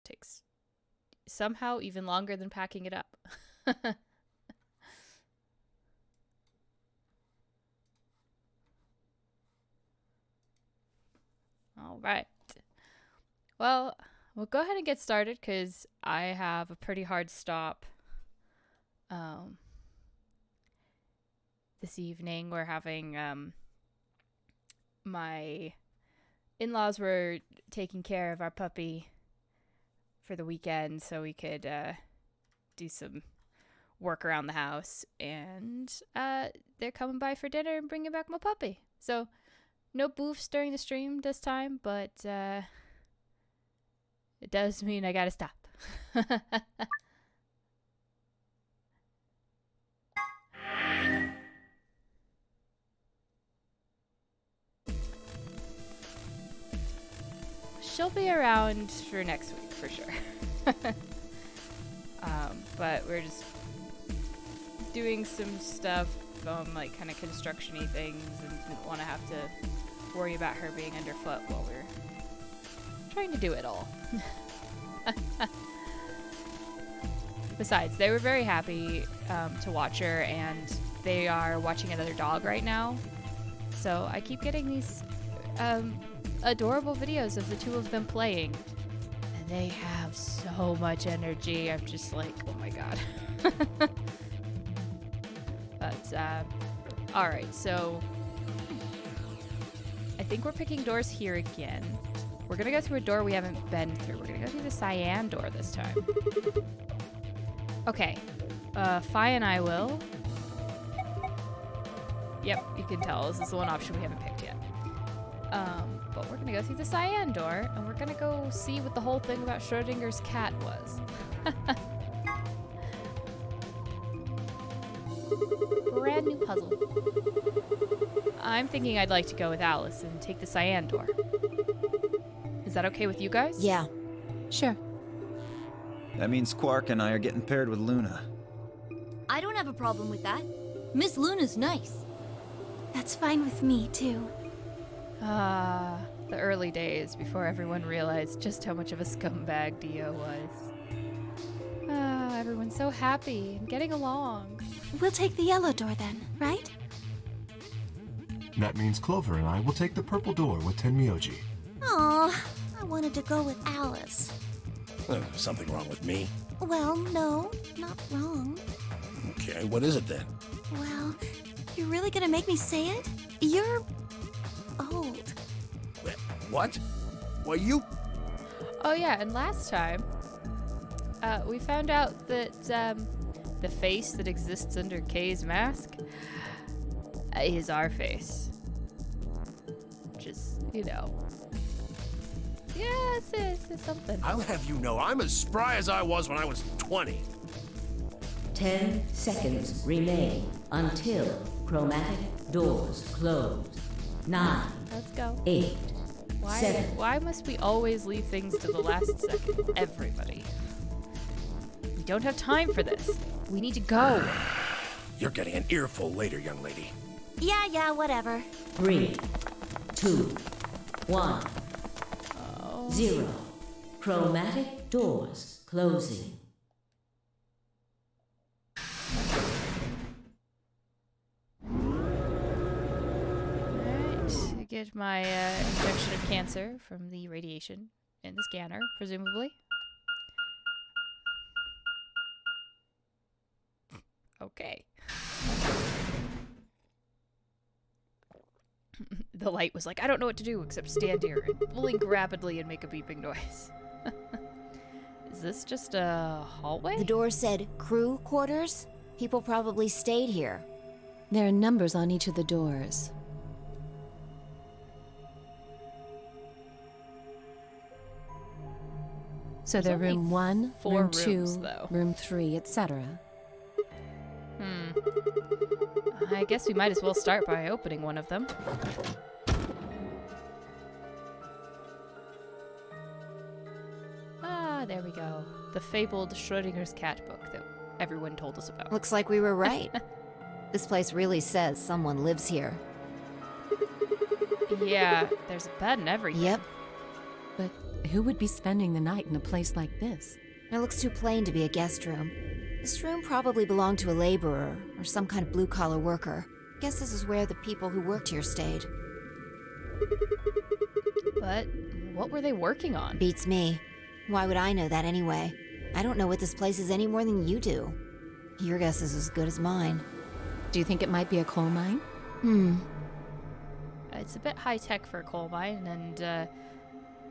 Takes somehow even longer than packing it up. All right. Well, we'll go ahead and get started because I have a pretty hard stop. This evening we're having my in-laws were taking care of our puppy for the weekend so we could do some work around the house, and they're coming by for dinner and bringing back my puppy. So no boofs during the stream this time, but it does mean I gotta stop. She'll be around for next week for sure. But we're just doing some stuff, like kind of construction-y things, and didn't want to have to worry about her being underfoot while we're trying to do it all. Besides, they were very happy to watch her, and they are watching another dog right now. So I keep getting these adorable videos of the two of them playing, and they have so much energy. I'm just like, oh my god. But all right, so I think we're picking doors here again. We're gonna go through a door we haven't been through. We're gonna go through the cyan door this time. Okay, Fi and I will. Yep, you can tell this is the one option we haven't picked yet. But we're gonna go through the cyan door, and we're gonna go see what the whole thing about Schrodinger's cat was. Brand new puzzle. I'm thinking I'd like to go with Alice and take the cyan door. Is that okay with you guys? Yeah. Sure. That means Quark and I are getting paired with Luna. I don't have a problem with that. Miss Luna's nice. That's fine with me, too. The early days before everyone realized just how much of a scumbag Dio was. Everyone's so happy and getting along. We'll take the yellow door then, right? That means Clover and I will take the purple door with Tenmyoji. Aw, I wanted to go with Alice. Something wrong with me? Well, no, not wrong. Okay, what is it then? Well, you're really gonna make me say it? You're old. What? Why, you... Oh yeah, and last time, we found out that the face that exists under Kay's mask is our face. Just, you know. Yeah, it's something. I'll have you know, I'm as spry as I was when I was 20. 10 seconds remain until chromatic doors close. 9. Let's go. 8. 7. Why must we always leave things to the last second? Everybody. We don't have time for this. We need to go. You're getting an earful later, young lady. Yeah, whatever. 3, 2, 1, 0. Chromatic doors closing. Alright, I get my injection of cancer from the radiation in the scanner, presumably. Okay. The light was like, I don't know what to do except stand here and blink rapidly and make a beeping noise. Is this just a hallway? The door said crew quarters. People probably stayed here. There are numbers on each of the doors. So they're There's only room 1, 4 room rooms, 2, though. room 3, etc. I guess we might as well start by opening one of them. Ah, there we go. The fabled Schrodinger's cat book that everyone told us about. Looks like we were right. This place really says someone lives here. Yeah, there's a bed and everything. Yep. But Who would be spending the night in a place like this? It looks too plain to be a guest room. This room probably belonged to a laborer or some kind of blue-collar worker. Guess this is where the people who worked here stayed. But what were they working on? Beats me. Why would I know that anyway? I don't know what this place is any more than you do. Your guess is as good as mine. Do you think it might be a coal mine? It's a bit high-tech for a coal mine, and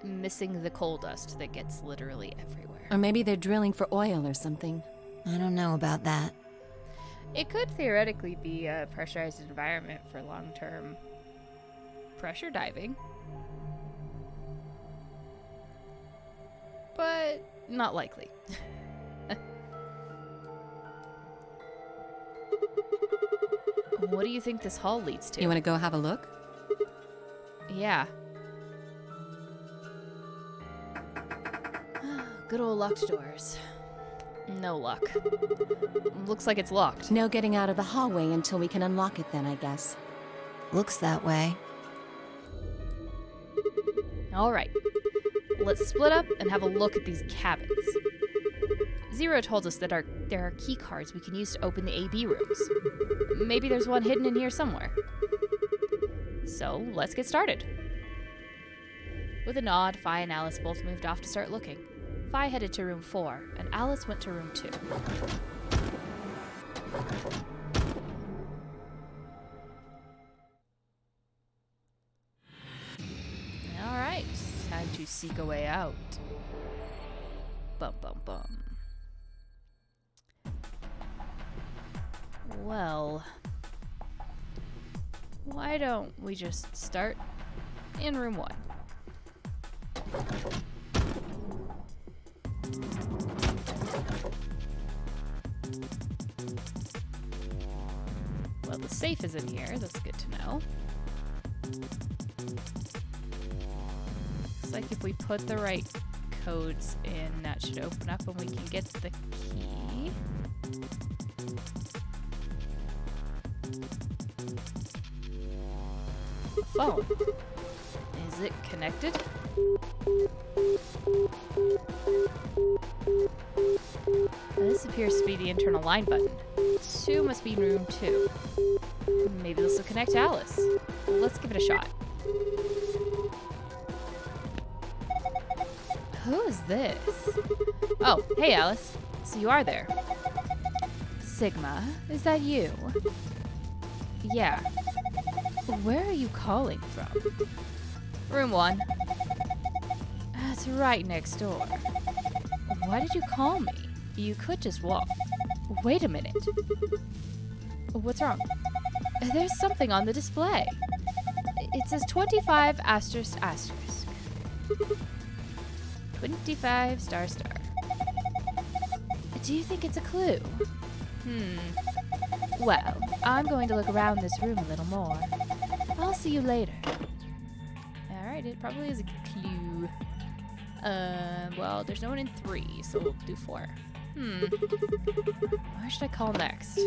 missing the coal dust that gets literally everywhere. Or maybe they're drilling for oil or something. I don't know about that. It could theoretically be a pressurized environment for long-term pressure diving. But not likely. What do you think this hall leads to? You want to go have a look? Yeah. Good old locked doors. No luck. Looks like it's locked. No getting out of the hallway until we can unlock it then, I guess. Looks that way. All right. Let's split up and have a look at these cabins. Zero told us that there are key cards we can use to open the AB rooms. Maybe there's one hidden in here somewhere. So, let's get started. With a nod, Fi and Alice both moved off to start looking. Fi headed to room 4, and Alice went to room 2. Alright, time to seek a way out. Bum bum bum. Well, why don't we just start in room 1? Well, the safe is in here. That's good to know. Looks like if we put the right codes in, that should open up and we can get the key. Phone. Is it connected? This appears to be the internal line button. 2 must be room 2. Maybe this will connect to Alice. Let's give it a shot. Who is this? Oh, hey Alice. So you are there. Sigma, is that you? Yeah. Where are you calling from? Room 1. That's right next door. Why did you call me? You could just walk. Wait a minute. What's wrong? There's something on the display. It says 25 asterisk asterisk. 25 star star. Do you think it's a clue? Well, I'm going to look around this room a little more. I'll see you later. Alright, it probably is a clue. Well, there's no one in 3, so we'll do 4. Where should I call next?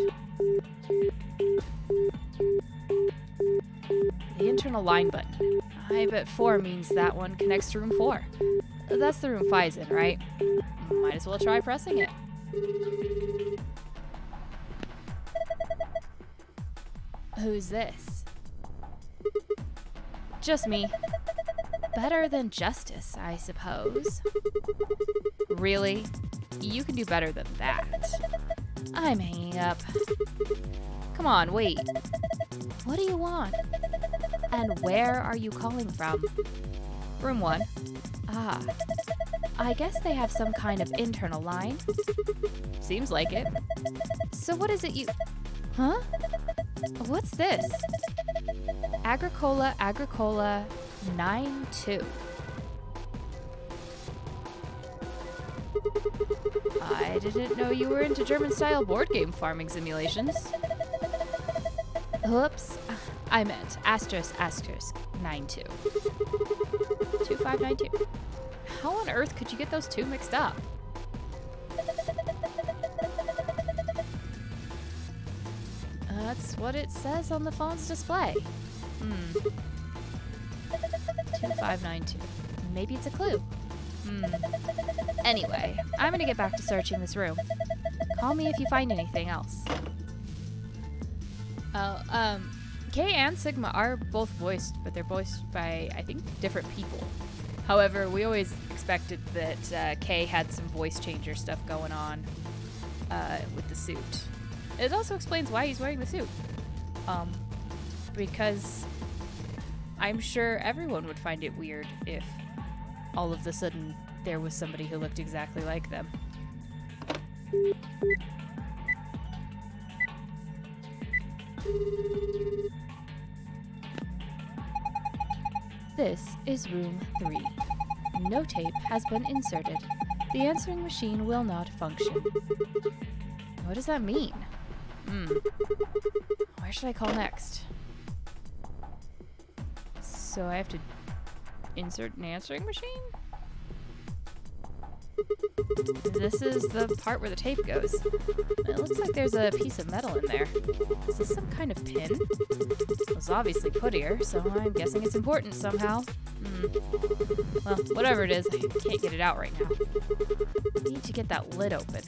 The internal line button. I bet 4 means that one connects to room 4. That's the room Fi's in, right? Might as well try pressing it. Who's this? Just me. Better than Justice, I suppose. Really? You can do better than that. I'm hanging up. Come on, wait. What do you want? And where are you calling from? Room 1. Ah. I guess they have some kind of internal line. Seems like it. So what is it you... Huh? What's this? Agricola 9-2. I didn't know you were into German-style board game farming simulations. Whoops. I meant asterisk asterisk 9-2. 2592. How on earth could you get those 2 mixed up? That's what it says on the phone's display. 2592. Maybe it's a clue. Anyway, I'm gonna get back to searching this room. Call me if you find anything else. Oh, Kay and Sigma are both voiced, but they're voiced by, I think, different people. However, we always expected that Kay had some voice changer stuff going on with the suit. It also explains why he's wearing the suit. Because I'm sure everyone would find it weird if all of a sudden there was somebody who looked exactly like them. This is room 3. No tape has been inserted. The answering machine will not function. What does that mean? Where should I call next? So I have to insert an answering machine? This is the part where the tape goes. It looks like there's a piece of metal in there. Is this some kind of pin? It was obviously put here, so I'm guessing it's important somehow. Well, whatever it is, I can't get it out right now. I need to get that lid open.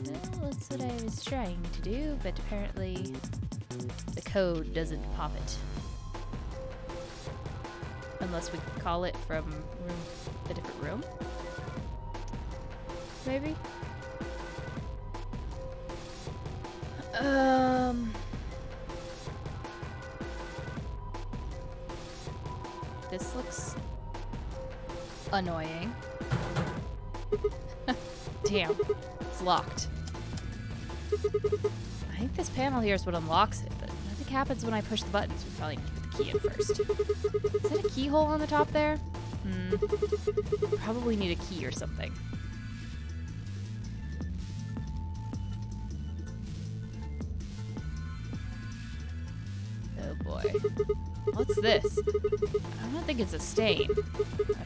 Well, that's what I was trying to do, but apparently the code doesn't pop it. Unless we call it from a different room? Maybe? This looks annoying. Damn, it's locked. I think this panel here is what unlocks it, but nothing happens when I push the buttons. We probably need to put the key in first. Is that a keyhole on the top there? Probably need a key or something. Oh boy. What's this? I don't think it's a stain.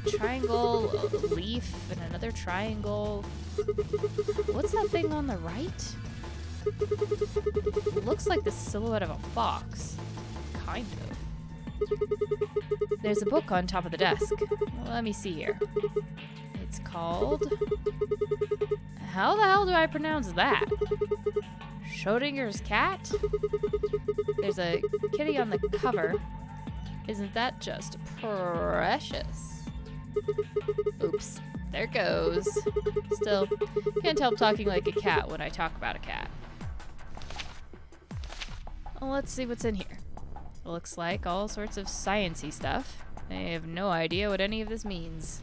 A triangle, a leaf, and another triangle. What's that thing on the right? It looks like the silhouette of a fox. Kind of. There's a book on top of the desk. Let me see here. It's called... How the hell do I pronounce that? Schrodinger's cat? There's a kitty on the cover. Isn't that just precious? Oops. There goes. Still, can't help talking like a cat when I talk about a cat. Well, let's see what's in here. Looks like all sorts of sciencey stuff. I have no idea what any of this means.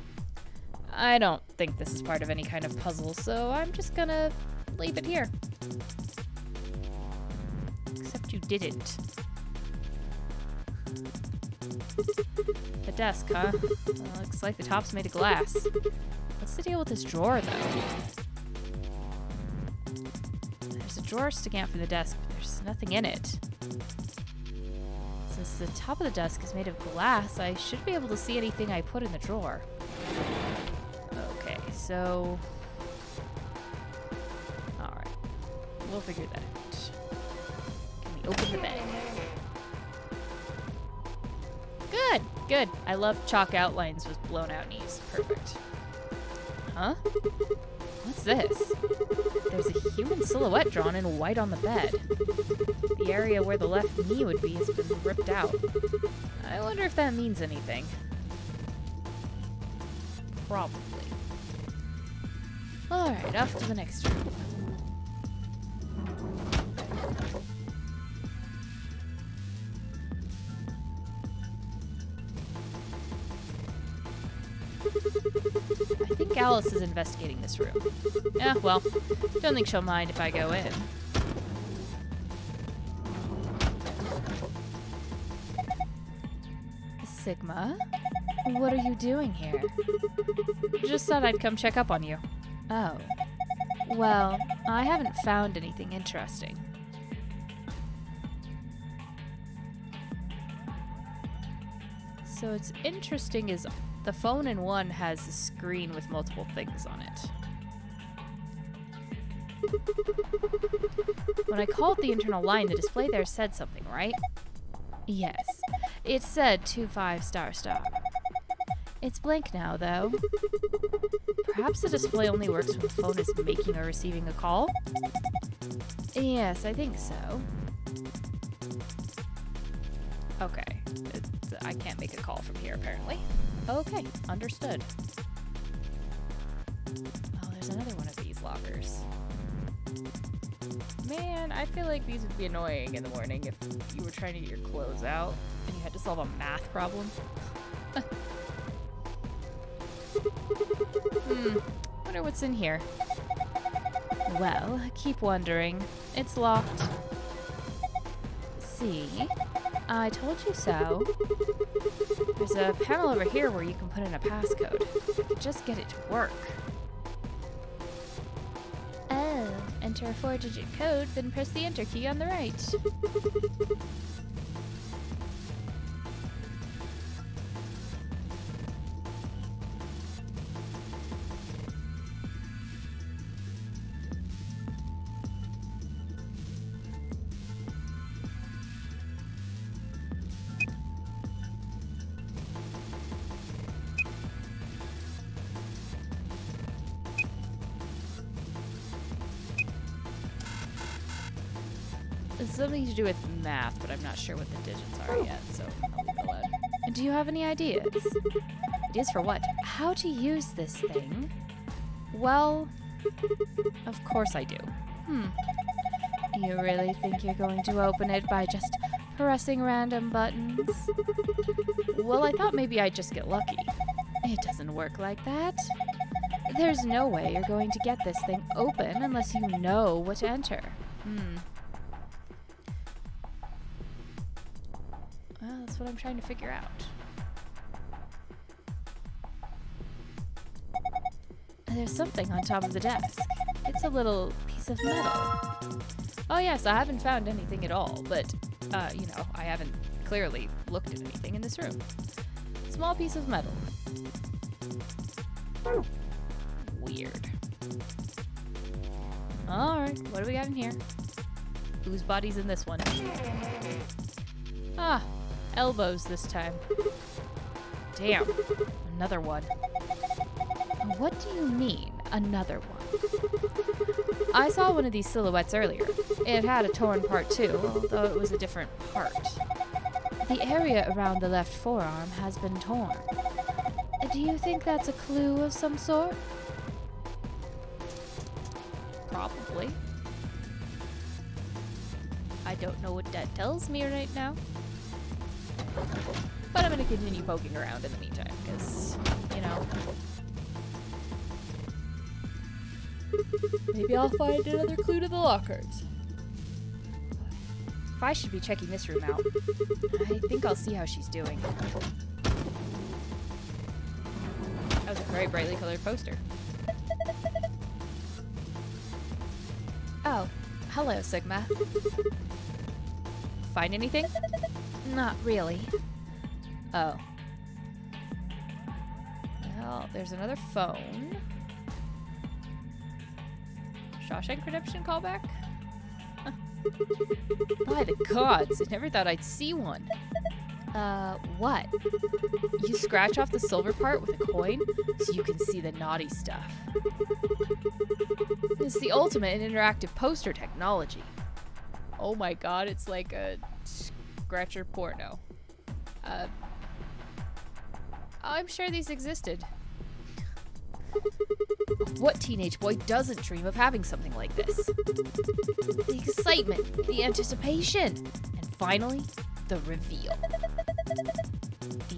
I don't think this is part of any kind of puzzle, so I'm just gonna leave it here. Except you didn't. The desk, huh? Well, looks like the top's made of glass. What's the deal with this drawer, though? There's a drawer sticking out from the desk, but there's nothing in it. Since the top of the desk is made of glass, I should be able to see anything I put in the drawer. Okay, so... Alright. We'll figure that out. Can we open the bag? Good, good. I love chalk outlines with blown out knees. Perfect. Huh? What's this? There's a human silhouette drawn in white on the bed. The area where the left knee would be has been ripped out. I wonder if that means anything. Probably. Alright, off to the next room. I think Alice is investigating this room. Yeah, well, don't think she'll mind if I go in. Sigma? What are you doing here? Just thought I'd come check up on you. Oh. Well, I haven't found anything interesting. So what's interesting is the phone in one has a screen with multiple things on it. When I called the internal line, the display there said something, right? Yes. It said 25 ***. It's blank now, though. Perhaps the display only works when the phone is making or receiving a call? Yes, I think so. Okay. I can't make a call from here, apparently. Okay, understood. Oh, there's another one of these lockers. Man, I feel like these would be annoying in the morning if you were trying to get your clothes out and you had to solve a math problem. Wonder what's in here. Well, I keep wondering. It's locked. See? I told you so. There's a panel over here where you can put in a passcode. Just get it to work. Oh, enter a 4-digit code, then press the enter key on the right. It's something to do with math, but I'm not sure what the digits are yet, so I'll leave it alone. Do you have any ideas? Ideas for what? How to use this thing? Well, of course I do. You really think you're going to open it by just pressing random buttons? Well, I thought maybe I'd just get lucky. It doesn't work like that. There's no way you're going to get this thing open unless you know what to enter. Well, that's what I'm trying to figure out. There's something on top of the desk. It's a little piece of metal. Oh yes, I haven't found anything at all, but, you know, I haven't clearly looked at anything in this room. Small piece of metal. Weird. Alright, what do we got in here? Whose body's in this one? Ah, elbows this time. Damn, another one. What do you mean, another one? I saw one of these silhouettes earlier. It had a torn part too, although it was a different part. The area around the left forearm has been torn. Do you think that's a clue of some sort? Probably. I don't know what that tells me right now. But I'm gonna continue poking around in the meantime, because, you know, maybe I'll find another clue to the lockers. If I should be checking this room out, I think I'll see how she's doing. That was a very brightly colored poster. Oh, hello, Sigma. Find anything? Not really. Oh. Well, there's another phone. Shawshank Redemption callback? Huh. By the gods, I never thought I'd see one. What? You scratch off the silver part with a coin so you can see the naughty stuff. It's the ultimate in interactive poster technology. Oh my god, it's like a scratcher porno. I'm sure these existed. What teenage boy doesn't dream of having something like this? The excitement, the anticipation, and finally, the reveal.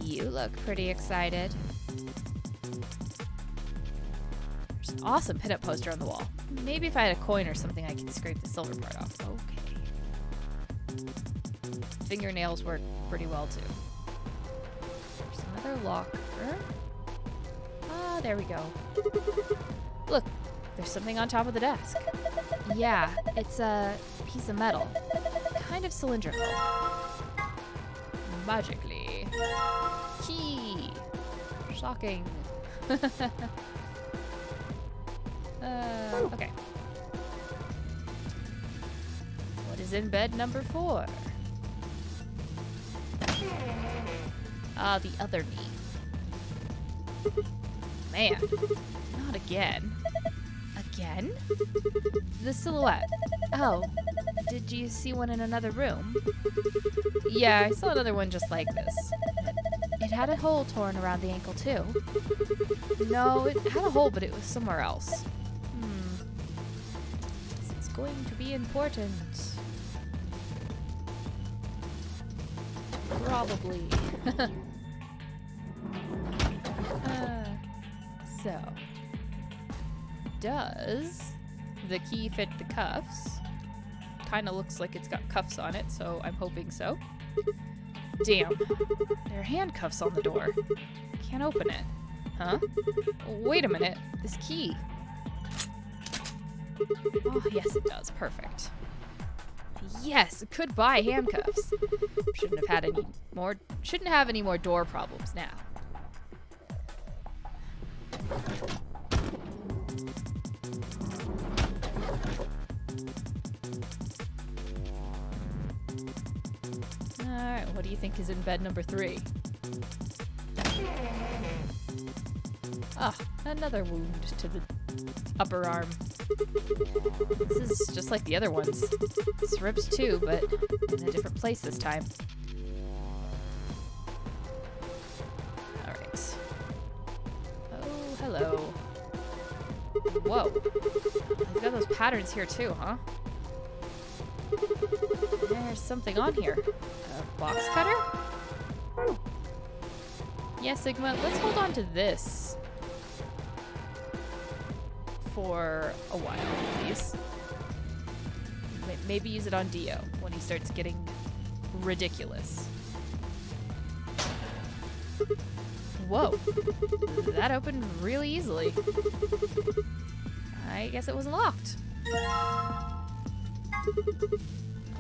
You look pretty excited. There's an awesome pinup poster on the wall. Maybe if I had a coin or something, I could scrape the silver part off. Okay. Fingernails work pretty well, too. There's another locker. Ah, there we go. Look, there's something on top of the desk. Yeah, it's a piece of metal. Kind of cylindrical. Magically. Key! Shocking. Okay. What is in bed number 4? Ah, the other me. Man, not again. Again? The silhouette. Oh, did you see one in another room? Yeah, I saw another one just like this. It had a hole torn around the ankle, too. No, it had a hole, but it was somewhere else. This is going to be important. Probably. So, does the key fit the cuffs? Kind of looks like it's got cuffs on it, so I'm hoping so. Damn, there are handcuffs on the door. Can't open it. Huh? Wait a minute, this key. Oh, yes it does. Perfect. Yes, goodbye handcuffs. Shouldn't have any more door problems now. Alright, what do you think is in bed number 3? Ah, another wound to the upper arm. This is just like the other ones. It's ribs too, but in a different place this time. Alright. Oh, hello. Whoa. They've got those patterns here too, huh? There's something on here. A box cutter? Yeah, Sigma, let's hold on to this for a while, please. Maybe use it on Dio when he starts getting ridiculous. Whoa. That opened really easily. I guess it was locked.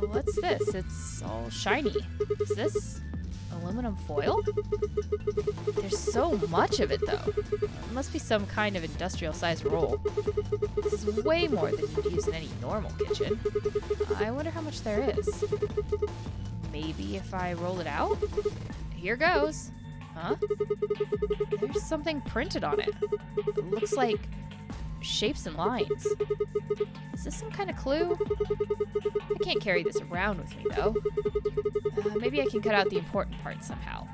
What's this? It's all shiny. Is this aluminum foil? There's so much of it, though. It must be some kind of industrial-sized roll. This is way more than you'd use in any normal kitchen. I wonder how much there is. Maybe if I roll it out? Here goes. Huh? There's something printed on it. It looks like shapes and lines. Is this some kind of clue? I can't carry this around with me, though. Maybe I can cut out the important parts somehow.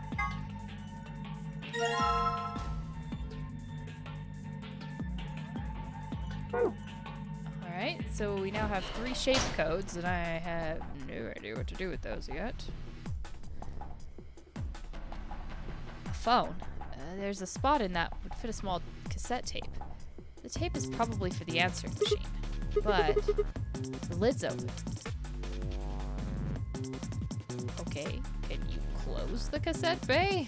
Alright, so we now have 3 shape codes, and I have no idea what to do with those yet. A phone. There's a spot in that would fit a small cassette tape. The tape is probably for the answering machine, but the lid's open. Okay, can you close the cassette bay?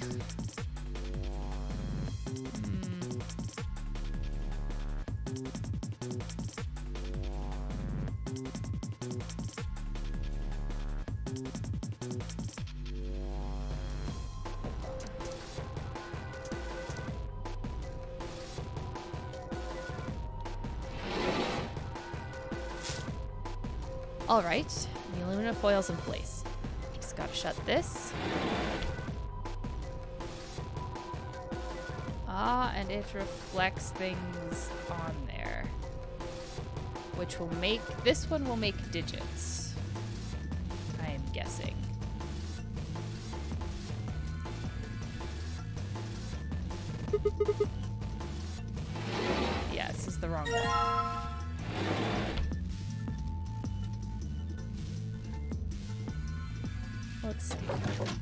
Alright, the aluminum foil's in place. Just gotta shut this. Ah, and it reflects things on there. Which will make, this one will make digits. I am guessing. Yeah, this is the wrong one. Let's see.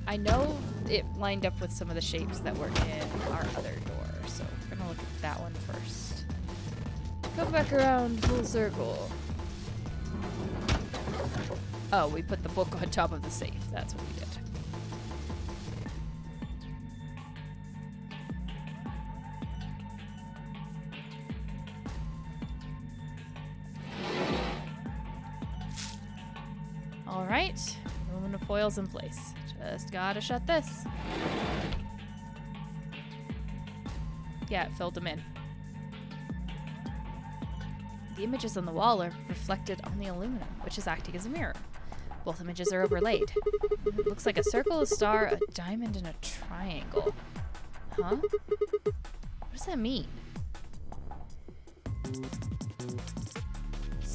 I know it lined up with some of the shapes that were in our other door, so we're gonna look at that one first. Come back around full circle. Oh, we put the book on top of the safe. That's what we did. All right. Aluminum foil's in place. Just gotta shut this. Yeah, it filled them in. The images on the wall are reflected on the aluminum, which is acting as a mirror. Both images are overlaid. It looks like a circle, a star, a diamond, and a triangle. Huh? What does that mean?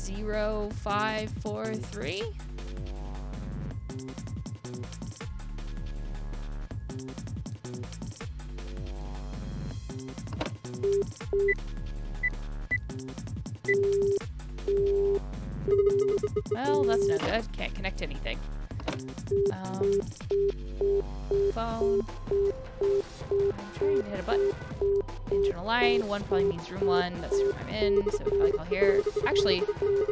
0543? Well, that's no good. Can't connect to anything. Phone. I'm trying to hit a button. Internal line. 1 probably means room 1. That's the room I'm in. So we probably call here. Actually,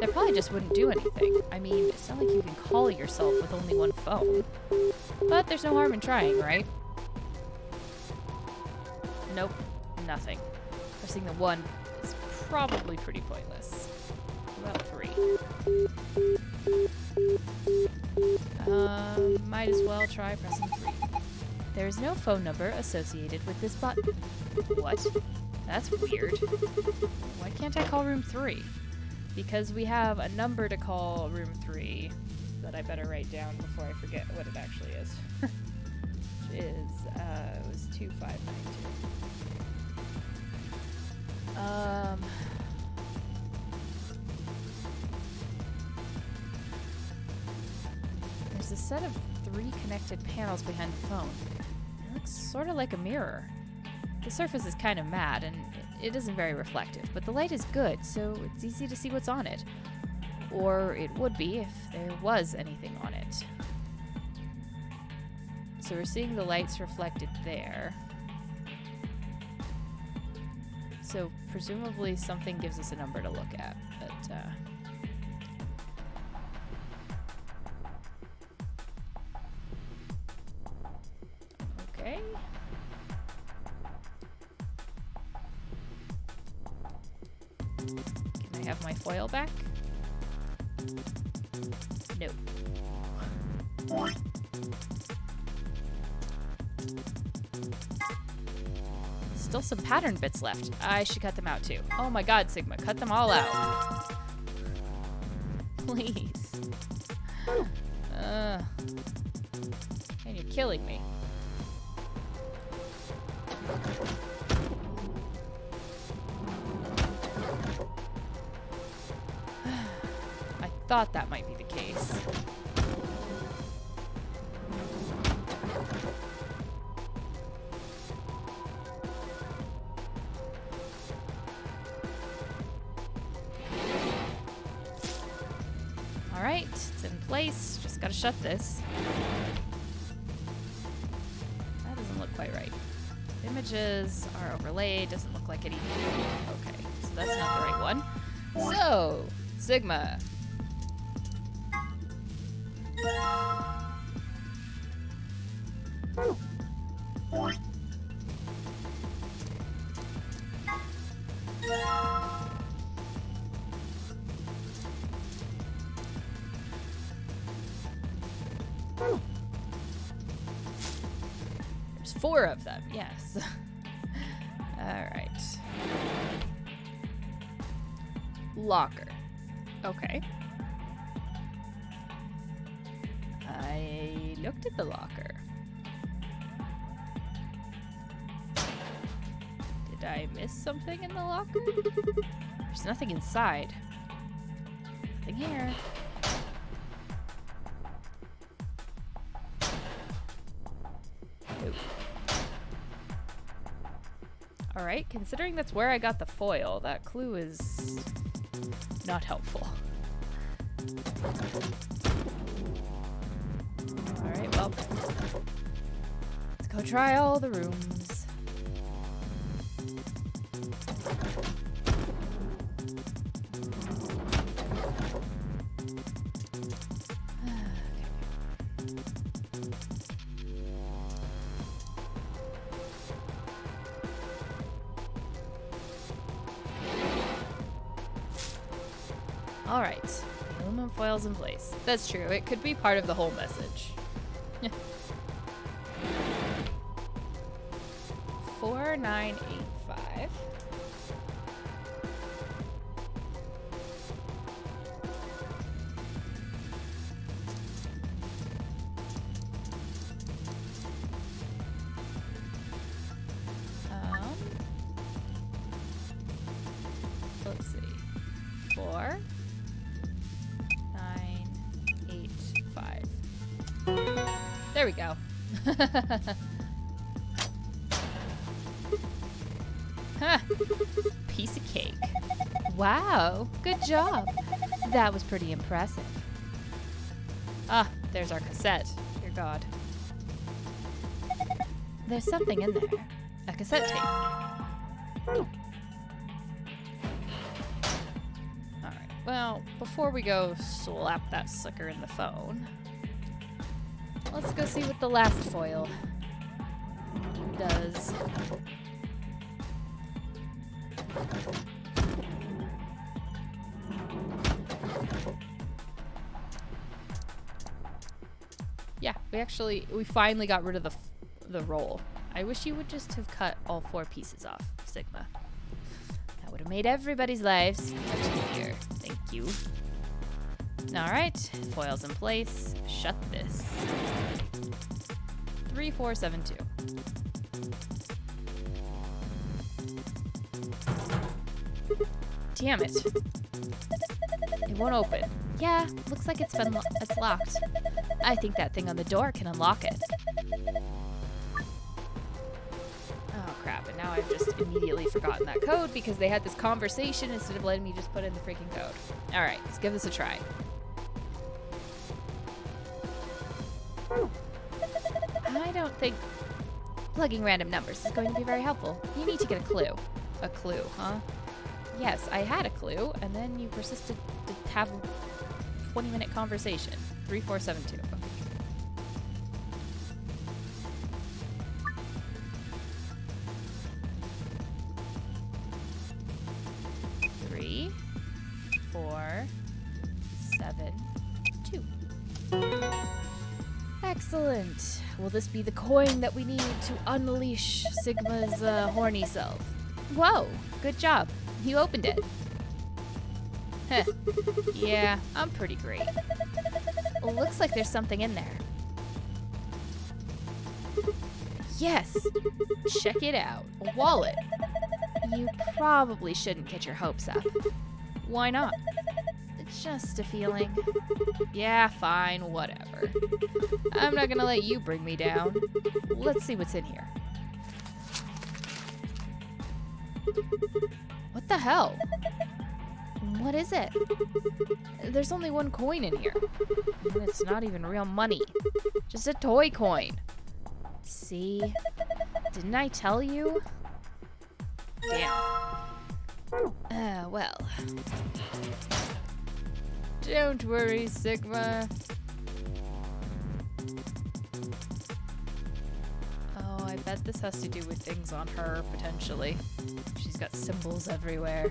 that probably just wouldn't do anything. I mean, it's not like you can call yourself with only one phone. But there's no harm in trying, right? Nope. Nothing. Pressing the 1 is probably pretty pointless. About 3. Might as well try pressing 3. There is no phone number associated with this button. What? That's weird. Why can't I call room 3? Because we have a number to call room 3 that I better write down before I forget what it actually is. Which is, it was 2592. There's a set of 3 connected panels behind the phone. It looks sort of like a mirror. The surface is kind of matte and it isn't very reflective, but the light is good, so it's easy to see what's on it. Or it would be if there was anything on it. So we're seeing the lights reflected there. So presumably something gives us a number to look at, but okay. Can I have my foil back? No. Still some pattern bits left. I should cut them out too. Oh my god, Sigma, cut them all out. Please. And you're killing me. I thought that might be the case. Alright, it's in place. Just gotta shut this. That doesn't look quite right. Images are overlaid. Doesn't look like anything. Okay, so that's not the right one. So, Sigma. There's 4 of them, yes. Alright. Locker. Okay. I looked at the locker. Did I miss something in the locker? There's nothing inside. Nothing here. Nope. Alright, considering that's where I got the foil, that clue is not helpful. Alright, well, let's go try all the rooms. Alright, aluminum foil's in place. That's true, it could be part of the whole message. 4985. see. 4, 9, 8, 5. There we go. Huh. Piece of cake. Wow, good job. That was pretty impressive. Ah, there's our cassette. Dear God. There's something in there. A cassette tape. Alright, well, before we go slap that sucker in the phone, let's go see what the last foil does. Yeah, we finally got rid of the roll. I wish you would just have cut all 4 pieces off, Sigma. That would have made everybody's lives much easier. Thank you. Alright, foil's in place. Shut this. 3472. Damn it. It won't open. Yeah, looks like it's locked. I think that thing on the door can unlock it. Oh crap, and now I've just immediately forgotten that code because they had this conversation instead of letting me just put in the freaking code. Alright, let's give this a try. I don't think plugging random numbers is going to be very helpful. You need to get a clue. A clue, huh? Yes, I had a clue, and then you persisted to have a 20-minute conversation. 3472. Okay. 3, 4, 7, 2. Excellent. Will this be the coin that we need to unleash Sigma's horny self? Whoa, good job. You opened it. Heh. Yeah, I'm pretty great. Well, looks like there's something in there. Yes! Check it out. A wallet. You probably shouldn't get your hopes up. Why not? It's just a feeling. Yeah, fine, whatever. I'm not gonna let you bring me down. Let's see what's in here. What the hell? What is it? There's only 1 coin in here. And it's not even real money. Just a toy coin. See? Didn't I tell you? Damn. Well. Don't worry, Sigma. Oh, I bet this has to do with things on her, potentially. She's got symbols everywhere.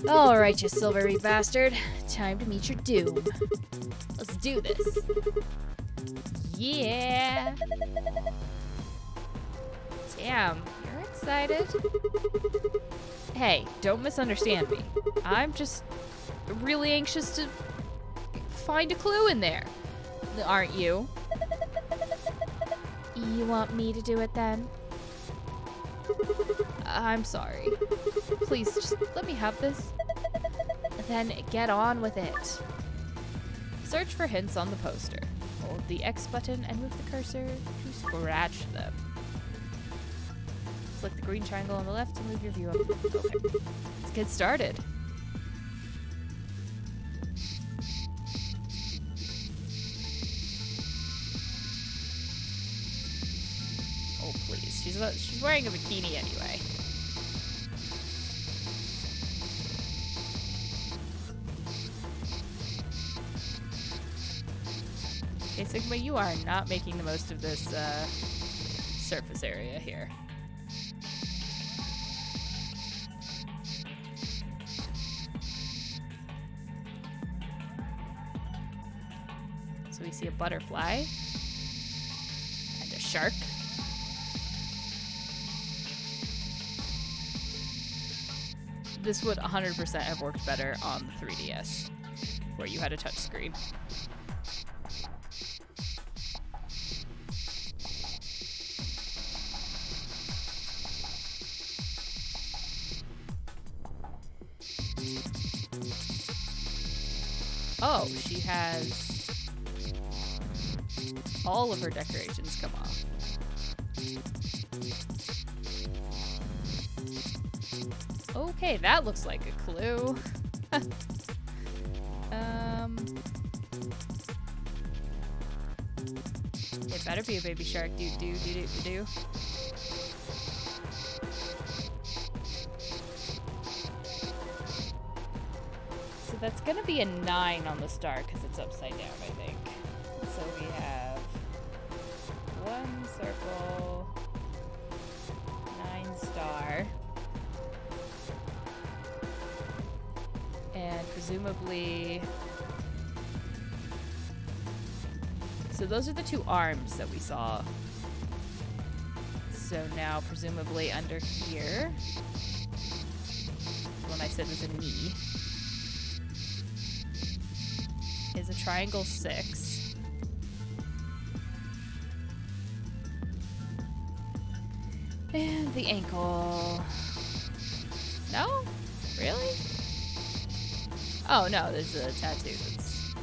Alright, you silvery bastard. Time to meet your doom. Let's do this. Yeah! Damn, you're excited? Hey, don't misunderstand me. I'm just really anxious to find a clue in there. Aren't you? You want me to do it then? I'm sorry. Please, just let me have this. Then get on with it. Search for hints on the poster. Hold the X button and move the cursor to scratch them. Select the green triangle on the left to move your view up. Okay. Let's get started. Oh, please. She's wearing a bikini anyway. Okay, Sigma, you are not making the most of this surface area here. So we see a butterfly and a shark. This would 100% have worked better on the 3DS, where you had a touch screen. Oh, she has all of her decorations come off. Okay, that looks like a clue. It better be a baby shark. Do. So that's gonna be a 9 on the star because it's upside down, I think. So we have 1 circle, 9 star. And presumably... So those are the 2 arms that we saw. So now presumably under here, when I said was a knee, is a triangle 6. And the ankle. No? Really? Oh no, there's a tattoo that's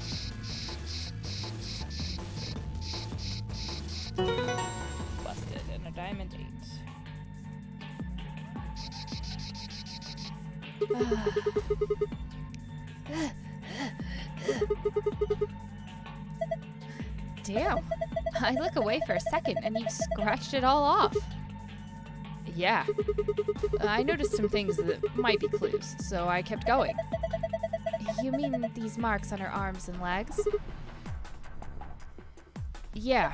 busted and a diamond 8. Damn. I look away for a second and you've scratched it all off. Yeah. I noticed some things that might be clues, so I kept going. You mean these marks on her arms and legs? Yeah.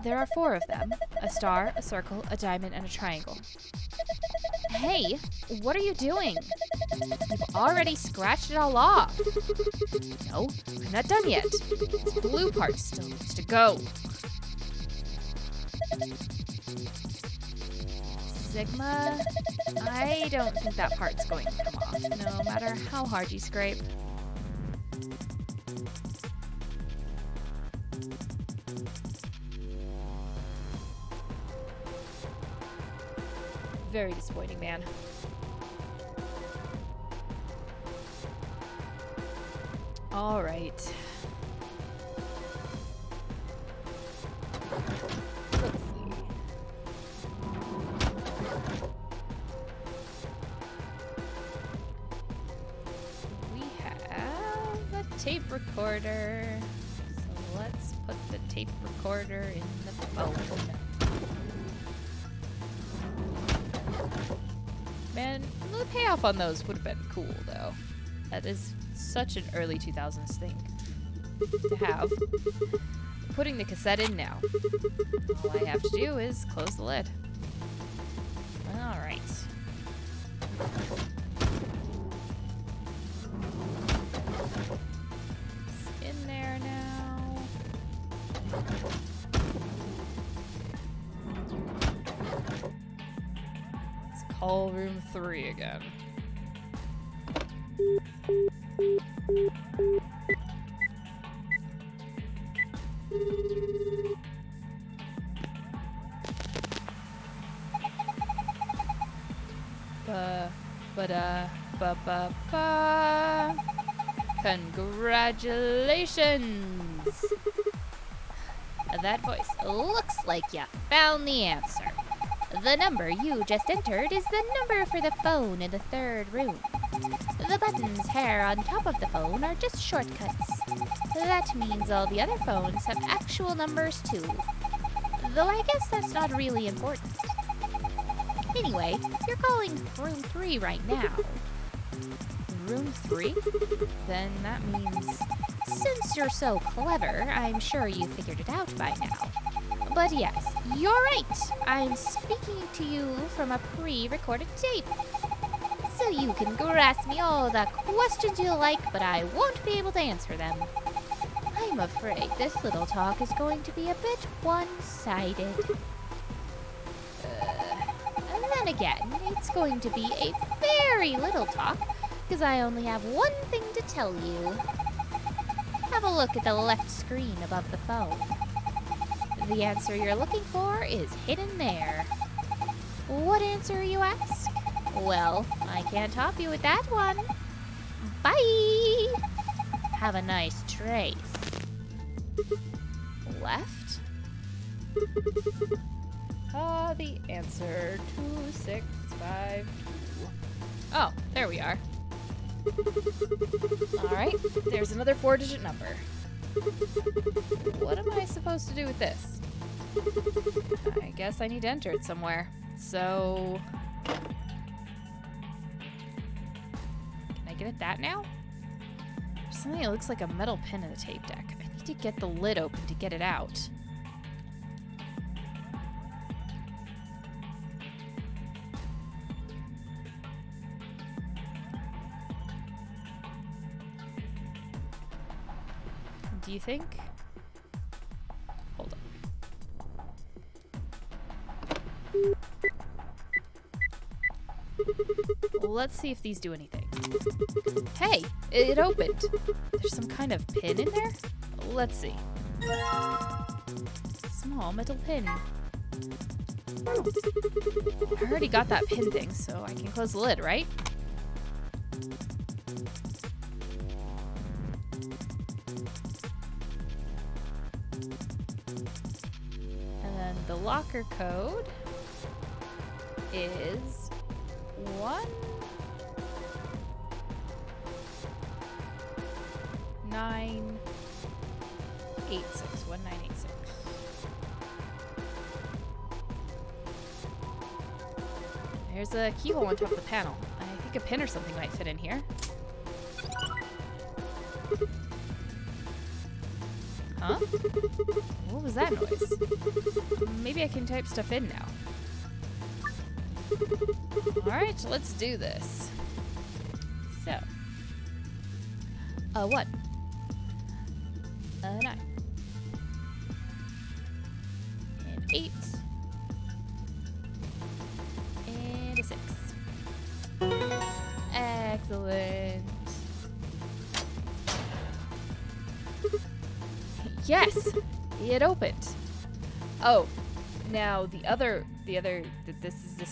There are 4 of them. A star, a circle, a diamond, and a triangle. Hey, what are you doing? You've already scratched it all off. No, I'm not done yet. This blue part still needs to go. Sigma, I don't think that part's going to come off, no matter how hard you scrape. Very disappointing, man. All right. Let's see. We have a tape recorder. So let's put the tape recorder in the phone. Man, the payoff on those would have been cool, though. That is such an early 2000s thing to have. Putting the cassette in now. All I have to do is close the lid. Alright. It's in there now. Let's call room 3 again. Ba-da-ba-ba-ba. Congratulations! That voice looks like you found the answer. The number you just entered is the number for the phone in the 3rd room. The buttons here on top of the phone are just shortcuts. That means all the other phones have actual numbers too. Though I guess that's not really important. Anyway, you're calling room 3 right now. Room 3? Then that means... Since you're so clever, I'm sure you figured it out by now. But yes, you're right. I'm speaking to you from a pre-recorded tape. So you can ask me all the questions you like, but I won't be able to answer them. I'm afraid this little talk is going to be a bit one-sided. And then again, it's going to be a very little talk, because I only have one thing to tell you. Have a look at the left screen above the phone. The answer you're looking for is hidden there. What answer, you ask? Well, I Can't top you with that one. Bye! Have a nice trace. Left? The answer 2652. Oh, there we are. Alright, there's another 4-digit number. What am I supposed to do with this? I guess I need to enter it somewhere. So... Can I get at that now? There's something that looks like a metal pin in the tape deck. I need to get the lid open to get it out. Do you think? Hold on. Well, let's see if these do anything. Hey, it opened. There's some kind of pin in there? Let's see. Small metal pin. I already got that pin thing, so I can close the lid, right? The locker code is 1986. There's a keyhole on top of the panel. I think a pin or something might fit in here. Huh? What was that noise? Maybe I can type stuff in now. Alright, let's do this. So. 1. 9. And 8. And a 6. Excellent. Yes! It opened. Oh, now this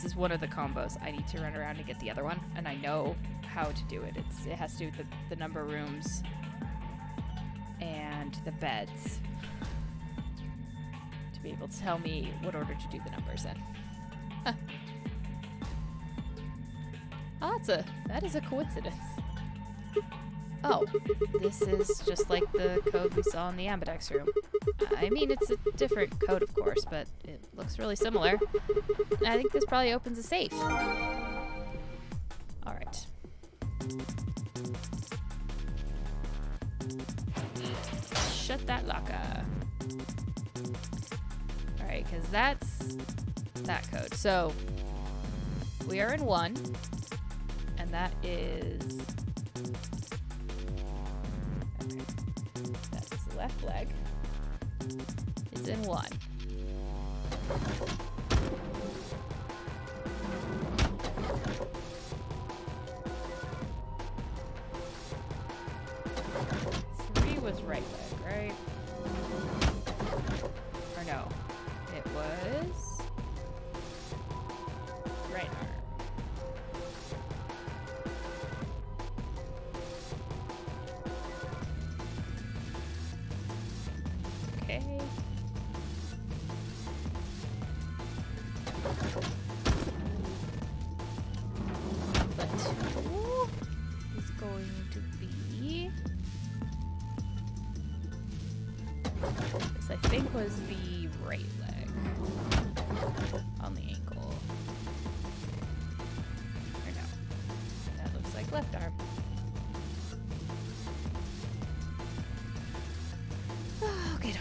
is one of the combos. I need to run around and get the other one, and I know how to do it. It has to do with the number rooms and the beds to be able to tell me what order to do the numbers in. Huh. Oh, that is a coincidence. Oh, this is just like the code we saw in the Ambidex room. I mean, it's a different code, of course, but it looks really similar. I think this probably opens a safe. Alright. Shut that locker. Alright, because that's that code. So, we are in 1, and that is... left leg is in 1. Three was right leg, right? Or no, it was right arm. Okay. But 2 is going to be this, I think, was the right leg on the ankle. Or no, that looks like left arm. Okay.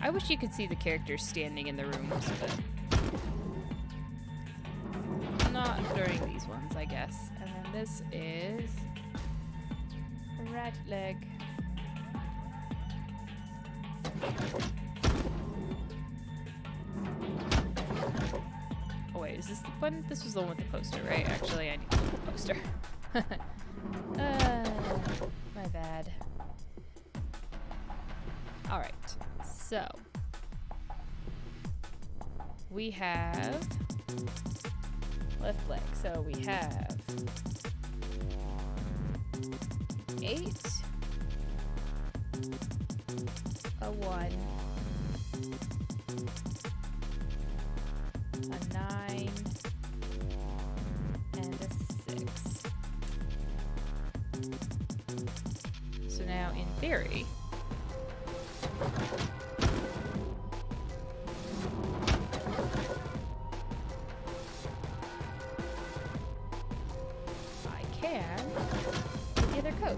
I wish you could see the characters standing in the rooms, but not during these ones, I guess. And then this is right leg. Oh wait, is this the one? This was the one with the poster, right? Actually, I need to look at the poster. My bad. Alright, so we have left leg. So we have 8, a 1, a 9, and a 6. So now, in theory, I can get the other code.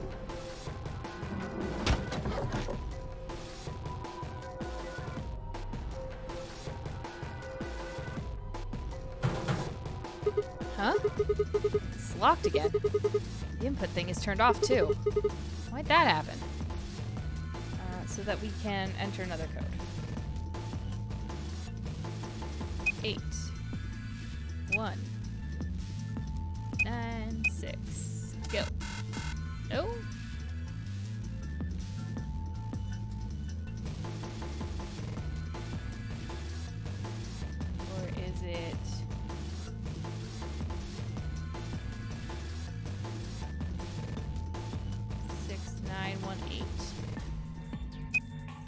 Huh? It's locked again. The input thing is turned off too. Why'd that happen? So that we can enter another code. 8, 1, 9, 6. Go. No. Or is it? Six, 9, 1, 8.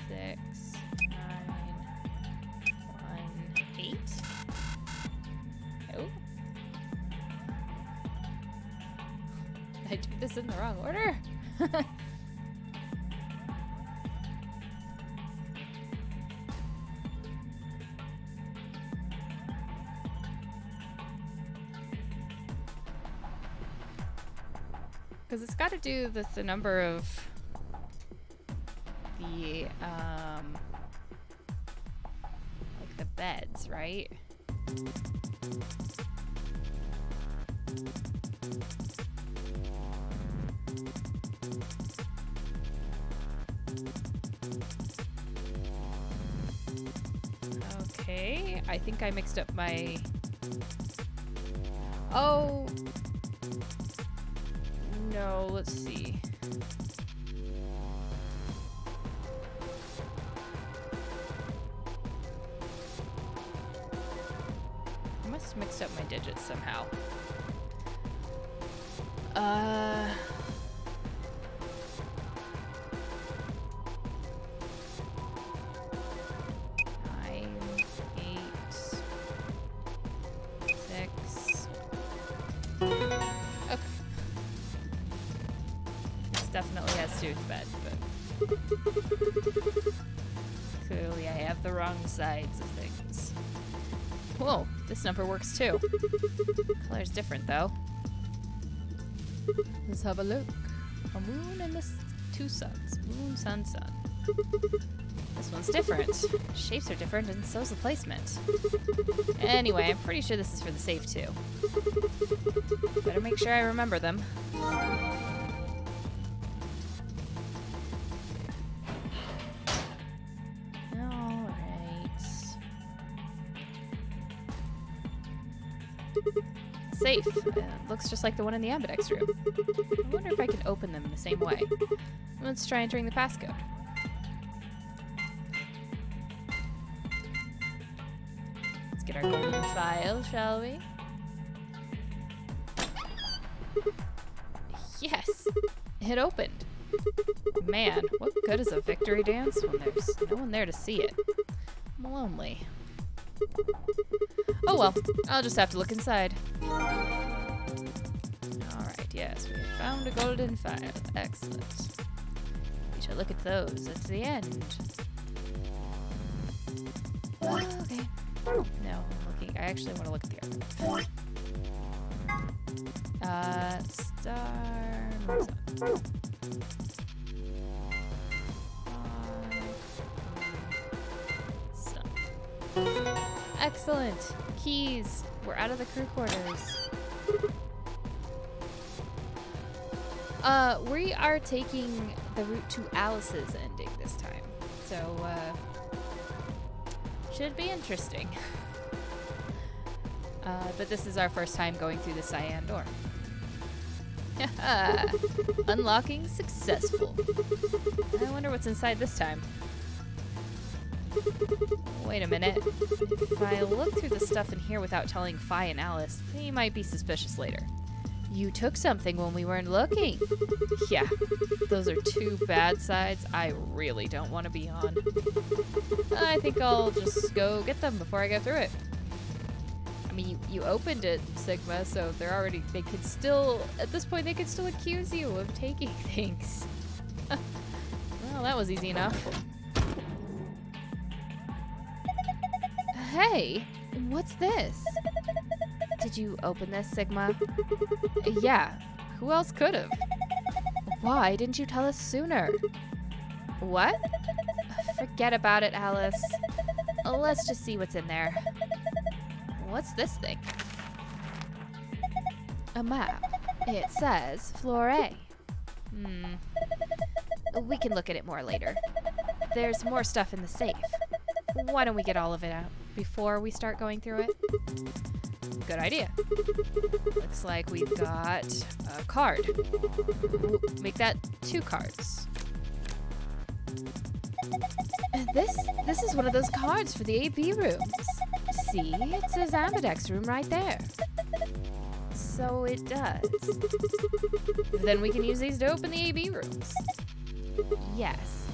6, 9, 1, 8. Oh. Did I do this in the wrong order? Because it's got to do with the number of the like the beds, right? Okay, I think I mixed up my... Oh! No, let's see. I must have mixed up my digits somehow. Nine, 8, 6. Okay. This definitely has to do with bed, but clearly I have the wrong sides of things. Whoa, this number works too. Color's different though. Let's have a look. A moon and the 2 suns. Moon, sun, sun. This one's different. Shapes are different and so's the placement. Anyway, I'm pretty sure this is for the safe too. Better make sure I remember them. Safe. Looks just like the one in the ambidex room. I wonder if I can open them in the same way. Let's try entering the passcode. Let's get our golden file, shall we? Yes! It opened. Man, what good is a victory dance when there's no one there to see it? I'm lonely. Oh well, I'll just have to look inside. Alright, yes, we have found a golden file. Excellent. We shall look at those at the end. Okay. No, I'm looking. I actually want to look at the other. Star. Sun. Excellent. Keys. We're out of the crew quarters. We are taking the route to Alice's ending this time. So, should be interesting. But this is our first time going through the cyan door. Unlocking successful. I wonder what's inside this time. Wait a minute. If I look through the stuff in here without telling Phi and Alice, they might be suspicious later. You took something when we weren't looking. Yeah, those are two bad sides I really don't want to be on. I think I'll just go get them before I go through it. I mean, you opened it, Sigma, so they could still, at this point, they could still accuse you of taking things. Well, that was easy enough. Hey, what's this? Did you open this, Sigma? Yeah, who else could have? Why didn't you tell us sooner? What? Forget about it, Alice. Let's just see what's in there. What's this thing? A map. It says Floor A. We can look at it more later. There's more stuff in the safe. Why don't we get all of it out before we start going through it? Good idea. Looks like we've got a card. Make that 2 cards. This is one of those cards for the AB rooms. See, it says Ambidex room right there. So it does. Then we can use these to open the AB rooms. Yes,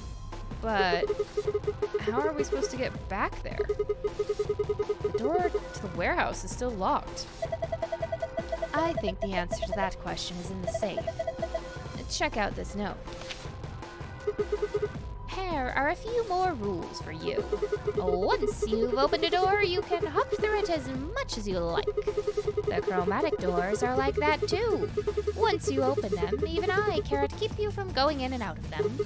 but how are we supposed to get back there? The door to the warehouse is still locked. I think the answer to that question is in the safe. Check out this note. Here are a few more rules for you. Once you've opened a door, you can hop through it as much as you like. The chromatic doors are like that too. Once you open them, even I care to keep you from going in and out of them.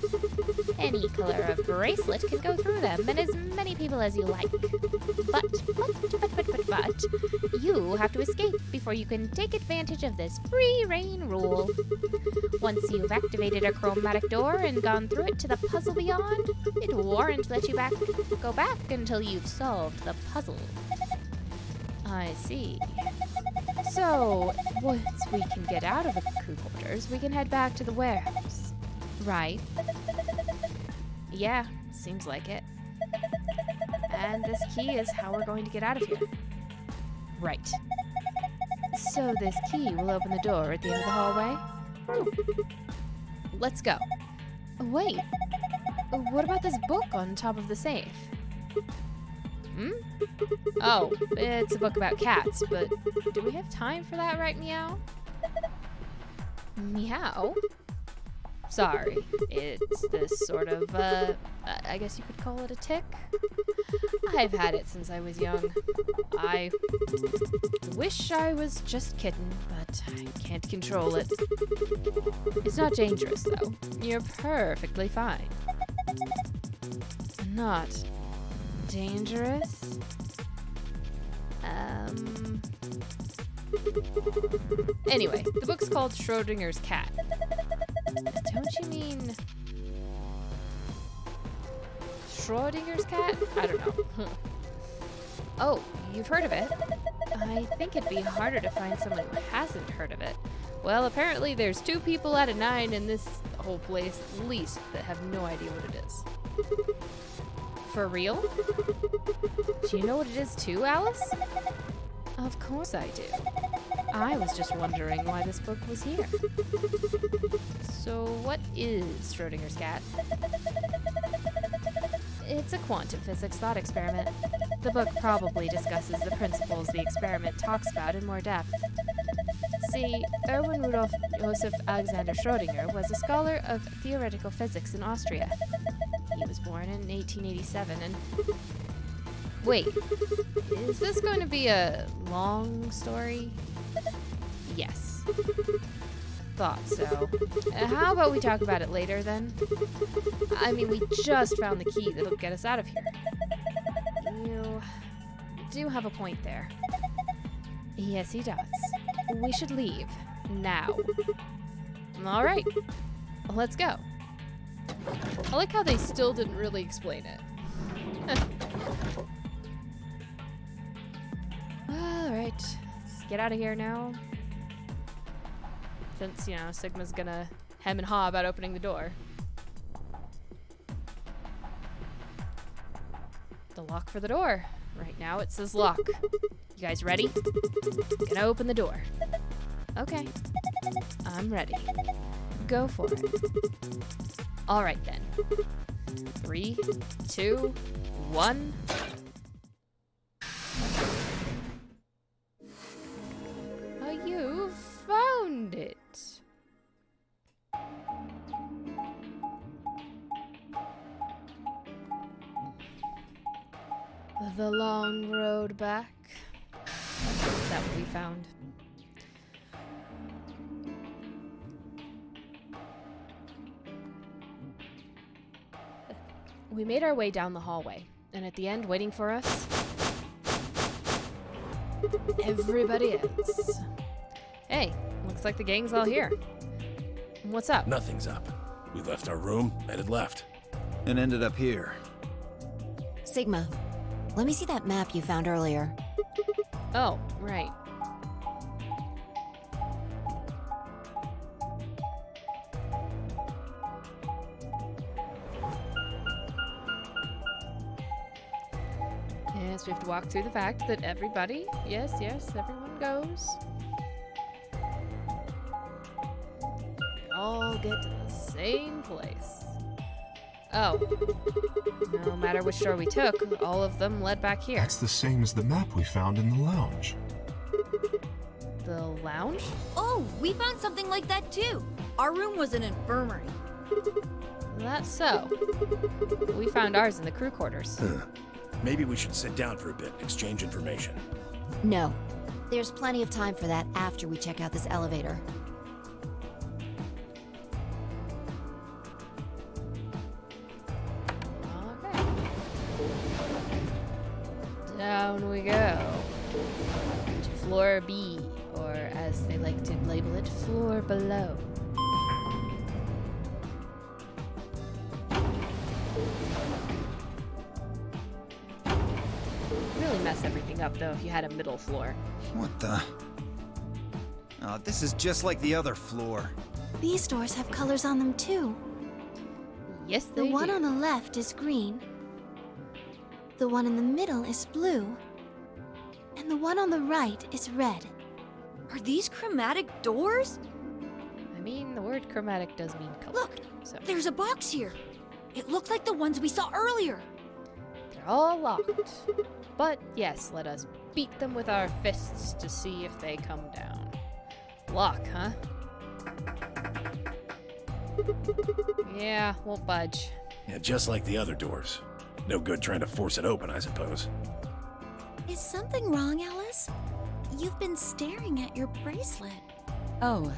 Any color of bracelet can go through them, and as many people as you like. But, you have to escape before you can take advantage of this free reign rule. Once you've activated a chromatic door and gone through it to the puzzle beyond, it won't let you go back until you've solved the puzzle. I see. So, once we can get out of the crew quarters, we can head back to the warehouse. Right? Yeah, seems like it. And this key is how we're going to get out of here. Right. So this key will open the door at the end of the hallway? Let's go. Wait. What about this book on top of the safe? Oh, it's a book about cats, but do we have time for that, right, Meow? Meow? Sorry, it's this sort of, I guess you could call it a tick. I've had it since I was young. I wish I was just kitten, but I can't control it. It's not dangerous, though. You're perfectly fine. Not dangerous? Anyway, the book's called Schrodinger's Cat. Don't you mean Schrodinger's cat? I don't know. Oh, you've heard of it? I think it'd be harder to find someone who hasn't heard of it. Well, apparently there's 2 people out of 9 in this whole place, at least, that have no idea what it is. For real? Do you know what it is too, Alice? Of course I do. I was just wondering why this book was here. So what is Schrodinger's cat? It's a quantum physics thought experiment. The book probably discusses the principles the experiment talks about in more depth. See, Erwin Rudolf Joseph Alexander Schrödinger was a scholar of theoretical physics in Austria. He was born in 1887 and... Wait, is this going to be a long story? Yes. Thought so. How about we talk about it later, then? I mean, we just found the key that'll get us out of here. You do have a point there. Yes, he does. We should leave. Now. All right. Let's go. I like how they still didn't really explain it. Alright. Let's get out of here now. Since, you know, Sigma's gonna hem and haw about opening the door. the lock for the door. Right now it says lock. You guys ready? Gonna open the door. Okay. I'm ready. Go for it. All right then. 3, 2, 1. Oh, you found it. The long road back. Is that what we found? We made our way down the hallway, and at the end, waiting for us, everybody else. Hey, looks like the gang's all here. What's up? Nothing's up. We left our room, headed left. And ended up here. Sigma, let me see that map you found earlier. Oh, right. Yes, we have to walk through the fact that everybody, yes, everyone goes. We all get to the same place. Oh. No matter which door we took, all of them led back here. That's the same as the map we found in the lounge. The lounge? Oh, we found something like that too. Our room was an infirmary. That's so. We found ours in the crew quarters. Maybe we should sit down for a bit, exchange information. No. There's plenty of time for that after we check out this elevator. Okay. Down we go. To floor B, or as they like to label it, floor below. Really mess everything up though if you had a middle floor. What the? Oh, this is just like the other floor. These doors have colors on them too. Yes, The they one do. on the left is green. The one in the middle is blue. And the one on the right is red. Are these chromatic doors? I mean, the word chromatic does mean color. Look, so there's a box here. It looked like the ones we saw earlier. they're all locked. But yes, let us beat them with our fists to see if they come down. Lock, huh? Yeah, won't budge. Yeah, just like the other doors. No good trying to force it open, I suppose. Is something wrong, Alice? You've been staring at your bracelet. Oh.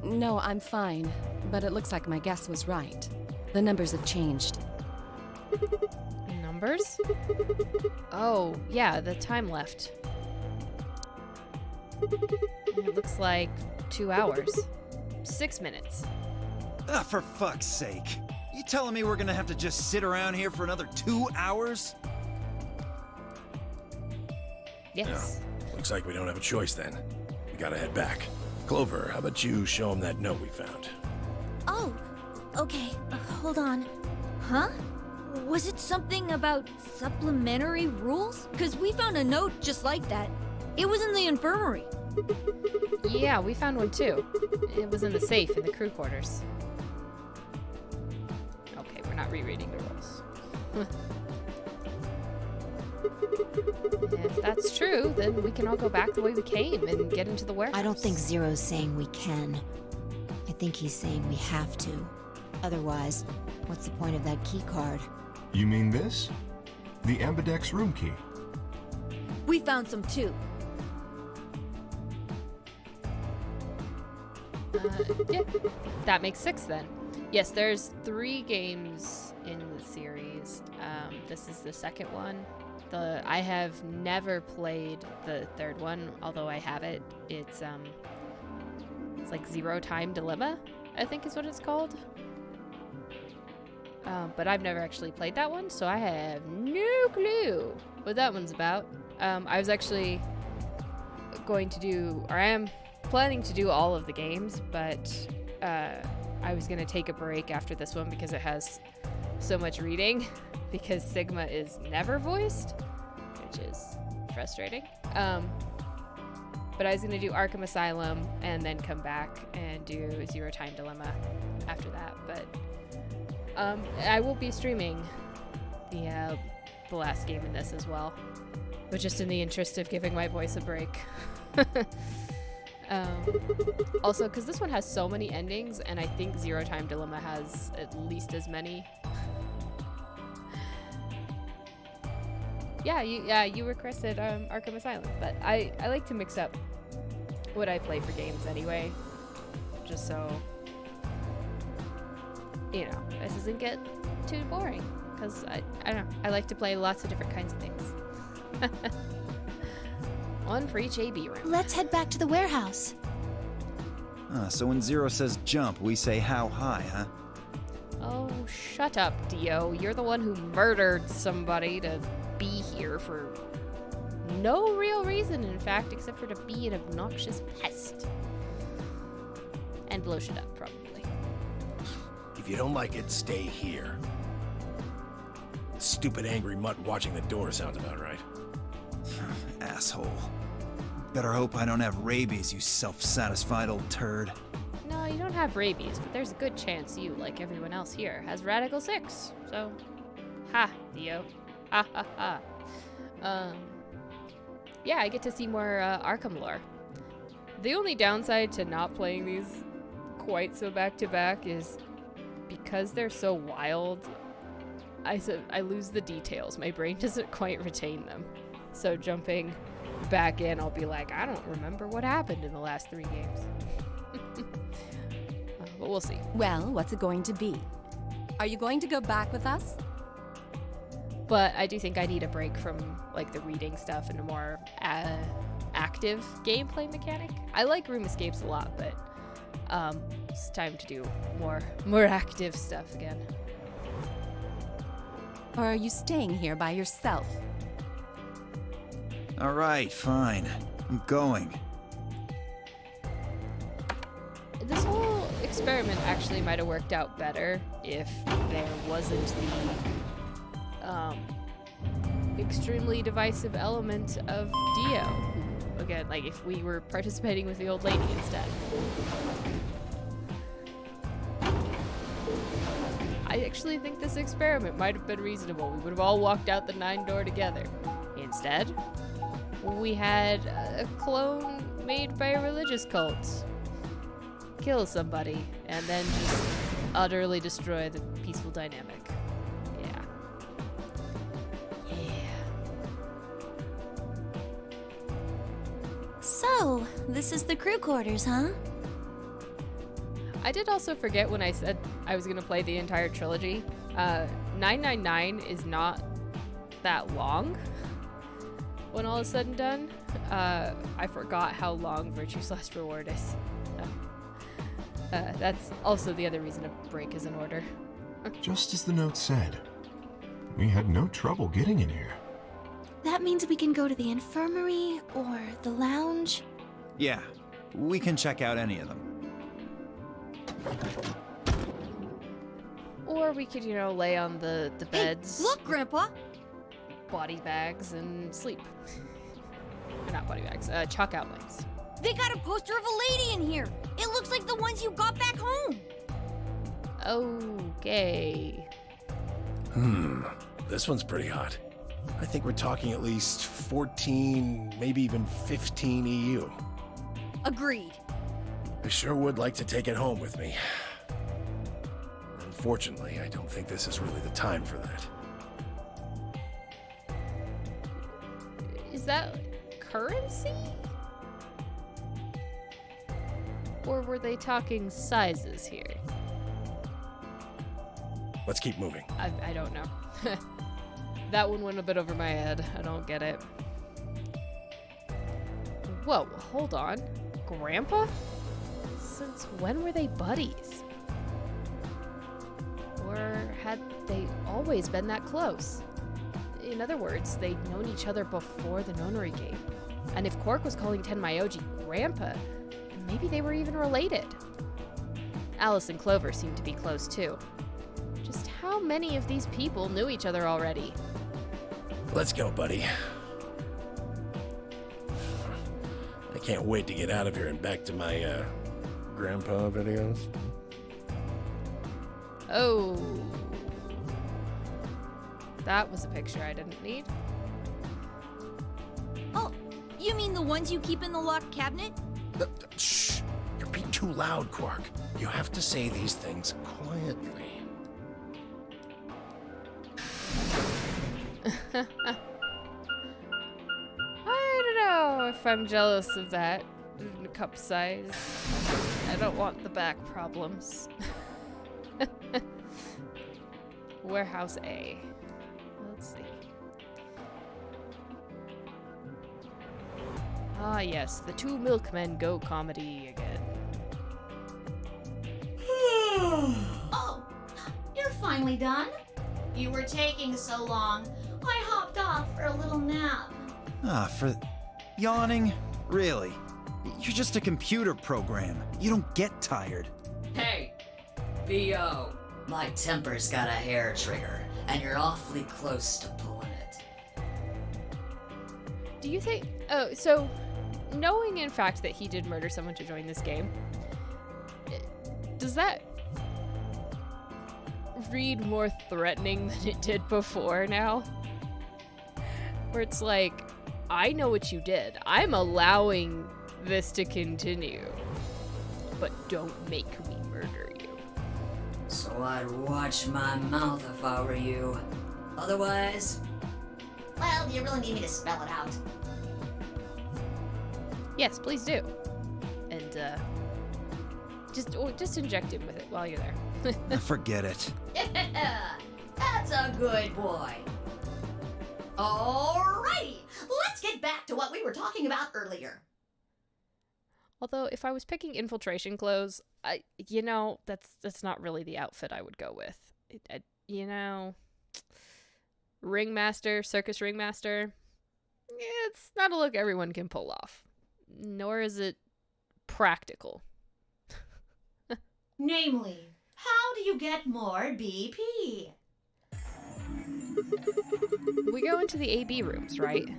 No, I'm fine. But it looks like my guess was right. The numbers have changed. Numbers? Oh, yeah, the time left. It looks like 2 hours. 6 minutes. Ah, for fuck's sake. You telling me we're gonna have to just sit around here for another 2 hours? Yes. Looks like we don't have a choice then. We gotta head back. Clover, how about you show them that note we found? Oh, okay. Hold on. Huh? Was it something about supplementary rules? Because we found a note just like that. It was in the infirmary. Yeah, we found one too. It was in the safe in the crew quarters. Okay, we're not rereading the rules. If that's true, then we can all go back the way we came and get into the warehouse. I don't think Zero's saying we can. I think he's saying we have to. Otherwise, what's the point of that key card? You mean this? The Ambidex room key. We found some too. Yeah, that makes 6 then. Yes, there's 3 games in the series. This is the second one. I have never played the third one, although I have it. It's like Zero Time Dilemma, I think is what it's called. But I've never actually played that one, so I have no clue what that one's about. I was actually going to do, or I am planning to do all of the games, but I was going to take a break after this one because it has so much reading because Sigma is never voiced, which is frustrating. But I was going to do Arkham Asylum and then come back and do Zero Time Dilemma after that. But I will be streaming the last game in this as well, but just in the interest of giving my voice a break. Also, because this one has so many endings, and I think Zero Time Dilemma has at least as many. You requested Arkham Asylum, but I like to mix up what I play for games anyway, just so, you know, this doesn't get too boring, because I don't know, I like to play lots of different kinds of things. One for each AB room. Let's head back to the warehouse. So when Zero says jump, we say how high, huh? Oh, shut up, Dio. You're the one who murdered somebody to be here for no real reason, in fact, except for to be an obnoxious pest. And blow shit up, probably. If you don't like it, stay here. Stupid angry mutt watching the door sounds about right. Asshole. Better hope I don't have rabies, you self-satisfied old turd. No, you don't have rabies, but there's a good chance you, like everyone else here, has Radical 6. So, ha, Dio. Ha ha ha. Yeah, I get to see more Arkham lore. The only downside to not playing these quite so back-to-back is because they're so wild, I lose the details. My brain doesn't quite retain them. So jumping back in, I'll be like, I don't remember what happened in the last 3 games. But we'll see. Well, what's it going to be? Are you going to go back with us? But I do think I need a break from like the reading stuff and a more active gameplay mechanic. I like room escapes a lot, but it's time to do more active stuff again. Or are you staying here by yourself? All right, fine. I'm going. This whole experiment actually might have worked out better if there wasn't the extremely divisive element of Dio. Who, again, like if we were participating with the old lady instead. I actually think this experiment might have been reasonable. We would have all walked out the 9 door together. Instead, we had a clone made by a religious cult kill somebody and then just utterly destroy the peaceful dynamic. Yeah. So, this is the crew quarters, huh? I did also forget when I said I was going to play the entire trilogy. 999 is not that long when all is said and done. I forgot how long Virtue's Last Reward is. That's also the other reason a break is in order. Just as the note said, we had no trouble getting in here. That means we can go to the infirmary or the lounge. Yeah, we can check out any of them. Or we could, lay on the beds. Hey, look, Grandpa! Body bags and sleep. Or not body bags, chalk outlines. They got a poster of a lady in here! It looks like the ones you got back home! Okay. This one's pretty hot. I think we're talking at least 14, maybe even 15 EU. Agreed. I sure would like to take it home with me. Unfortunately, I don't think this is really the time for that. Is that currency? Or were they talking sizes here? Let's keep moving. I don't know. That one went a bit over my head. I don't get it. Whoa, hold on. Grandpa? Since when were they buddies? Or had they always been that close? In other words, they'd known each other before the nonary game. And if Quark was calling Tenmyoji Grandpa, maybe they were even related. Alice and Clover seemed to be close too. Just how many of these people knew each other already? Let's go, buddy. I can't wait to get out of here and back to my, grandpa videos. Oh. That was a picture I didn't need. Oh, you mean the ones you keep in the locked cabinet? Shh! You're being too loud, Quark. You have to say these things quietly. I don't know if I'm jealous of that cup size. I don't want the back problems. Warehouse A. Let's see. Ah, yes, the Two Milkmen Go comedy again. Oh, you're finally done? You were taking so long. I hopped off for a little nap. For yawning? Really? You're just a computer program. You don't get tired. Hey, B.O. My temper's got a hair trigger, and you're awfully close to pulling it. Do you think... Oh, so... Knowing in fact that he did murder someone to join this game, does that read more threatening than it did before now? Where it's like, I know what you did. I'm allowing this to continue. But don't make me murder you. So I'd watch my mouth if I were you. Otherwise... Well, do you really need me to spell it out? Yes, please do. And, just inject him with it while you're there. Forget it. That's a good boy. Alrighty, let's get back to what we were talking about earlier. Although, if I was picking infiltration clothes, that's not really the outfit I would go with. Ringmaster, circus ringmaster, it's not a look everyone can pull off. Nor is it practical. Namely, how do you get more BP? We go into the AB rooms, right?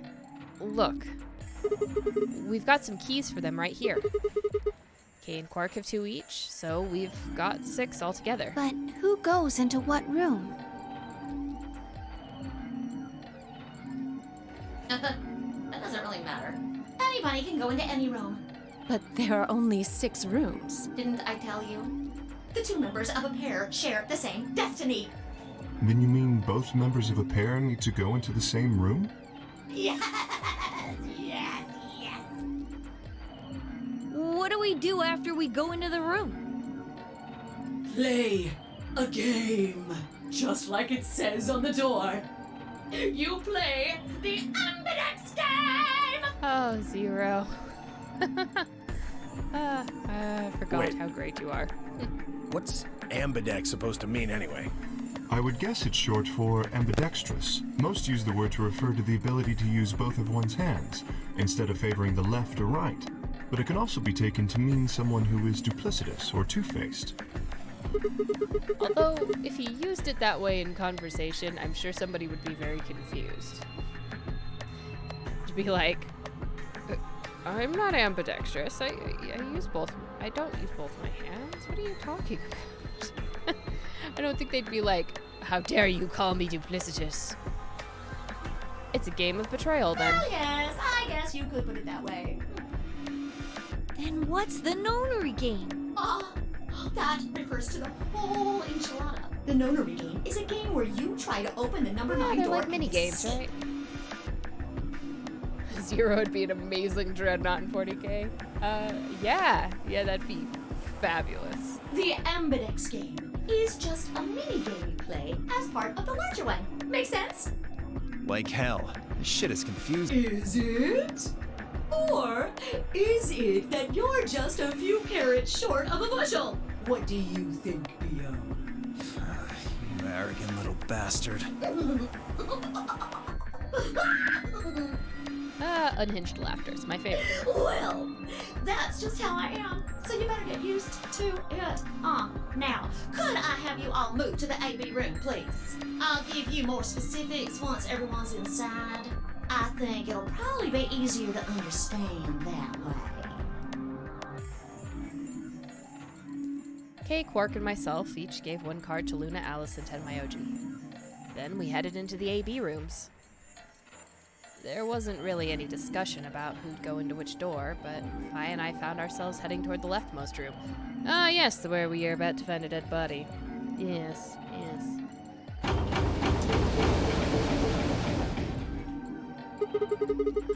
Look. We've got some keys for them right here. Kay and Quark have 2 each, so we've got 6 altogether. But who goes into what room? That doesn't really matter. Anybody can go into any room. But there are only 6 rooms. Didn't I tell you? The 2 members of a pair share the same destiny. Then you mean both members of a pair need to go into the same room? Yes, yes, yes. What do we do after we go into the room? Play a game, just like it says on the door. You play the Ambidex game! Oh, Zero. I forgot Wait. how great you are. What's ambidex supposed to mean anyway? I would guess it's short for ambidextrous. Most use the word to refer to the ability to use both of one's hands, instead of favoring the left or right. But it can also be taken to mean someone who is duplicitous or two-faced. Although, if he used it that way in conversation, I'm sure somebody would be very confused. To be like, I'm not ambidextrous. I use both. I don't use both my hands. What are you talking about? I don't think they'd be like, how dare you call me duplicitous? It's a game of betrayal, then. Well, yes, I guess you could put it that way. Then what's the nonary game? That refers to the whole enchilada. The nonary game is a game where you try to open the number 9 they're door. like mini games, right? Zero would be an amazing Dreadnought in 40K. Yeah, that'd be fabulous. The Ambidex game is just a mini game you play as part of the larger one. Make sense? Like hell. This shit is confusing. Is it? Or is it that you're just a few carrots short of a bushel? What do you think, B.O.? You arrogant little bastard. Unhinged laughter is my favorite. Well, that's just how I am, so you better get used to it. Now, could I have you all move to the AB room, please? I'll give you more specifics once everyone's inside. I think it'll probably be easier to understand that way. Kay, Quark, and myself each gave one card to Luna, Alice, and Tenmayoji. Then we headed into the AB rooms. There wasn't really any discussion about who'd go into which door, but Fi and I found ourselves heading toward the leftmost room. Ah, yes, where we are about to find a dead body. Yes, yes.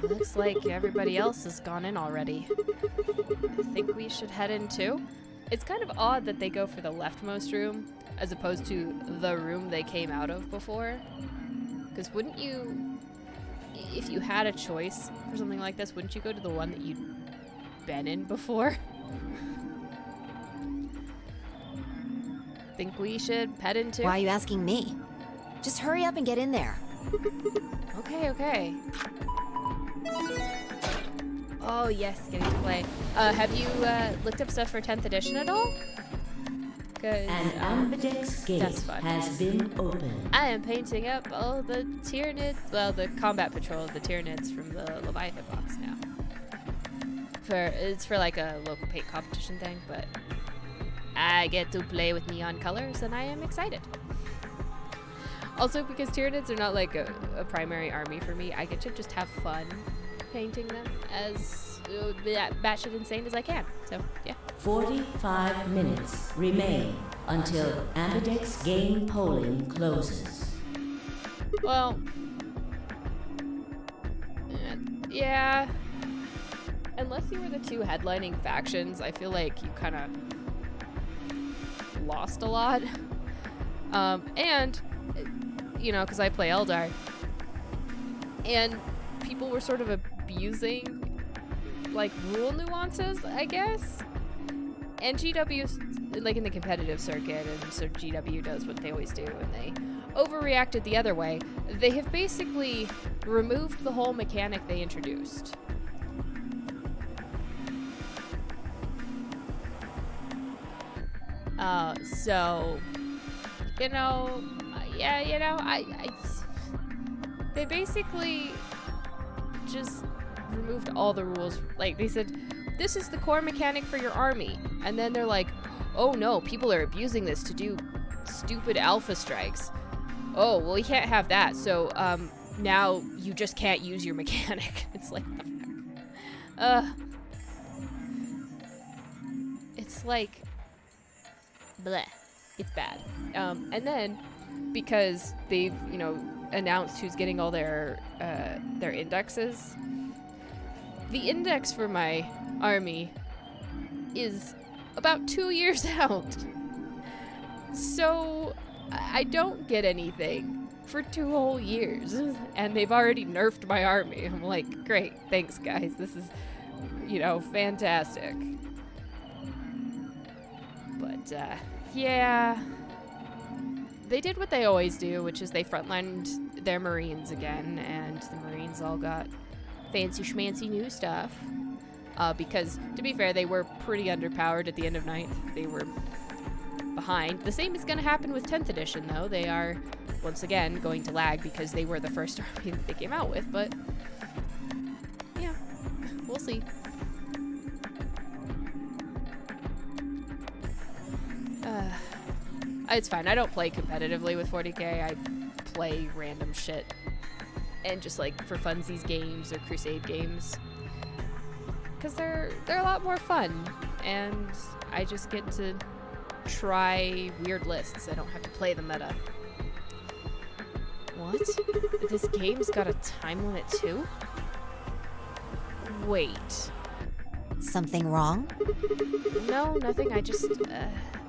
Looks like everybody else has gone in already. I think we should head in too. It's kind of odd that they go for the leftmost room, as opposed to the room they came out of before. Because wouldn't you... If you had a choice for something like this, wouldn't you go to the one that you'd been in before? Think we should head into... Why are you asking me? Just hurry up and get in there. Okay, okay. Oh yes, getting to play. Have you looked up stuff for 10th edition at all? An ambidex gate has been opened. I am painting up all the Tyranids, well, the combat patrol of the Tyranids from the Leviathan box now. It's for like a local paint competition thing, but I get to play with neon colors and I am excited. Also, because Tyranids are not like a primary army for me, I get to just have fun painting them as batshit insane as I can. So, yeah. 45 minutes remain until ambidex game polling closes. Well, yeah. Unless you were the two headlining factions, I feel like you kind of lost a lot. And, you know, because I play Eldar, and people were sort of abusing, like, rule nuances, I guess. And GW, like in the competitive circuit, and so GW does what they always do, and they overreacted the other way. They have basically removed the whole mechanic they introduced. So, you know, yeah, you know, they basically just removed all the rules. Like, they said, this is the core mechanic for your army. And then they're like, oh no, people are abusing this to do stupid alpha strikes. Oh, well, we can't have that. So, now you just can't use your mechanic. It's like, it's like, bleh. It's bad. And then, because they've, you know, announced who's getting all their indexes, the index for my army is about 2 years out. So I don't get anything for 2 whole years, and they've already nerfed my army. I'm like, great, thanks guys. This is, you know, fantastic. But yeah, they did what they always do, which is they frontlined their Marines again, and the Marines all got fancy schmancy new stuff. Because, to be fair, they were pretty underpowered at the end of 9th. They were behind. The same is going to happen with 10th edition, though. They are, once again, going to lag because they were the first army that they came out with, but yeah, we'll see. It's fine. I don't play competitively with 40k. I play random shit. And just like for funsies games or crusade games. Because they're a lot more fun. And I just get to try weird lists. I don't have to play the meta. What? This game's got a time limit too? Wait. Something wrong? No, nothing. I just,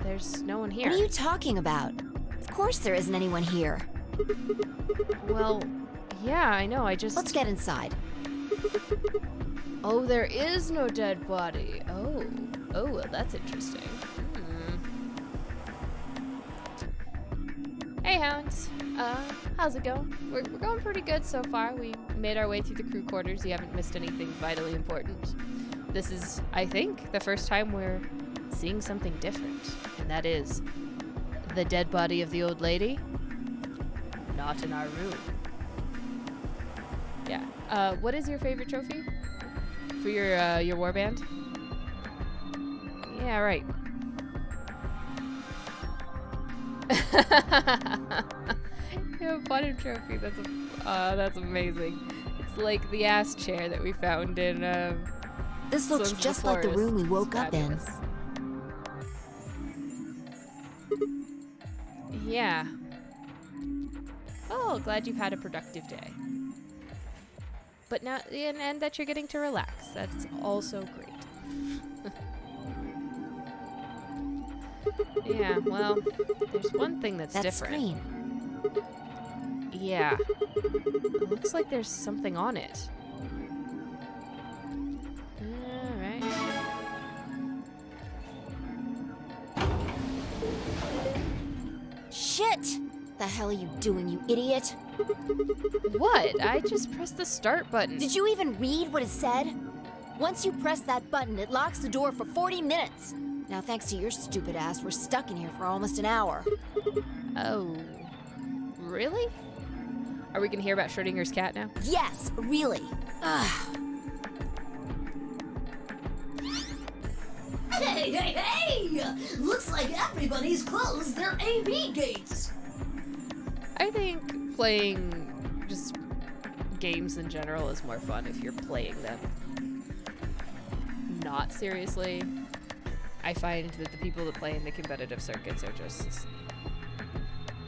there's no one here. What are you talking about? Of course there isn't anyone here. Well, yeah, I know, I just... Let's get inside. Oh, there is no dead body. Oh, well, that's interesting. Hey, Hounds. How's it going? We're going pretty good so far. We made our way through the crew quarters. You haven't missed anything vitally important. This is, I think, the first time we're seeing something different, and that is the dead body of the old lady. Not in our room. Yeah. What is your favorite trophy for your warband? Yeah, right. You have a button trophy. That's amazing. It's like the ass chair that we found in. This looks Sons of just the like the Forest. room we It's woke up in. fabulous. Yeah. Oh, glad you've had a productive day. But now, and that you're getting to relax. That's also great. Yeah, well, there's one thing that's different. Screen. Yeah. It looks like there's something on it. Alright. Shit! The hell are you doing, you idiot? What? I just pressed the start button. Did you even read what it said? Once you press that button, it locks the door for 40 minutes. Now, thanks to your stupid ass, we're stuck in here for almost an hour. Oh. Really? Are we gonna hear about Schrodinger's cat now? Yes, really. Ugh. Hey! Looks like everybody's closed their AB gates. I think playing just games in general is more fun if you're playing them. Not seriously. I find that the people that play in the competitive circuits are just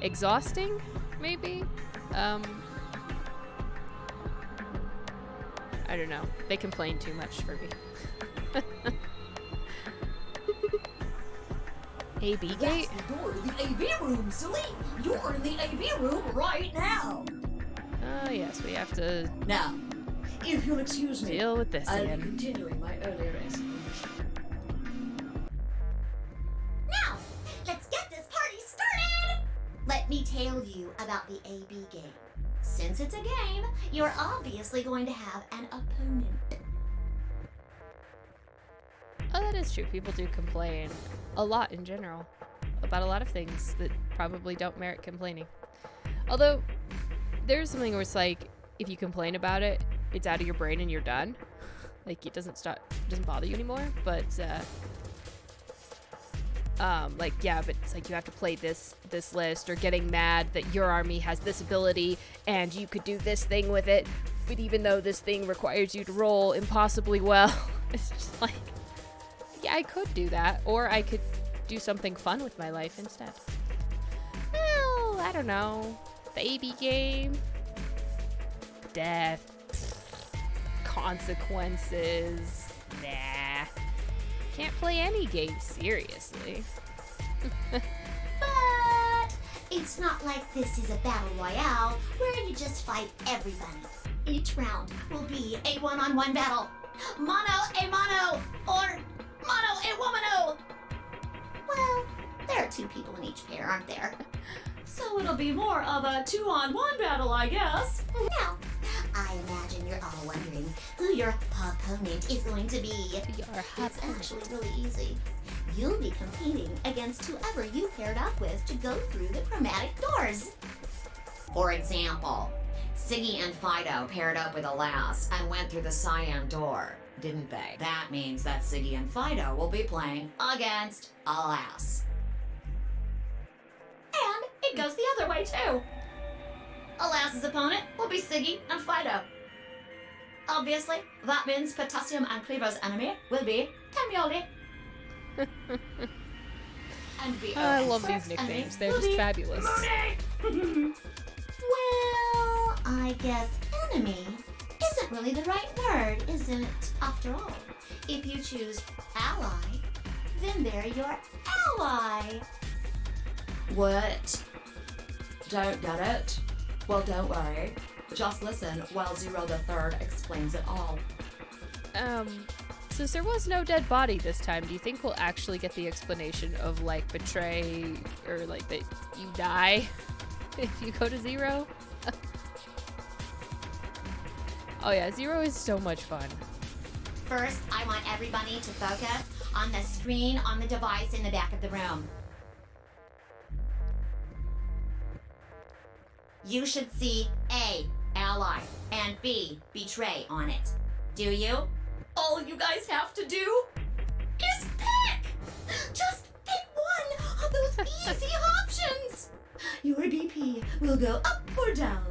exhausting, maybe? I don't know. They complain too much for me. AB gate? That's the door to the AB room, silly. You're in the AB room right now. Oh yes, we have to Now, if you'll excuse me, deal with this I'll be again. continuing my earlier explanation. Now, let's get this party started! Let me tell you about the AB game. Since it's a game, you're obviously going to have an opponent. Oh, that is true. People do complain a lot in general about a lot of things that probably don't merit complaining. Although, there's something where it's like, if you complain about it, it's out of your brain and you're done. Like, it doesn't bother you anymore. But, like, yeah, but it's like you have to play this list, or getting mad that your army has this ability and you could do this thing with it, but even though this thing requires you to roll impossibly well, it's just like, yeah, I could do that, or I could do something fun with my life instead. Well, I don't know. The AB game. Death. Consequences. Nah. Can't play any game seriously. But it's not like this is a battle royale where you just fight everybody. Each round will be a one-on-one battle. Mono a mono, or mono a womano. Well, there are 2 people in each pair, aren't there? So it'll be more of a 2-on-1 battle, I guess. Now, I imagine you're all wondering who your opponent is going to be. It's actually really easy. You'll be competing against whoever you paired up with to go through the chromatic doors. For example, Siggy and Fido paired up with Alas and went through the cyan door, didn't they? That means that Siggy and Fido will be playing against Alas. And it goes the other way too. Alas's opponent will be Siggy and Fido. Obviously, that means Potassium and Cleaver's enemy will be Tamioli. And I love these nicknames. They're just fabulous. Well, I guess enemy isn't really the right word, is it? After all, if you choose ally, then they're your ally. What? Don't get it? Well, don't worry. Just listen while Zero the Third explains it all. Since there was no dead body this time, do you think we'll actually get the explanation of, like, betray, or, like, that you die? if you go to 0. Oh yeah, 0 is so much fun. First, I want everybody to focus on the screen on the device in the back of the room. You should see A, ally, and B, betray on it. Do you? All you guys have to do is pick! Just pick one of those easy options! Your BP will go up or down,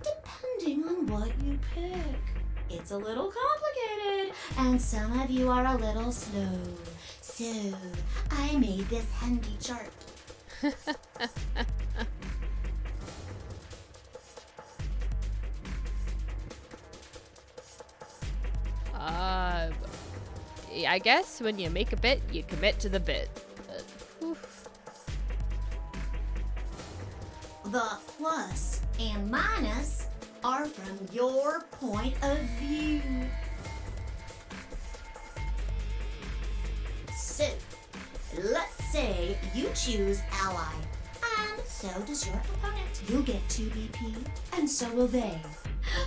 depending on what you pick. It's a little complicated, and some of you are a little slow. So, I made this handy chart. I guess when you make a bit, you commit to the bit. The plus and minus are from your point of view. So, let's say you choose ally, and so does your opponent. You'll get 2 BP, and so will they.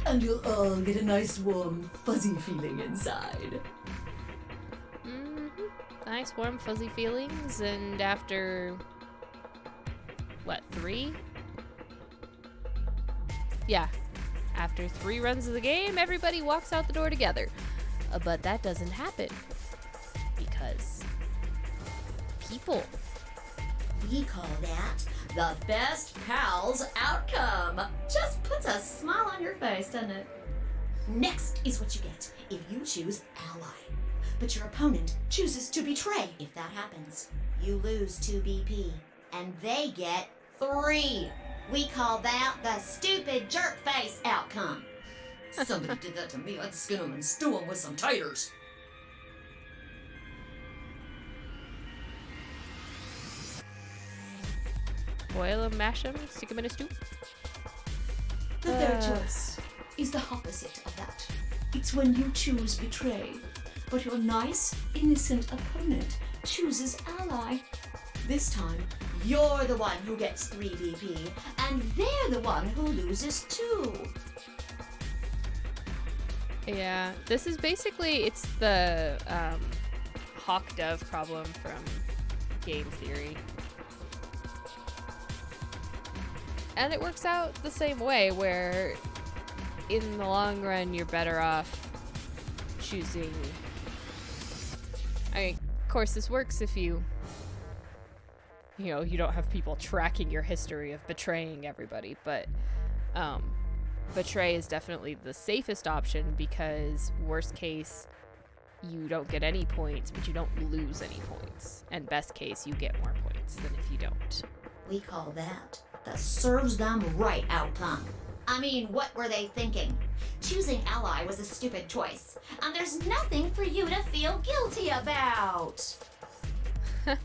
And you'll all get a nice warm fuzzy feeling inside. Nice warm fuzzy feelings, and after what, 3? Yeah, after 3 runs of the game, everybody walks out the door together. But that doesn't happen because people. We call that the best pals outcome. Just puts a smile on your face, doesn't it? Next is what you get if you choose ally. But your opponent chooses to betray. If that happens, you lose 2 BP, and they get 3. We call that the stupid jerk face outcome. Somebody did that to me, I'd skin them and stew them with some taters. Boil them, mash them, stick them in a stew. The third choice is the opposite of that. It's when you choose betray, but your nice, innocent opponent chooses ally. This time, You're the one who gets 3 BP, and they're the one who loses 2. Yeah, this is basically, it's the hawk-dove problem from game theory. And it works out the same way, where in the long run, you're better off choosing... I mean, of course, this works if you don't have people tracking your history of betraying everybody, but betray is definitely the safest option because worst case, you don't get any points, but you don't lose any points. And best case, you get more points than if you don't. We call that the serves them right outcome. I mean, what were they thinking? Choosing ally was a stupid choice, and there's nothing for you to feel guilty about. And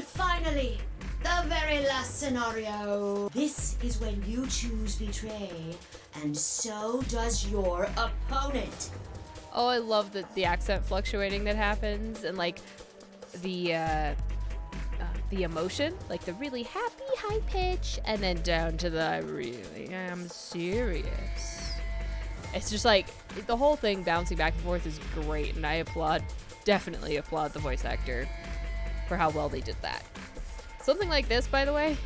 finally, the very last scenario. This is when you choose betray, and so does your opponent. Oh, I love the accent fluctuating that happens, and like the emotion, like the really happy high pitch, and then down to the I really am serious. It's just like the whole thing bouncing back and forth is great, and I definitely applaud the voice actor for how well they did that. Something like this, by the way,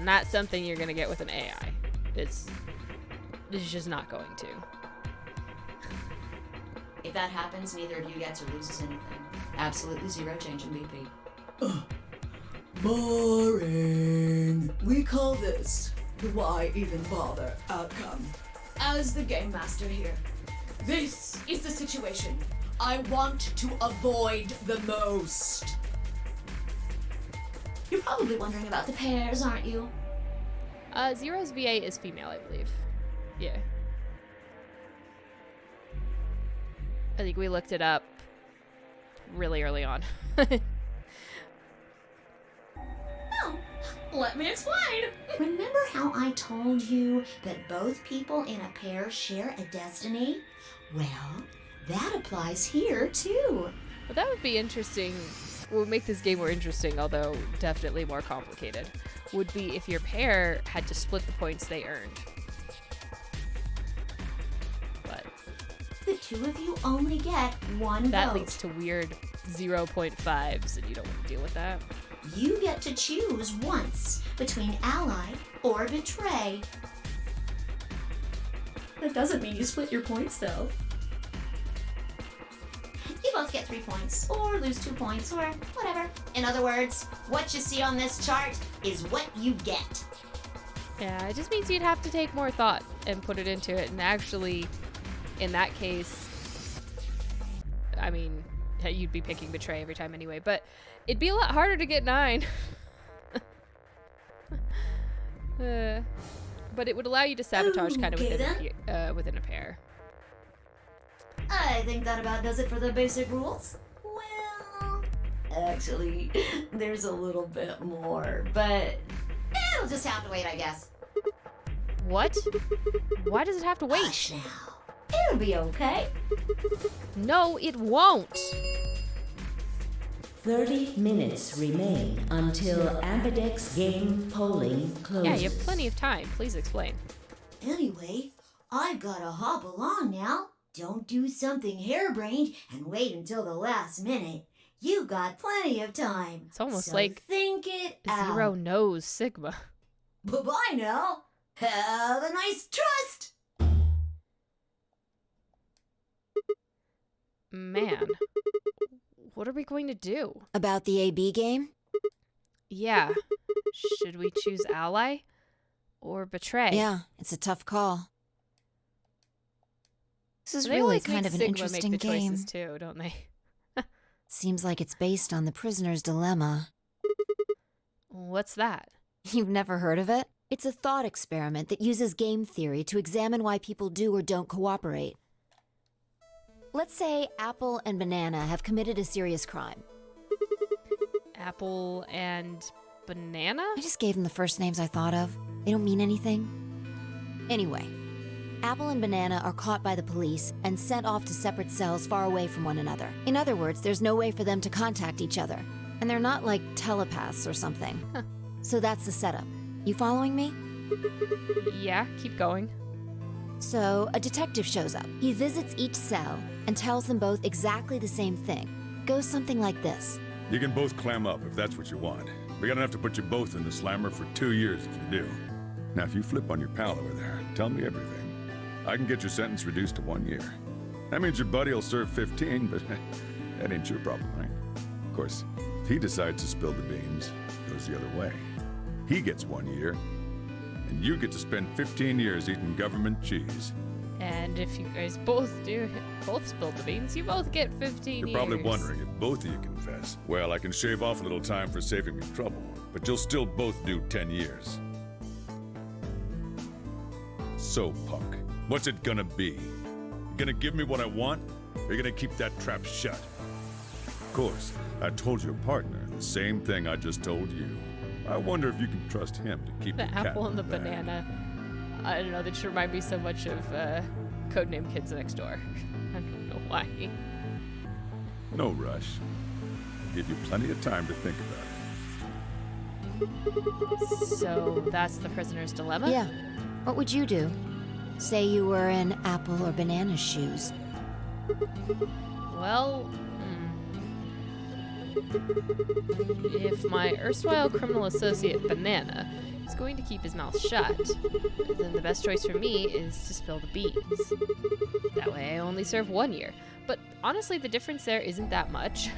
not something you're gonna get with an AI. It's just not going to. if that happens, neither of you gets or loses anything. Absolutely 0 change in BP. Boring. We call this the why even bother outcome. As the game master here, this is the situation I want to avoid the most. You're probably wondering about the pairs, aren't you? Zero's VA is female, I believe. Yeah. I think we looked it up really early on. Oh, let me explain. Remember how I told you that both people in a pair share a destiny? Well, that applies here, too. But that would be interesting what would make this game more interesting, although definitely more complicated, would be if your pair had to split the points they earned. But The two of you only get one that vote. leads to weird 0.5s, and you don't want to deal with that. You get to choose once between ally or betray. That doesn't mean you split your points, though. You both get 3 points, or lose 2 points, or whatever. In other words, what you see on this chart is what you get. Yeah, it just means you'd have to take more thought and put it into it. And actually, in that case, I mean, you'd be picking betray every time anyway. But it'd be a lot harder to get 9. But it would allow you to sabotage kind of within a pair. I think that about does it for the basic rules. Well, actually, there's a little bit more, but it'll just have to wait, I guess. What? Why does it have to wait? Hush now. It'll be okay. No, it won't. 30 minutes remain until Ambidex game polling closes. Yeah, you have plenty of time. Please explain. Anyway, I've gotta hop along now. Don't do something harebrained and wait until the last minute. You got plenty of time. It's almost so like think it out. Zero knows Sigma. Bye-bye now. Have a nice trust. Man, what are we going to do? About the AB game? Yeah. Should we choose ally or betray? Yeah, it's a tough call. This is They really always kind make of an Sigma interesting make the game. choices too, don't they? Seems like it's based on the prisoner's dilemma. What's that? You've never heard of it? It's a thought experiment that uses game theory to examine why people do or don't cooperate. Let's say Apple and Banana have committed a serious crime. Apple and banana? I just gave them the first names I thought of. They don't mean anything. Anyway, Apple and Banana are caught by the police and sent off to separate cells far away from one another. In other words, there's no way for them to contact each other. And they're not like telepaths or something. Huh. So that's the setup. You following me? Yeah, keep going. So, a detective shows up. He visits each cell and tells them both exactly the same thing. Goes something like this. You can both clam up if that's what you want. We're gonna have to put you both in the slammer for 2 years if you do. Now, if you flip on your pal over there, tell me everything. I can get your sentence reduced to 1 year. That means your buddy will serve 15, but that ain't your problem, right? Of course, if he decides to spill the beans, it goes the other way. He gets 1 year, and you get to spend 15 years eating government cheese. And if you guys both spill the beans, you both get 15 You're years. probably wondering if both of you confess. Well, I can shave off a little time for saving me trouble, but you'll still both do 10 years. So, punk, what's it gonna be? You gonna give me what I want, or you gonna keep that trap shut? Of course, I told your partner the same thing I just told you. I wonder if you can trust him to keep The your cat apple in and the bag. banana. I don't know, they just remind me so much of Codename Kids Next Door. I don't know why. No rush. Give you plenty of time to think about it. So that's the prisoner's dilemma? Yeah. What would you do? Say you were in Apple or Banana's shoes. Well, if my erstwhile criminal associate Banana is going to keep his mouth shut, then the best choice for me is to spill the beans. That way I only serve 1 year. But honestly, the difference there isn't that much.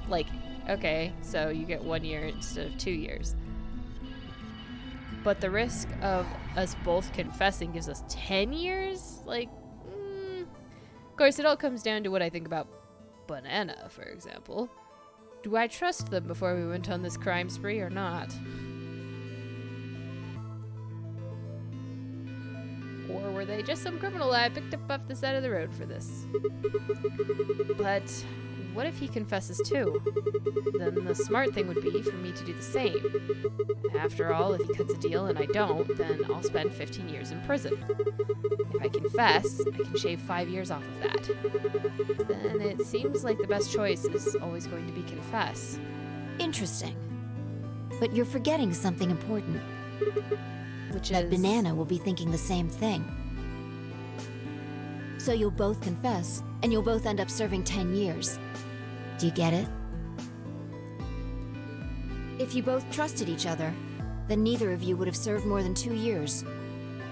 Like, okay, so you get 1 year instead of 2 years. But the risk of us both confessing gives us 10 years? Like, Of course, it all comes down to what I think about Banana, for example. Do I trust them before we went on this crime spree or not? Or were are they just some criminal I picked up off the side of the road for this? But what if he confesses too? Then the smart thing would be for me to do the same. After all, if he cuts a deal and I don't, then I'll spend 15 years in prison. If I confess, I can shave 5 years off of that. Then it seems like the best choice is always going to be confess. Interesting. But you're forgetting something important. Which That is... Banana will be thinking the same thing. So you'll both confess, and you'll both end up serving 10 years. Do you get it? If you both trusted each other, then neither of you would have served more than 2 years.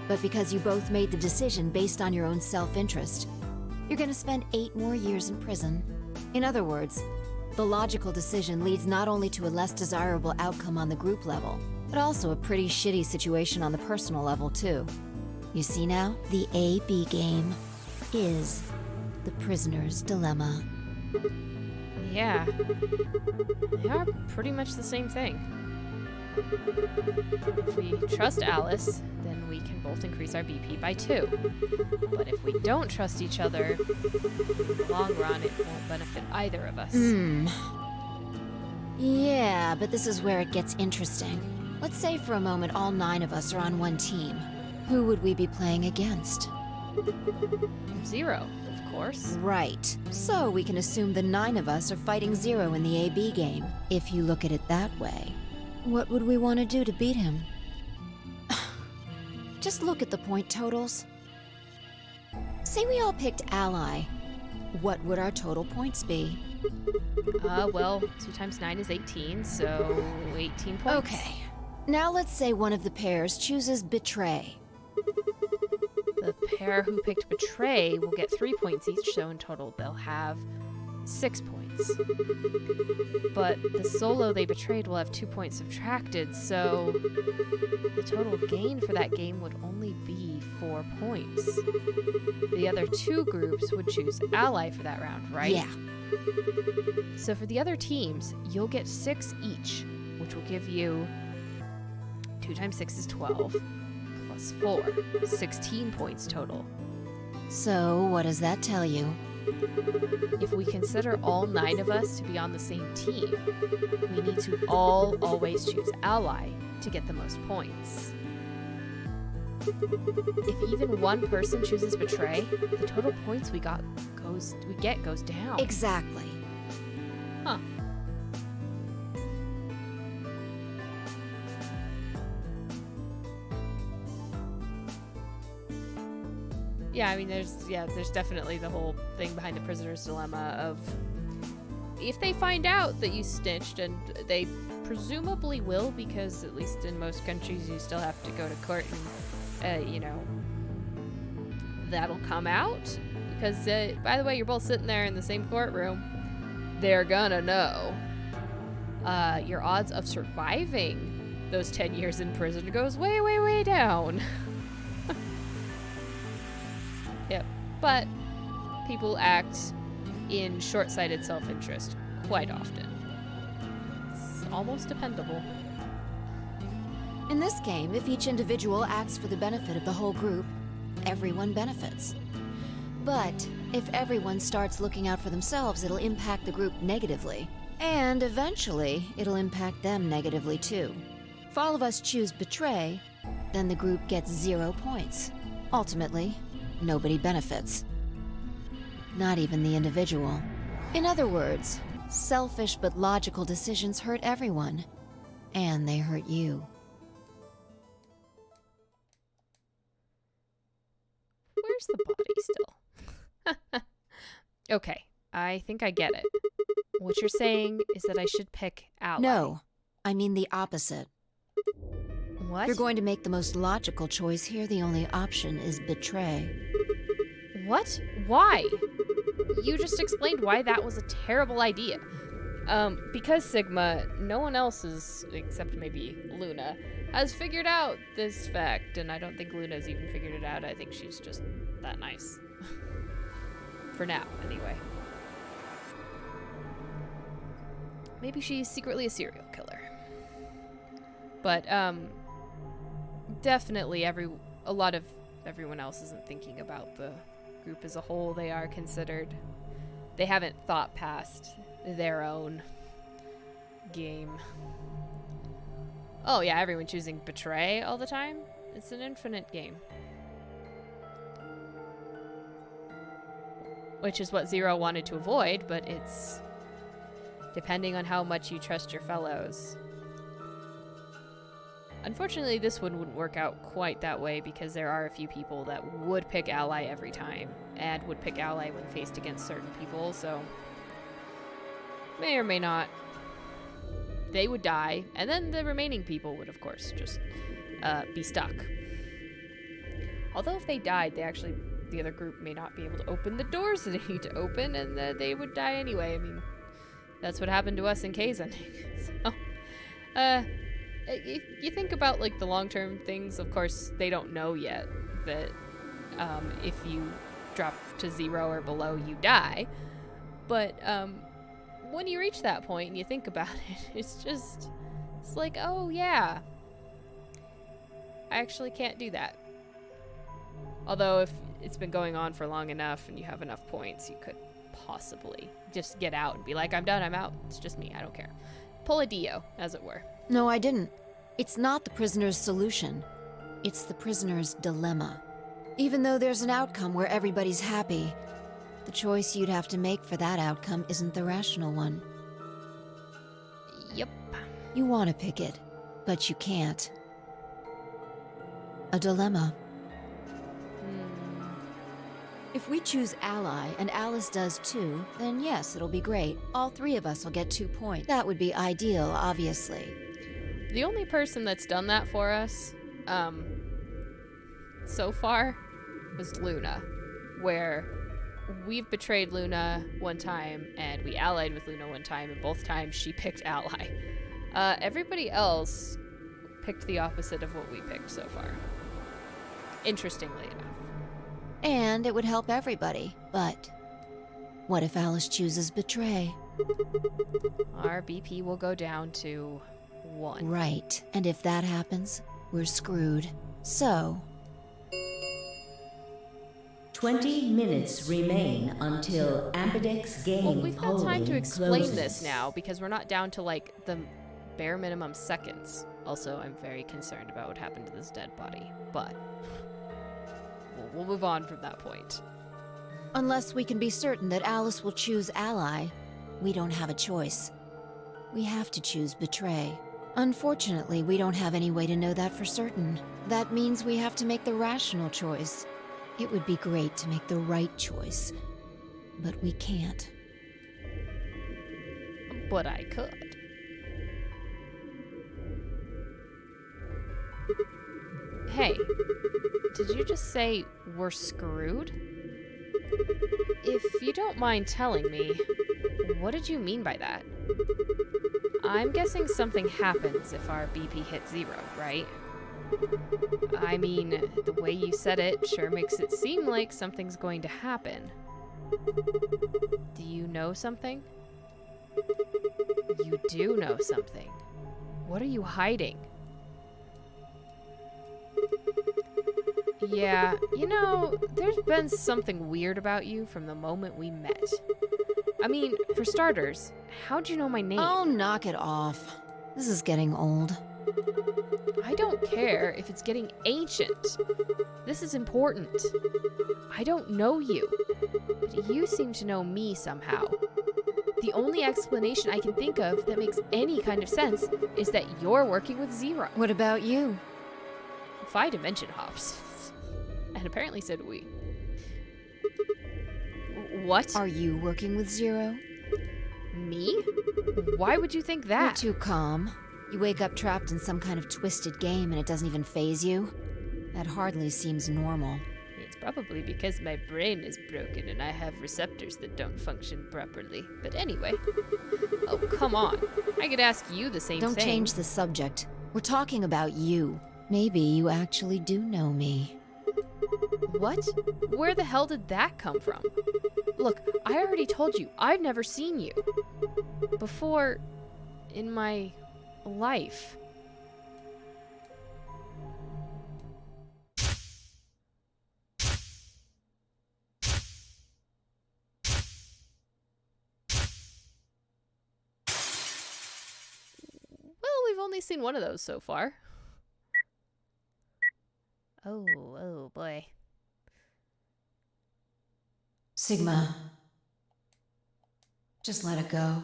But because you both made the decision based on your own self-interest, you're gonna spend 8 more years in prison. In other words, the logical decision leads not only to a less desirable outcome on the group level, but also a pretty shitty situation on the personal level, too. You see now? The A-B game is the prisoner's dilemma. Yeah. They are pretty much the same thing. If we trust Alice, then we can both increase our BP by 2. But if we don't trust each other, in the long run, it won't benefit either of us. Yeah, but this is where it gets interesting. Let's say for a moment all 9 of us are on one team. Who would we be playing against? 0, of course. Right. So we can assume the 9 of us are fighting 0 in the AB game. If you look at it that way, what would we want to do to beat him? Just look at the point totals. Say we all picked Ally. What would our total points be? Well, 2 times 9 is 18, so 18 points. Okay. Now let's say one of the pairs chooses Betray. The pair who picked Betray will get 3 points each, so in total they'll have 6 points. But the solo they betrayed will have 2 points subtracted, so the total gain for that game would only be 4 points. The other 2 groups would choose Ally for that round, right? Yeah. So for the other teams, you'll get 6 each, which will give you 2 times 6 is 12, plus 4, 16 points total. So what does that tell you? If we consider all 9 of us to be on the same team, we need to all always choose Ally to get the most points. If even one person chooses Betray, the total points we get goes down. Exactly. Huh. Yeah, I mean, there's definitely the whole thing behind the prisoner's dilemma of if they find out that you snitched, and they presumably will, because at least in most countries you still have to go to court and, that'll come out. Because, by the way, you're both sitting there in the same courtroom. They're gonna know. Your odds of surviving those 10 years in prison goes way, way, way down. Yep. But people act in short-sighted self-interest quite often. It's almost dependable. In this game, if each individual acts for the benefit of the whole group, everyone benefits. But if everyone starts looking out for themselves, it'll impact the group negatively. And eventually, it'll impact them negatively too. If all of us choose Betray, then the group gets 0 points. Ultimately, nobody benefits. Not even the individual. In other words, selfish but logical decisions hurt everyone. And they hurt you. Where's the body still? Okay, I think I get it. What you're saying is that I should pick Ally. No, I mean the opposite. What? You're going to make the most logical choice here. The only option is Betray. What? Why? You just explained why that was a terrible idea. Because Sigma, no one else is, except maybe Luna, has figured out this fact, and I don't think Luna's even figured it out. I think she's just that nice. For now, anyway. Maybe she's secretly a serial killer. But, definitely a lot of everyone else isn't thinking about the group as a whole. They are considered. They haven't thought past their own game. Oh yeah, everyone choosing betray all the time? It's an infinite game. Which is what Zero wanted to avoid, but it's depending on how much you trust your fellows. Unfortunately, this one wouldn't work out quite that way because there are a few people that would pick ally every time and would pick ally when faced against certain people, so may or may not. They would die, and then the remaining people would, of course, just be stuck. Although if they died, the other group may not be able to open the doors that they need to open, and they would die anyway. I mean, that's what happened to us in K's ending. So, if you think about like the long-term things, of course, they don't know yet that if you drop to 0 or below, you die. But when you reach that point and you think about it, it's like, oh yeah, I actually can't do that. Although if it's been going on for long enough and you have enough points, you could possibly just get out and be like, I'm done, I'm out. It's just me, I don't care. Pull a Dio, as it were. No, I didn't. It's not the prisoner's solution. It's the prisoner's dilemma. Even though there's an outcome where everybody's happy, the choice you'd have to make for that outcome isn't the rational one. Yep. You want to pick it, but you can't. A dilemma. If we choose ally, and Alice does too, then yes, it'll be great. All 3 of us will get 2 points. That would be ideal, obviously. The only person that's done that for us, so far, was Luna, where we've betrayed Luna one time, and we allied with Luna one time, and both times she picked ally. Everybody else picked the opposite of what we picked so far. Interestingly enough. And it would help everybody, but what if Alice chooses betray? Our BP will go down to 1. Right, and if that happens, we're screwed. So... 20 minutes remain until Ambidex game Well, we've got time to explain closes. this now, because we're not down to, like, the bare minimum seconds. Also, I'm very concerned about what happened to this dead body, but... We'll move on from that point. Unless we can be certain that Alice will choose ally, we don't have a choice. We have to choose betray. Unfortunately, we don't have any way to know that for certain. That means we have to make the rational choice. It would be great to make the right choice, but we can't. But I could. Hey, did you just say we're screwed? If you don't mind telling me, what did you mean by that? I'm guessing something happens if our BP hits 0, right? I mean, the way you said it sure makes it seem like something's going to happen. Do you know something? You do know something. What are you hiding? Yeah, you know, there's been something weird about you from the moment we met. I mean, for starters, how'd you know my name? Oh, knock it off. This is getting old. I don't care if it's getting ancient. This is important. I don't know you, but you seem to know me somehow. The only explanation I can think of that makes any kind of sense is that you're working with Zero. What about you? 5 dimension hops. And apparently so do we. What? Are you working with Zero? Me? Why would you think that? You're too calm. You wake up trapped in some kind of twisted game and it doesn't even faze you? That hardly seems normal. It's probably because my brain is broken and I have receptors that don't function properly. But anyway. Oh, come on. I could ask you the same thing. Don't change the subject. We're talking about you. Maybe you actually do know me. What? Where the hell did that come from? Look, I already told you, I've never seen you. Before, in my life. only seen one of those so far. Oh boy. Sigma. Just let it go.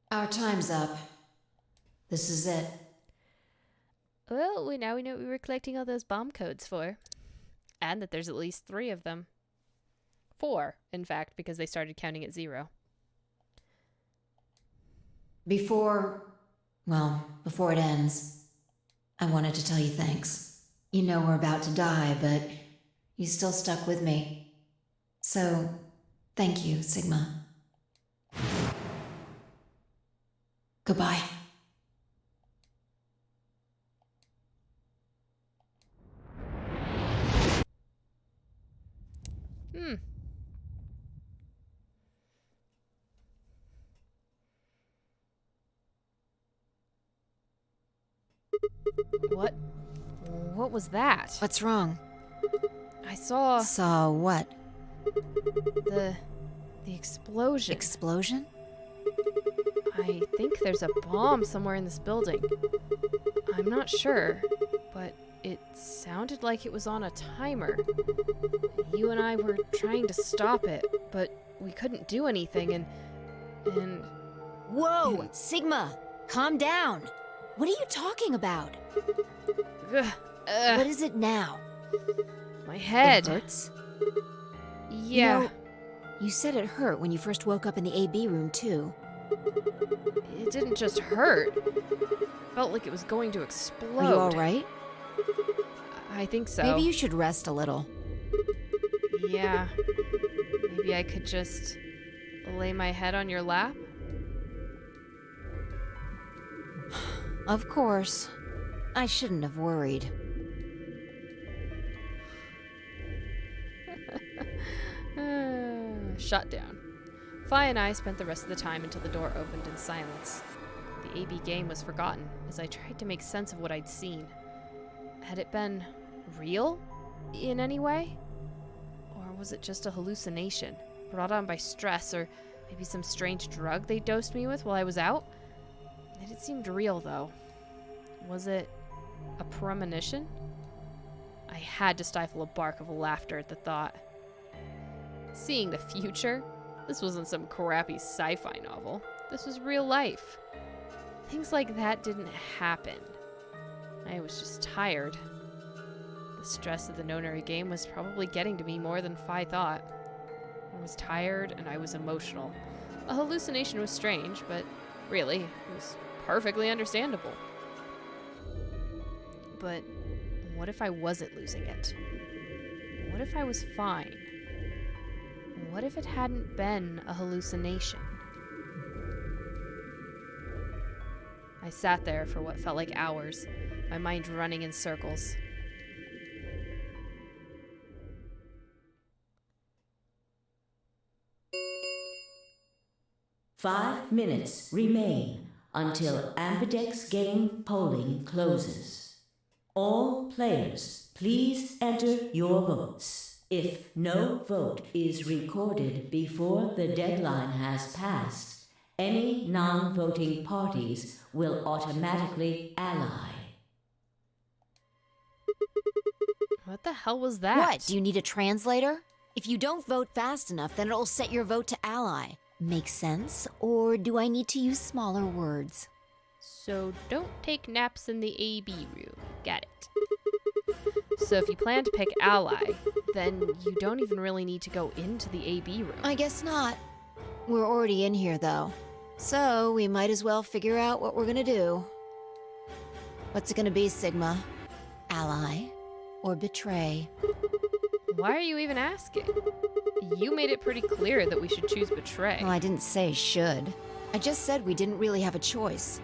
Our time's up. This is it. Well, now we know what we were collecting all those bomb codes for. And that there's at least 3 of them. 4, in fact, because they started counting at 0. Before it ends, I wanted to tell you thanks. You know we're about to die, but you still stuck with me. So, thank you, Sigma. Goodbye. What was that? What's wrong? I saw Saw what? the explosion. Explosion? I think there's a bomb somewhere in this building. I'm not sure, but it sounded like it was on a timer. You and I were trying to stop it, but we couldn't do anything, and... Whoa! Sigma! Calm down! What are you talking about? What is it now? My head. It hurts? Yeah. You know, you said it hurt when you first woke up in the AB room, too. It didn't just hurt. Felt like it was going to explode. Are you alright? I think so. Maybe you should rest a little. Yeah. Maybe I could just lay my head on your lap? Of course. I shouldn't have worried. Shut down. Fi and I spent the rest of the time until the door opened in silence. The AB game was forgotten as I tried to make sense of what I'd seen. Had it been real in any way? Or was it just a hallucination brought on by stress or maybe some strange drug they dosed me with while I was out? It seemed real, though. Was it a premonition? I had to stifle a bark of laughter at the thought. Seeing the future? This wasn't some crappy sci-fi novel. This was real life. Things like that didn't happen. I was just tired. The stress of the nonary game was probably getting to me more than Fi thought. I was tired and I was emotional. A hallucination was strange, but really, it was perfectly understandable. But what if I wasn't losing it? What if I was fine? What if it hadn't been a hallucination? I sat there for what felt like hours, my mind running in circles. Five minutes remain until Ambidex game polling closes. All players, please enter your votes. If no vote is recorded before the deadline has passed, any non-voting parties will automatically ally. What the hell was that? What? Do you need a translator? If you don't vote fast enough, then it'll set your vote to ally. Makes sense? Or do I need to use smaller words? So don't take naps in the AB room. Got it. So if you plan to pick ally, then you don't even really need to go into the AB room. I guess not. We're already in here, though. So we might as well figure out what we're gonna do. What's it gonna be, Sigma? Ally or betray? Why are you even asking? You made it pretty clear that we should choose betray. Well, I didn't say should. I just said we didn't really have a choice.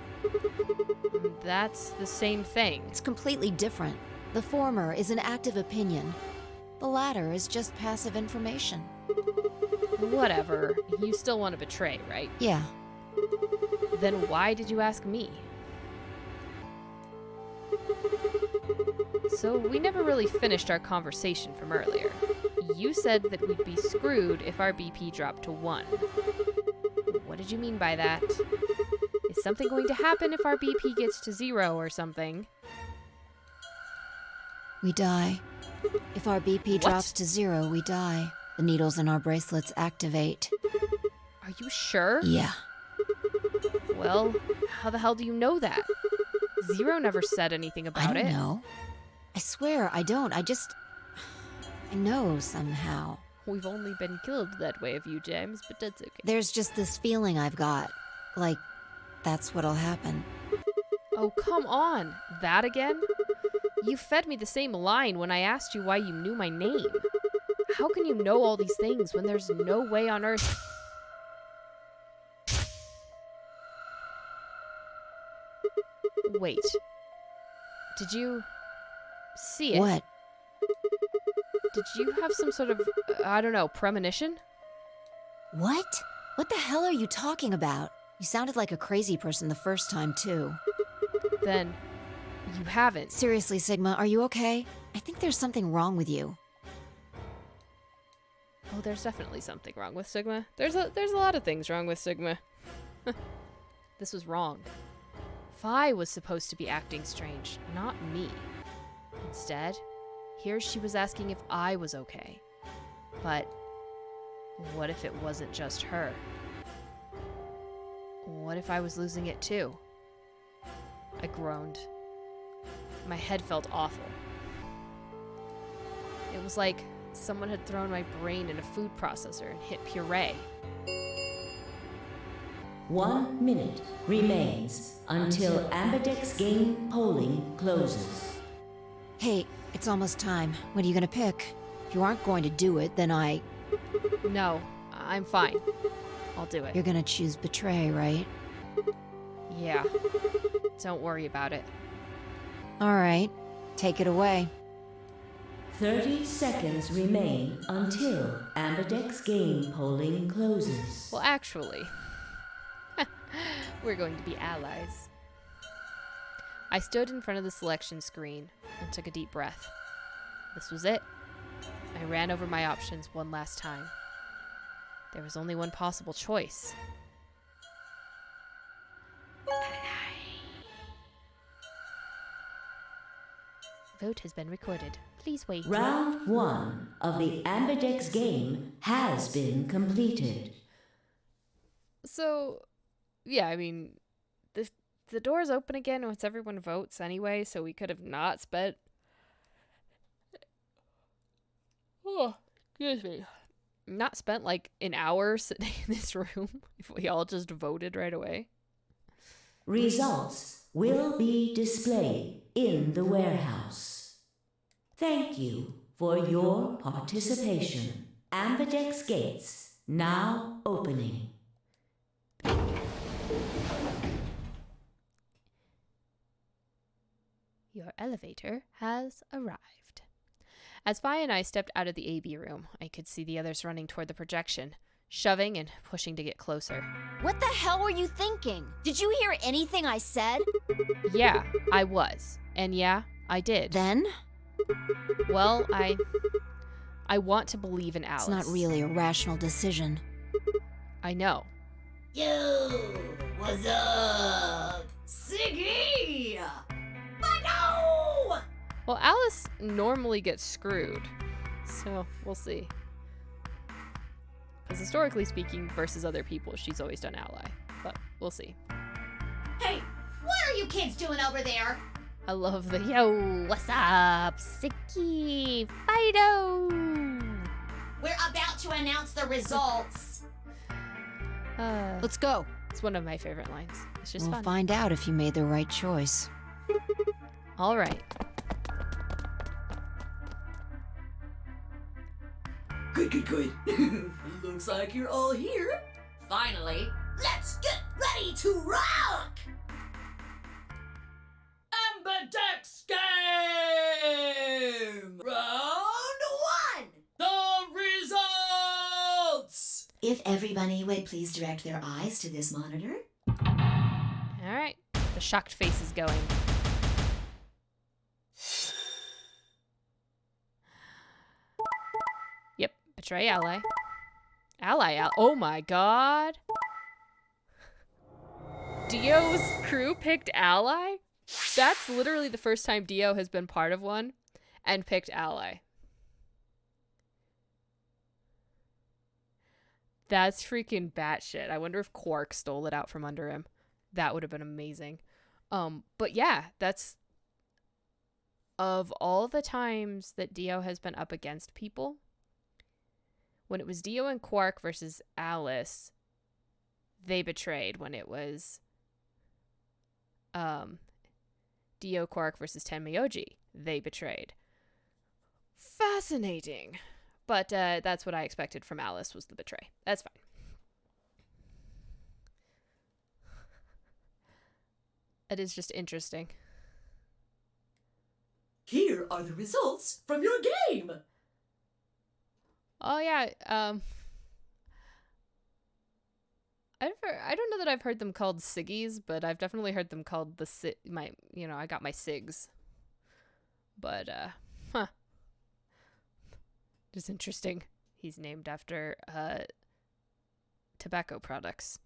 That's the same thing. It's completely different. The former is an active opinion. The latter is just passive information. Whatever. You still want to betray, right? Yeah. Then why did you ask me? So we never really finished our conversation from earlier. You said that we'd be screwed if our BP dropped to 1. What What did you mean by that? Is something going to happen if our BP gets to 0 or something? We die. If our BP drops to 0, we die. The needles in our bracelets activate. Are you sure? Yeah. Well, how the hell do you know that? 0 never said anything about it. I don't know. I swear, I don't. I know somehow. We've only been killed that way of you, James, but that's okay. There's just this feeling I've got. Like, that's what'll happen. Oh, come on. That again? You fed me the same line when I asked you why you knew my name. How can you know all these things when there's no way on earth... Wait. Did you see it? What? Did you have some sort of, I don't know, premonition? What? What the hell are you talking about? You sounded like a crazy person the first time, too. Then, you haven't. Seriously, Sigma, are you okay? I think there's something wrong with you. Oh, there's definitely something wrong with Sigma. There's a lot of things wrong with Sigma. This was wrong. Vi was supposed to be acting strange, not me. Instead, here she was asking if I was okay. But what if it wasn't just her? What if I was losing it too? I groaned. My head felt awful. It was like someone had thrown my brain in a food processor and hit puree. 1 minute remains until Ambidex game polling closes. Hey, it's almost time. What are you gonna pick? If you aren't going to do it, then No, I'm fine. I'll do it. You're gonna choose betray, right? Yeah. Don't worry about it. Alright. Take it away. 30 seconds remain until Ambidex game polling closes. Well, actually, we're going to be allies. I stood in front of the selection screen and took a deep breath. This was it. I ran over my options one last time. There was only one possible choice. Vote has been recorded. Please wait. Round 1 of the Ambidex game has been completed. So, yeah, I mean, the doors open again once everyone votes anyway, so we could have not spent... Oh, excuse me. Not spent like an hour sitting in this room if we all just voted right away. Results will be displayed in the warehouse. Thank you for your participation. Ambidex gates now opening. Your elevator has arrived. As Vi and I stepped out of the AB room, I could see the others running toward the projection, shoving and pushing to get closer. What the hell were you thinking? Did you hear anything I said? Yeah, I was. And yeah, I did. Then? Well, I want to believe in Alice. It's not really a rational decision. I know. Yo, what's up? Siggy! But no! Well, Alice normally gets screwed, so we'll see. Because historically speaking, versus other people, she's always done ally, but we'll see. Hey, what are you kids doing over there? I love the yo, what's up, Sicky, Fido. We're about to announce the results. Let's go. It's one of my favorite lines. It's just We'll fun. find out if you made the right choice. All right. Good. Looks like you're all here. Finally, let's get ready to rock! Ambidex game! Round 1! The results! If everybody would please direct their eyes to this monitor. All right. The shocked face is going. Yep. Betray ally. Oh my god. Dio's crew picked Ally? That's literally the first time Dio has been part of one and picked Ally. That's freaking batshit. I wonder if Quark stole it out from under him. That would have been amazing. But yeah, that's... Of all the times that Dio has been up against people, when it was Dio and Quark versus Alice, they betrayed. When it was Dio, Quark versus Tenmyoji, they betrayed. Fascinating. But that's what I expected from Alice, was the betray. That's fine. It is just interesting. Here are the results from your game. Oh yeah, I don't know that I've heard them called Siggies, but I've definitely heard them called I got my Sigs. But just interesting. He's named after tobacco products.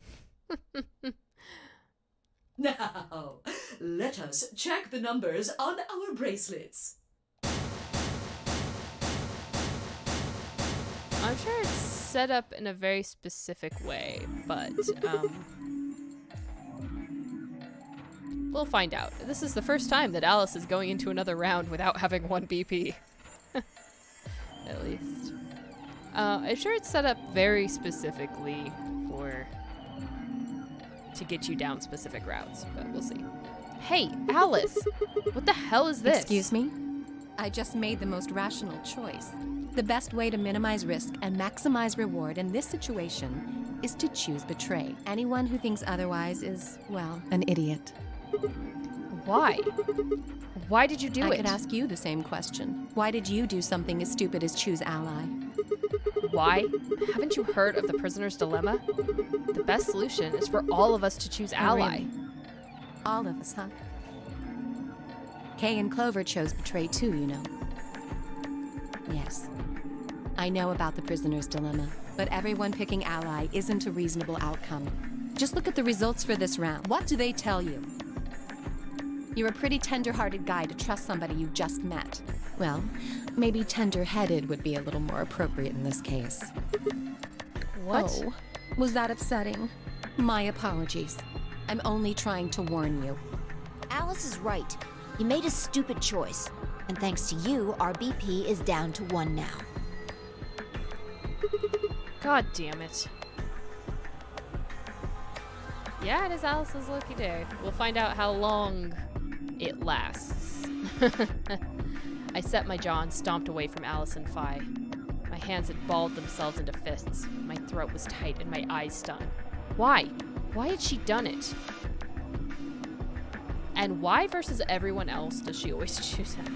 Now, let us check the numbers on our bracelets. I'm sure it's set up in a very specific way, but we'll find out. This is the first time that Alice is going into another round without having 1 BP. At least. I'm sure it's set up very specifically to get you down specific routes, but we'll see. Hey, Alice! What the hell is this? Excuse me? I just made the most rational choice. The best way to minimize risk and maximize reward in this situation is to choose betray. Anyone who thinks otherwise is, well, an idiot. Why? Why did you do it? I could ask you the same question. Why did you do something as stupid as choose ally? Why? Haven't you heard of the prisoner's dilemma? The best solution is for all of us to choose ally. Really? All of us, huh? Kay and Clover chose betray too, you know. Yes. I know about the prisoner's dilemma, but everyone picking ally isn't a reasonable outcome. Just look at the results for this round. What do they tell you? You're a pretty tender-hearted guy to trust somebody you just met. Well, maybe tender-headed would be a little more appropriate in this case. What? Oh, was that upsetting? My apologies. I'm only trying to warn you. Alice is right. You made a stupid choice. And thanks to you, our BP is down to 1 now. God damn it. Yeah, it is Alice's lucky day. We'll find out how long it lasts. I set my jaw and stomped away from Alice and Phi. My hands had balled themselves into fists. My throat was tight and my eyes stung. Why? Why had she done it? And why versus everyone else does she always choose ally?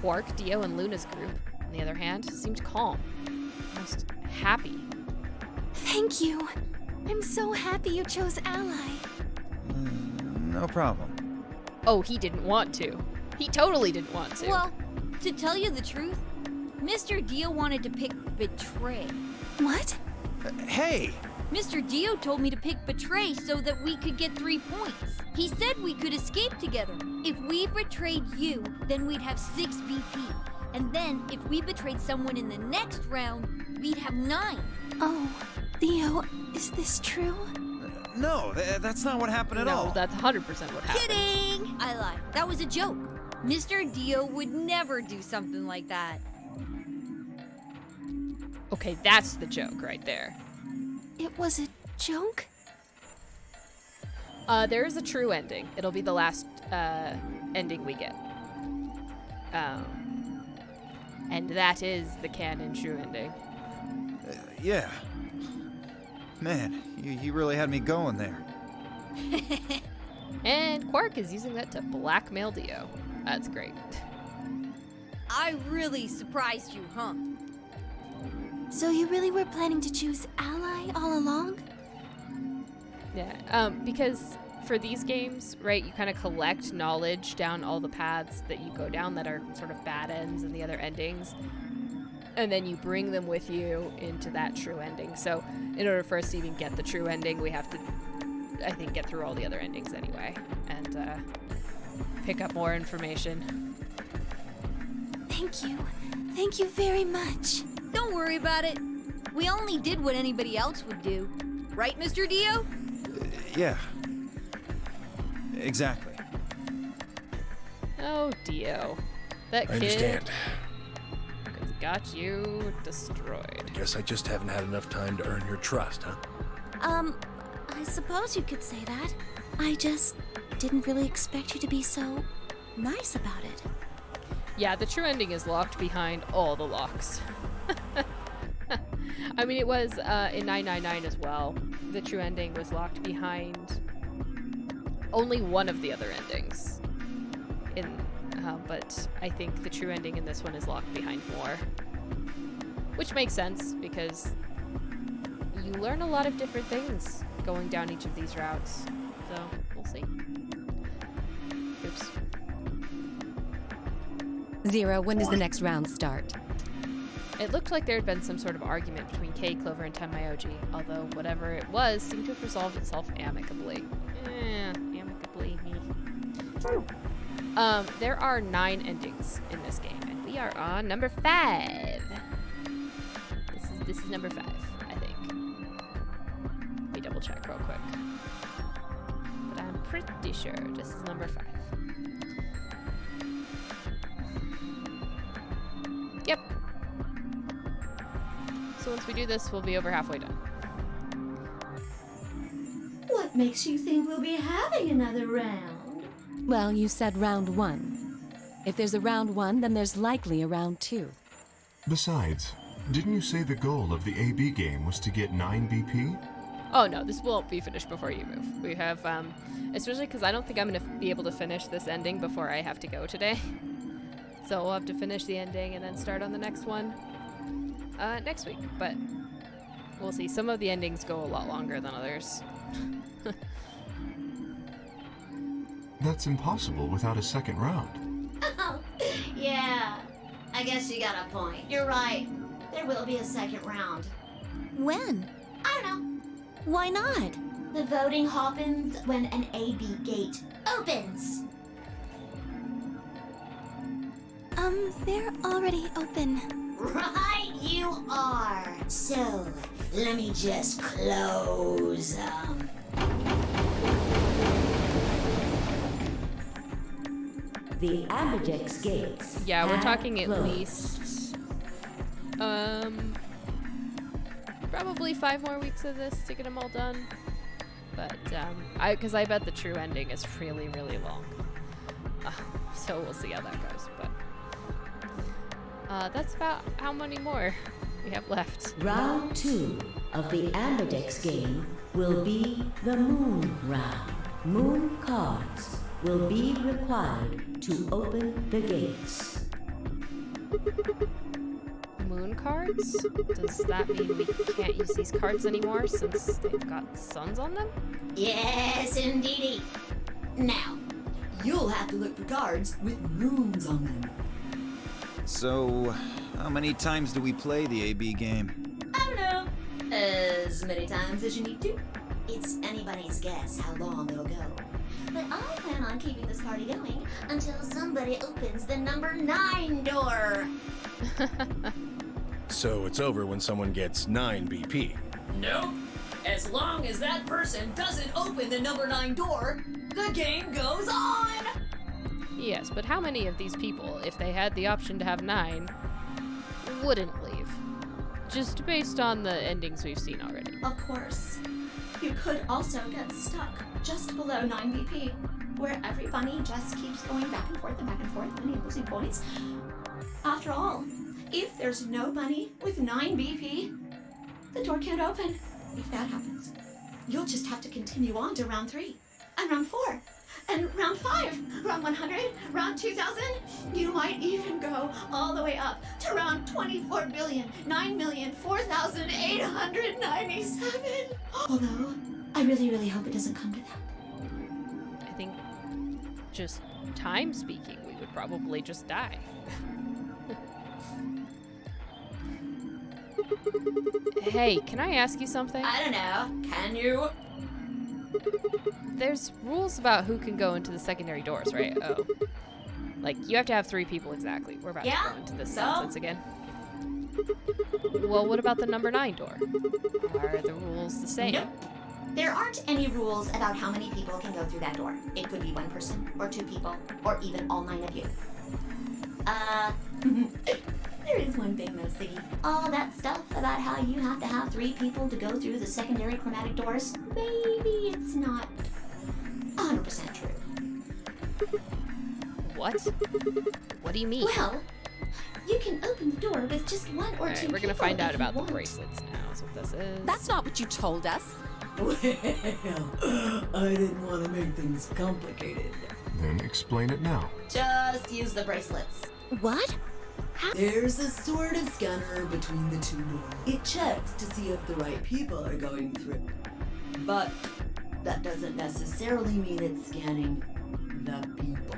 Quark, Dio, and Luna's group, on the other hand, seemed calm. Almost happy. Thank you. I'm so happy you chose ally. No problem. Oh, he didn't want to. He totally didn't want to. Well, to tell you the truth, Mr. Dio wanted to pick betray. What? Hey! Mr. Dio told me to pick betray so that we could get 3 points. He said we could escape together. If we betrayed you, then we'd have 6 BP. And then, if we betrayed someone in the next round, we'd have 9. Oh, Theo, is this true? No, that's not what happened at all. No, that's 100% what happened. Kidding! I lied. That was a joke. Mr. Dio would never do something like that. Okay, that's the joke right there. It was a joke? There is a true ending. It'll be the last ending we get. And that is the canon true ending. Yeah. Man, you really had me going there. And Quark is using that to blackmail Dio. That's great. I really surprised you, huh? So you really were planning to choose ally all along? Yeah, because for these games, right, you kind of collect knowledge down all the paths that you go down that are sort of bad ends and the other endings. And then you bring them with you into that true ending. So in order for us to even get the true ending, we have to I think, get through all the other endings anyway and pick up more information. Thank you. Thank you very much. Don't worry about it. We only did what anybody else would do. Right, Mr. Dio? Yeah. Exactly. Oh, Dio. That I kid understand. got you destroyed. Guess I just haven't had enough time to earn your trust, huh? I suppose you could say that. I just didn't really expect you to be so nice about it. Yeah, the true ending is locked behind all the locks. I mean, it was in 999 as well. The true ending was locked behind only one of the other endings. But I think the true ending in this one is locked behind more. Which makes sense, because you learn a lot of different things going down each of these routes. So, we'll see. Oops. Zero, when does the next round start? It looked like there had been some sort of argument between K, Clover, and Tenmyoji, although whatever it was seemed to have resolved itself amicably. Amicably. There are 9 endings in this game, and we are on number 5. This is number 5, I think. Let me double check real quick. But I'm pretty sure this is number 5. Yep. So once we do this, we'll be over halfway done. What makes you think we'll be having another round? Well, you said round 1. If there's a round 1, then there's likely a round 2. Besides, didn't you say the goal of the AB game was to get 9 BP? Oh no, this won't be finished before you move. We have, especially because I don't think I'm going to be able to finish this ending before I have to go today. So we'll have to finish the ending and then start on the next one next week. But we'll see. Some of the endings go a lot longer than others. That's impossible without a second round. Oh, yeah. I guess you got a point. You're right. There will be a second round. When? I don't know. Why not? The voting happens when an AB gate opens. They're already open. Right, you are. So, let me just close them. The Ambidex gates. Yeah, we're have talking at closed. least probably 5 more weeks of this to get them all done. But because I bet the true ending is really, really long. So we'll see how that goes. But that's about how many more we have left. Round 2 of the Ambidex game will be the Moon round. Moon cards will be required to open the gates. Moon cards? Does that mean we can't use these cards anymore since they've got suns on them? Yes, indeedy. Now, you'll have to look for cards with moons on them. So, how many times do we play the AB game? I don't know. As many times as you need to. It's anybody's guess how long it'll go. But I plan on keeping this party going until somebody opens the number 9 door. So it's over when someone gets 9 BP. Nope. As long as that person doesn't open the number 9 door, the game goes on! Yes, but how many of these people, if they had the option to have 9, wouldn't leave? Just based on the endings we've seen already. Of course. You could also get stuck just below 9 BP, where every bunny just keeps going back and forth, winning and losing points. After all, if there's no bunny with 9 BP, the door can't open. If that happens, you'll just have to continue on to round 3, and round 4, and round 5, round 100, round 2000. You might even go all the way up to round 24,009,004,897. Although, I really, really hope it doesn't come to that. I think, just time speaking, we would probably just die. Hey, can I ask you something? I don't know. Can you? There's rules about who can go into the secondary doors, right? Oh. Like, you have to have 3 people exactly. We're about to go into this nonsense again. Well, what about the number 9 door? Are the rules the same? Nope. There aren't any rules about how many people can go through that door. It could be 1 person, or 2 people, or even all 9 of you. There is one thing though, Siggy. All that stuff about how you have to have 3 people to go through the secondary chromatic doors, maybe it's not 100% true. What? What do you mean? Well, you can open the door with just 1 or 2 people. We're gonna find out if you about the want. bracelets now, is what this is. That's not what you told us. Well, I didn't want to make things complicated. Then explain it now. Just use the bracelets. What? There's a sort of scanner between the 2 doors. It checks to see if the right people are going through. But that doesn't necessarily mean it's scanning the people.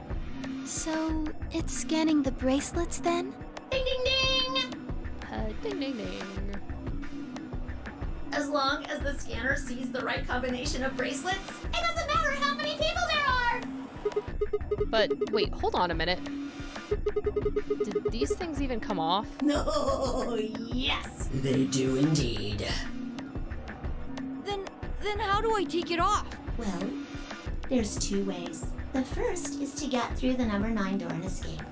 So, it's scanning the bracelets then? Ding ding ding! Ding ding ding. As long as the scanner sees the right combination of bracelets, it doesn't matter how many people there are! But wait, hold on a minute. Did these things even come off? No, yes, they do indeed. Then how do I take it off? Well, there's 2 ways. The first is to get through the number 9 door and escape.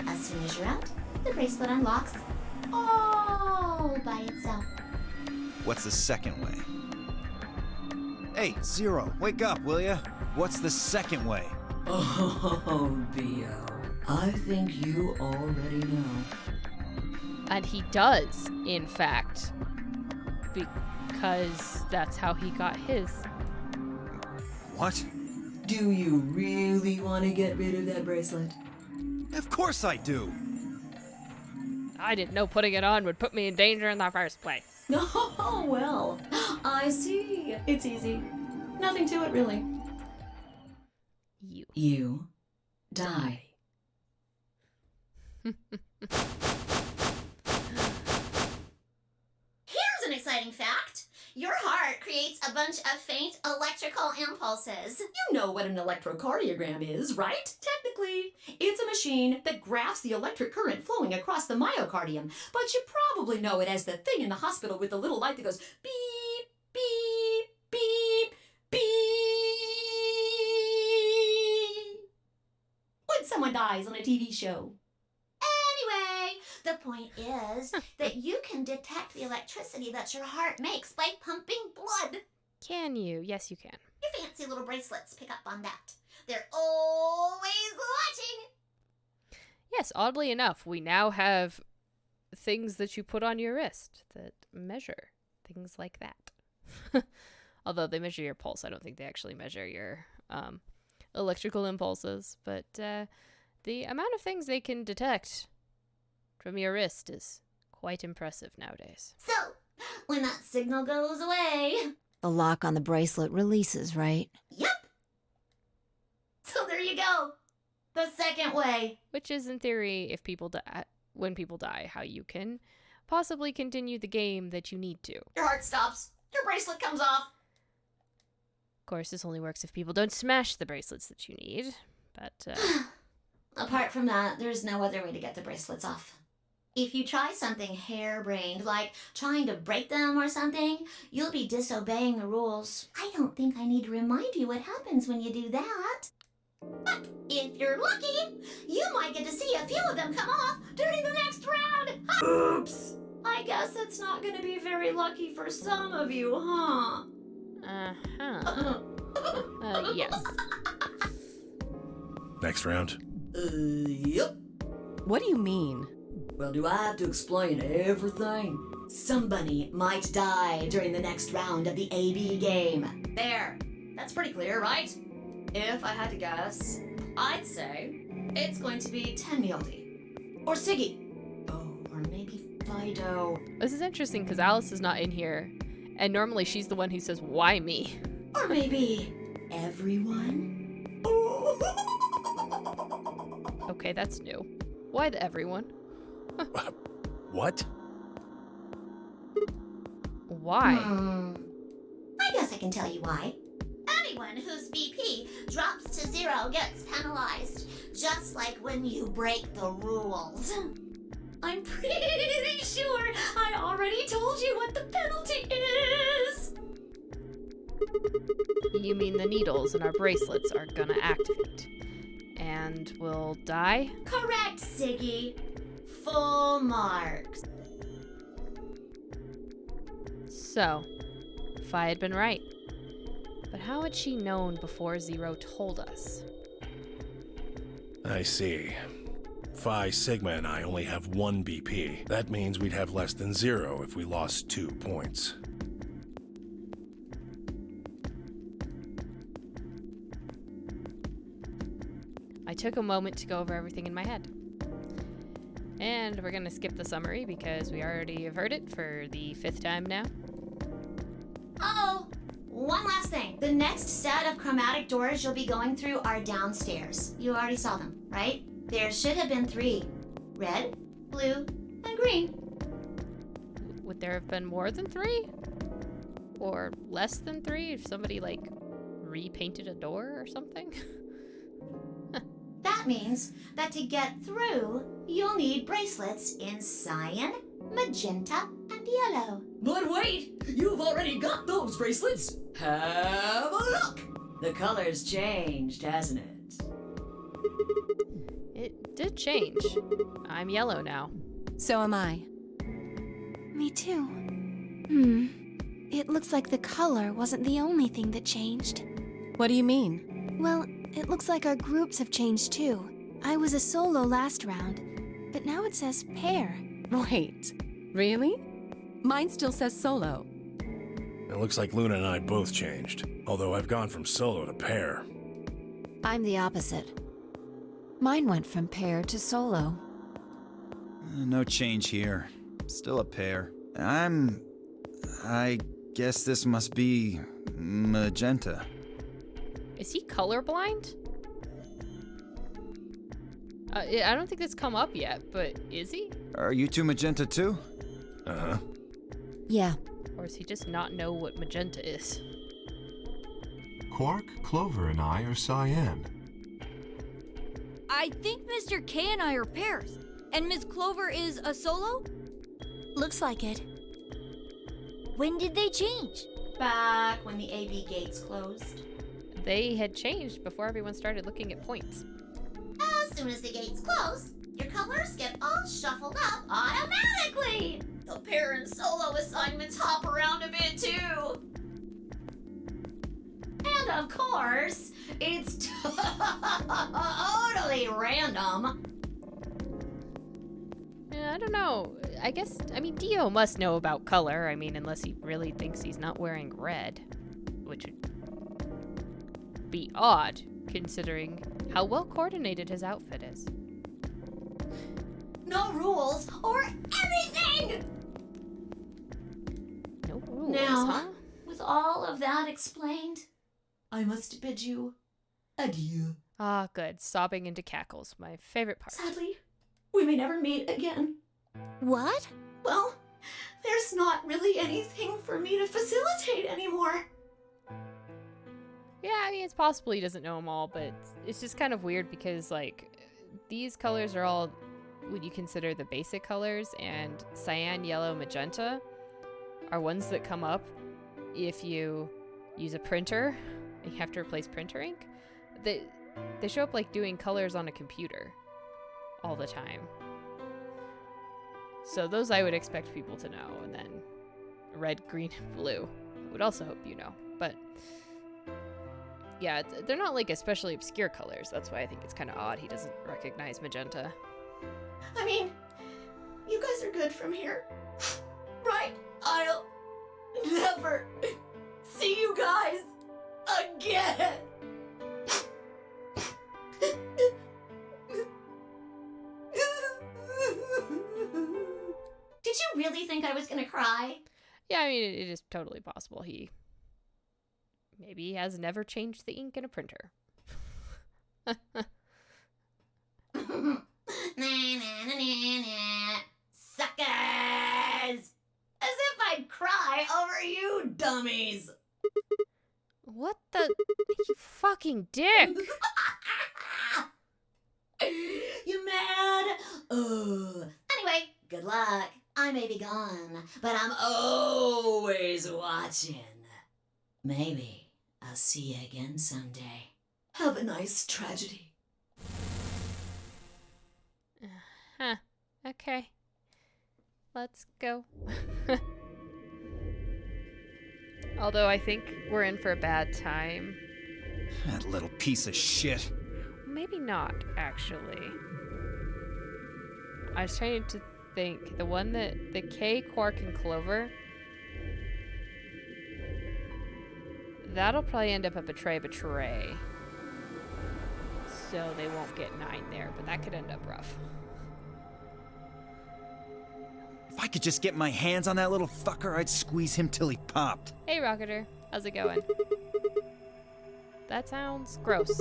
As soon as you're out, the bracelet unlocks all by itself. What's the second way? Hey, Zero, wake up, will ya? What's the second way? Oh, Bio. I think you already know. And he does, in fact. Because that's how he got his. What? Do you really want to get rid of that bracelet? Of course I do! I didn't know putting it on would put me in danger in the first place. Oh, well. I see. It's easy. Nothing to it, really. You die. Here's an exciting fact. Your heart creates a bunch of faint electrical impulses. You know what an electrocardiogram is, right? Technically, it's a machine that graphs the electric current flowing across the myocardium, but you probably know it as the thing in the hospital with the little light that goes beep, beep, beep, beep. When someone dies on a TV show. Anyway, the point is that you can detect the electricity that your heart makes by pumping blood. Can you? Yes, you can. Your fancy little bracelets pick up on that. They're always watching. Yes, oddly enough, we now have things that you put on your wrist that measure things like that. Although they measure your pulse, I don't think they actually measure your electrical impulses. But the amount of things they can detect from your wrist is quite impressive nowadays. So, when that signal goes away... The lock on the bracelet releases, right? Yep. So there you go. The second way. Which is, in theory, if people die, when people die, how you can possibly continue the game that you need to. Your heart stops. Your bracelet comes off. Of course, this only works if people don't smash the bracelets that you need, but... Apart from that, there's no other way to get the bracelets off. If you try something harebrained, like trying to break them or something, you'll be disobeying the rules. I don't think I need to remind you what happens when you do that. But if you're lucky, you might get to see a few of them come off during the next round. Oops. I guess it's not going to be very lucky for some of you, huh? Yes. Next round. Yep. What do you mean? Well, do I have to explain everything? Somebody might die during the next round of the AB game. There. That's pretty clear, right? If I had to guess, I'd say it's going to be Tenmyaldi. Or Siggy. Oh, or maybe Fido. This is interesting because Alice is not in here, and normally she's the one who says, "Why me?" Or maybe everyone? Okay, that's new. Why the everyone? What? Why? I guess I can tell you why. Anyone whose BP drops to 0 gets penalized, just like when you break the rules. I'm pretty sure I already told you what the penalty is. You mean the needles in our bracelets are gonna activate and we'll die? Correct, Siggy. Full marks. So, Phi had been right. But how had she known before Zero told us? I see. Phi, Sigma, and I only have 1 BP. That means we'd have less than 0 if we lost 2 points. I took a moment to go over everything in my head. And we're gonna skip the summary because we already have heard it for the 5th time now. Oh, one last thing. The next set of chromatic doors you'll be going through are downstairs. You already saw them, right? There should have been 3. Red, blue, and green. Would there have been more than 3? Or less than 3 if somebody, like, repainted a door or something? That means that to get through, you'll need bracelets in cyan, magenta, and yellow. But wait! You've already got those bracelets! Have a look! The color's changed, hasn't it? It did change. I'm yellow now. So am I. Me too. It looks like the color wasn't the only thing that changed. What do you mean? Well, it looks like our groups have changed too. I was a solo last round, but now it says pair. Wait, really? Mine still says solo. It looks like Luna and I both changed, although I've gone from solo to pair. I'm the opposite. Mine went from pair to solo. No change here. Still a pair. I guess this must be magenta. Is he colorblind? I don't think that's come up yet, but is he? Are you two magenta too? Uh-huh. Yeah. Or does he just not know what magenta is? Quark, Clover, and I are cyan. I think Mr. K and I are pairs. And Miss Clover is a solo? Looks like it. When did they change? Back when the AB gates closed. They had changed before everyone started looking at points. As soon as the gates close, your colors get all shuffled up automatically. The pair and solo assignments hop around a bit too. And of course, it's totally random. Yeah, I don't know. I mean, Dio must know about color. I mean, unless he really thinks he's not wearing red, which would be odd, considering how well coordinated his outfit is. No rules or anything! No rules, Now, huh? with all of that explained, I must bid you adieu. Ah, good. Sobbing into cackles. My favorite part. Sadly, we may never meet again. What? Well, there's not really anything for me to facilitate anymore. Yeah, I mean, it's possible he doesn't know them all, but it's just kind of weird because, like, these colors are all what you consider the basic colors, and cyan, yellow, magenta are ones that come up if you use a printer and you have to replace printer ink. They show up like doing colors on a computer all the time. So those I would expect people to know, and then red, green, and blue I would also hope you know. But yeah, they're not like especially obscure colors. That's why I think it's kind of odd he doesn't recognize magenta. I mean, you guys are good from here, right? I'll never see you guys again. Did you really think I was gonna cry? Yeah, I mean, it is totally possible maybe he has never changed the ink in a printer. Suckers! As if I'd cry over you dummies. What the? You fucking dick! You mad? Oh. Anyway, good luck. I may be gone, but I'm always watching. Maybe I'll see you again someday. Have a nice tragedy. Huh. Okay. Let's go. Although I think we're in for a bad time. That little piece of shit. Maybe not, actually. I was trying to think. The one that... The K, Quark, and Clover... That'll probably end up a betray. So they won't get 9 there, but that could end up rough. If I could just get my hands on that little fucker, I'd squeeze him till he popped. Hey, Rocketer. How's it going? That sounds gross.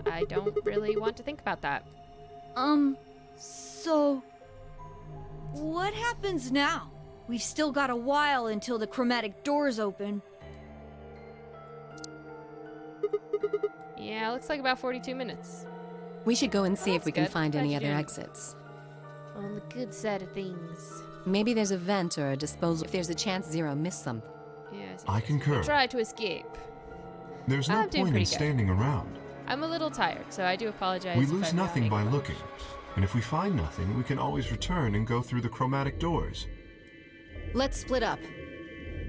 I don't really want to think about that. So... what happens now? We've still got a while until the chromatic doors open. Yeah, looks like about 42 minutes. We should go and see if we can good. find any Glad other you did. exits. On the good side of things. Maybe there's a vent or a disposal if there's a chance Zero missed something. Yes. I concur. Try to escape. There's no I'm doing point in pretty good. standing around. I'm a little tired, so I do apologize. We if lose I'm nothing by yawning. looking. And if we find nothing, we can always return and go through the chromatic doors. Let's split up.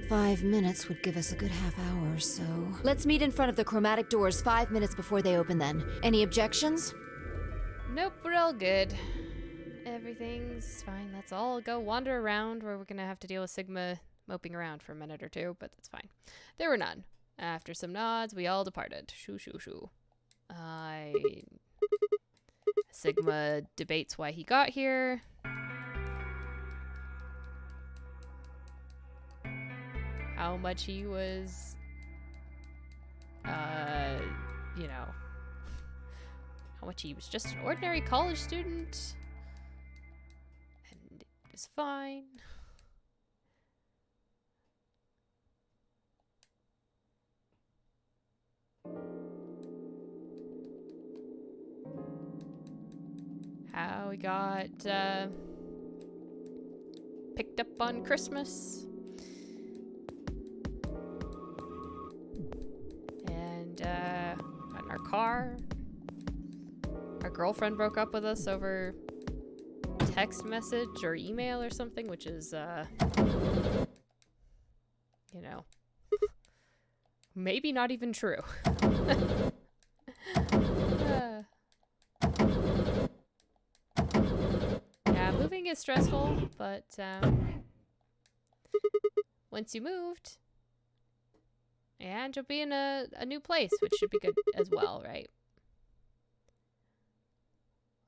5 minutes would give us a good half hour or so. Let's meet in front of the chromatic doors 5 minutes before they open then. Any objections? Nope, we're all good. Everything's fine. Let's all go wander around where we're gonna have to deal with Sigma moping around for a minute or two, but that's fine. There were none. After some nods, we all departed. Shoo, shoo, shoo. Sigma debates why he got here. How much he was, you know, how much he was just an ordinary college student. And it was fine. How we got, picked up on Christmas. And, got in our car. Our girlfriend broke up with us over text message or email or something, which is, you know, maybe not even true. Yeah, moving is stressful, but once you moved, and you'll be in a new place, which should be good as well, right?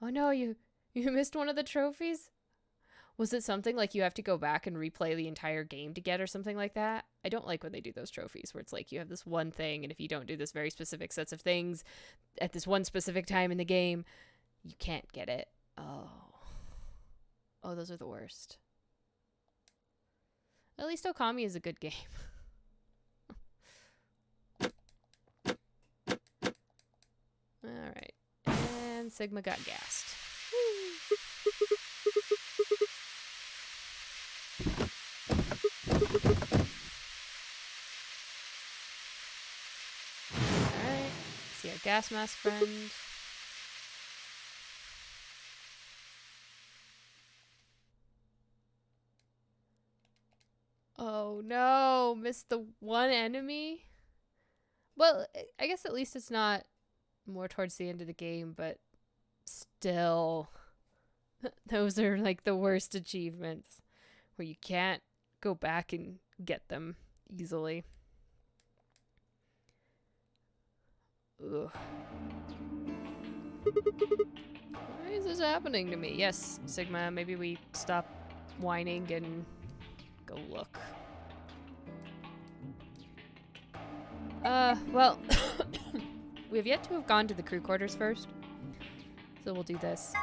Oh no, you missed one of the trophies? Was it something like you have to go back and replay the entire game to get or something like that? I don't like when they do those trophies where it's like you have this one thing and if you don't do this very specific sets of things at this one specific time in the game, you can't get it. Oh, those are the worst. At least Okami is a good game. Alright. And Sigma got gassed. Alright. See our gas mask friend. Oh no, missed the one enemy? Well, I guess at least it's not more towards the end of the game, but still, those are like the worst achievements where you can't go back and get them easily. Ugh. Why is this happening to me? Yes, Sigma, maybe we stop whining and go look. Well, we have yet to have gone to the crew quarters first, so we'll do this.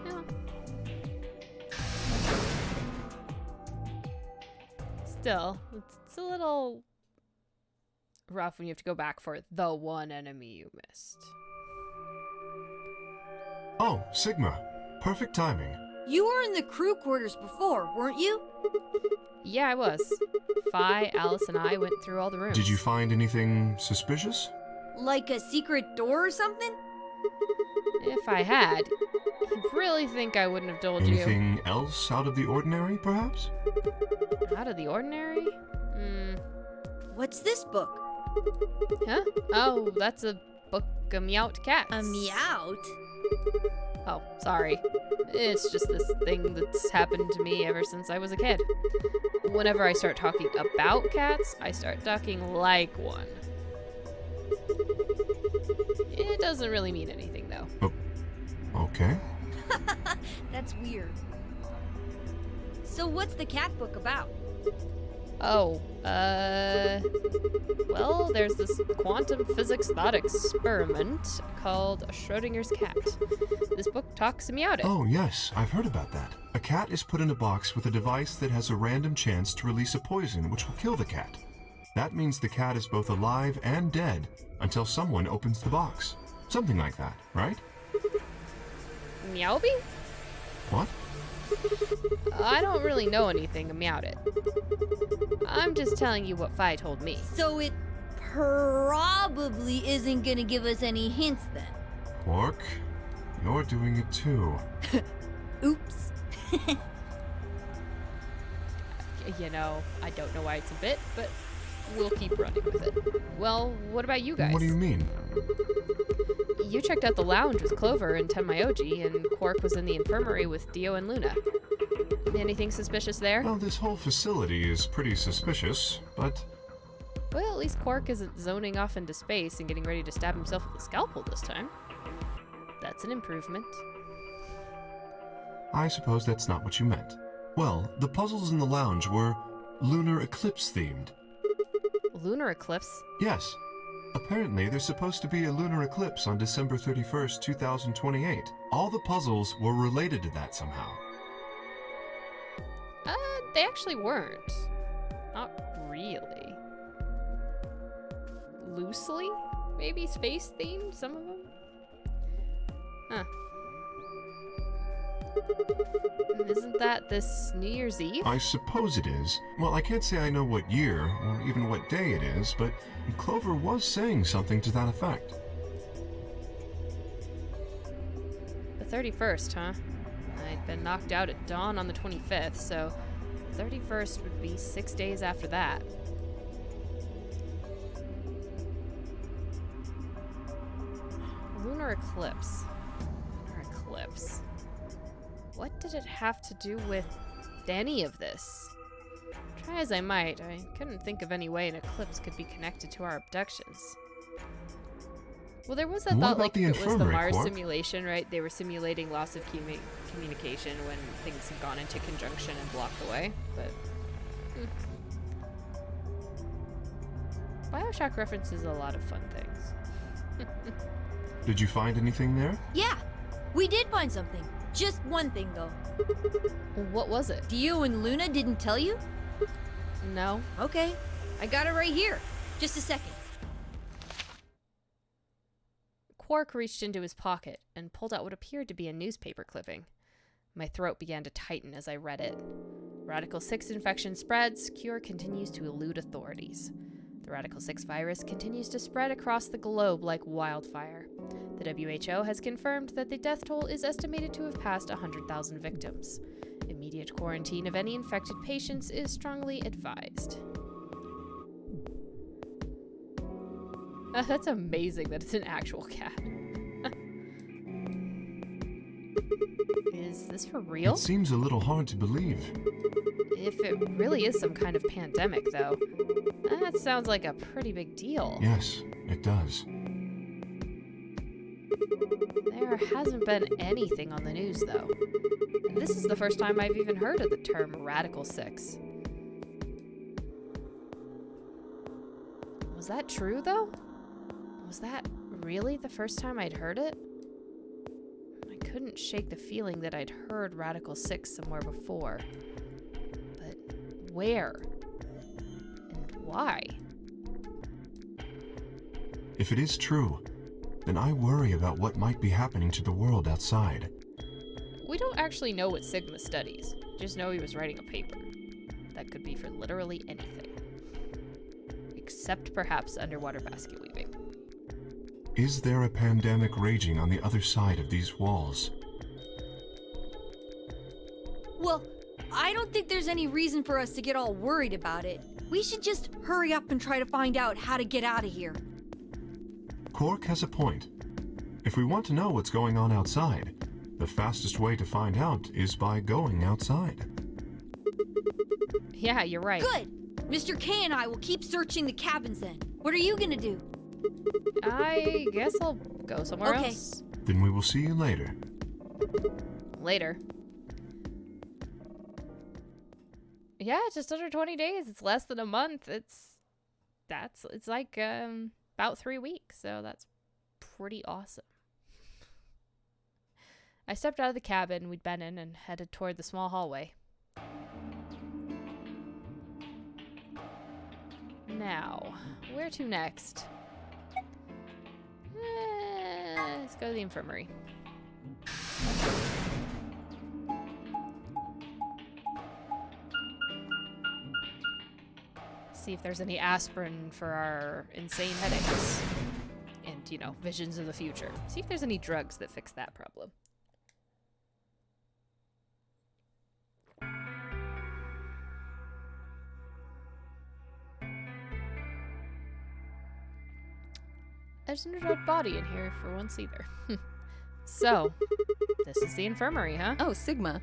Now still, it's a little rough when you have to go back for the one enemy you missed. Oh, Sigma. Perfect timing. You were in the crew quarters before, weren't you? Yeah, I was. Phi, Alice, and I went through all the rooms. Did you find anything suspicious? Like a secret door or something? If I had, you really think I wouldn't have told you? Anything else out of the ordinary, perhaps? Out of the ordinary? What's this book? Huh? Oh, that's a book of meowed cats. A meowed? Oh, sorry. It's just this thing that's happened to me ever since I was a kid. Whenever I start talking about cats, I start talking like one. It doesn't really mean anything, though. Oh, okay. That's weird. So what's the cat book about? Oh, well, there's this quantum physics thought experiment called Schrodinger's cat. This book talks about it. Oh, yes, I've heard about that. A cat is put in a box with a device that has a random chance to release a poison which will kill the cat. That means the cat is both alive and dead until someone opens the box. Something like that, right? Meowby? What? I don't really know anything about it. I'm just telling you what Phi told me. So it probably isn't gonna give us any hints then. Quark, you're doing it too. Oops. You know, I don't know why it's a bit, but we'll keep running with it. Well, what about you guys? What do you mean? You checked out the lounge with Clover and Tenmayoji, and Quark was in the infirmary with Dio and Luna. Anything suspicious there? Well, this whole facility is pretty suspicious, but... Well, at least Quark isn't zoning off into space and getting ready to stab himself with a scalpel this time. That's an improvement. I suppose that's not what you meant. Well, the puzzles in the lounge were lunar eclipse themed. Lunar eclipse? Yes. Apparently, there's supposed to be a lunar eclipse on December 31st, 2028. All the puzzles were related to that somehow. They actually weren't. Not really. Loosely? Maybe space themed, some of them? Huh. Isn't that this New Year's Eve? I suppose it is. Well, I can't say I know what year, or even what day it is, but Clover was saying something to that effect. The 31st, huh? I'd been knocked out at dawn on the 25th, so 31st would be 6 days after that. Lunar eclipse. Lunar eclipse. What did it have to do with any of this? Try as I might, I couldn't think of any way an eclipse could be connected to our abductions. Well, there was that What thought, about like, the if it was the infirmary, Mars Quark? simulation, right? They were simulating loss of communication when things had gone into conjunction and blocked away, but... Bioshock references a lot of fun things. Did you find anything there? Yeah, we did find something. Just one thing, though. What was it? Dio and Luna didn't tell you? No. Okay, I got it right here. Just a second. Quark reached into his pocket and pulled out what appeared to be a newspaper clipping. My throat began to tighten as I read it. Radical 6 infection spreads, cure continues to elude authorities. The Radical 6 virus continues to spread across the globe like wildfire. The WHO has confirmed that the death toll is estimated to have passed 100,000 victims. Immediate quarantine of any infected patients is strongly advised. That's amazing that it's an actual cat. Is this for real? It seems a little hard to believe. If it really is some kind of pandemic, though, that sounds like a pretty big deal. Yes, it does. There hasn't been anything on the news, though. This is the first time I've even heard of the term Radical 6. Was that true, though? Was that really the first time I'd heard it? I couldn't shake the feeling that I'd heard Radical 6 somewhere before. But where? Why? If it is true, then I worry about what might be happening to the world outside. We don't actually know what Sigma studies. Just know he was writing a paper. That could be for literally anything. Except perhaps underwater basket weaving. Is there a pandemic raging on the other side of these walls? Well, I don't think there's any reason for us to get all worried about it. We should just hurry up and try to find out how to get out of here. Cork has a point. If we want to know what's going on outside, the fastest way to find out is by going outside. Yeah, you're right. Good! Mr. K and I will keep searching the cabins then. What are you gonna do? I guess I'll go somewhere else. Then we will see you later. Later. Yeah, just under 20 days. It's less than a month. It's like about 3 weeks, so that's pretty awesome. I stepped out of the cabin we'd been in and headed toward the small hallway. Now, where to next? Let's go to the infirmary. See if there's any aspirin for our insane headaches. And, you know, visions of the future. See if there's any drugs that fix that problem. There's no dead body in here for once either. So, this is the infirmary, huh? Oh, Sigma.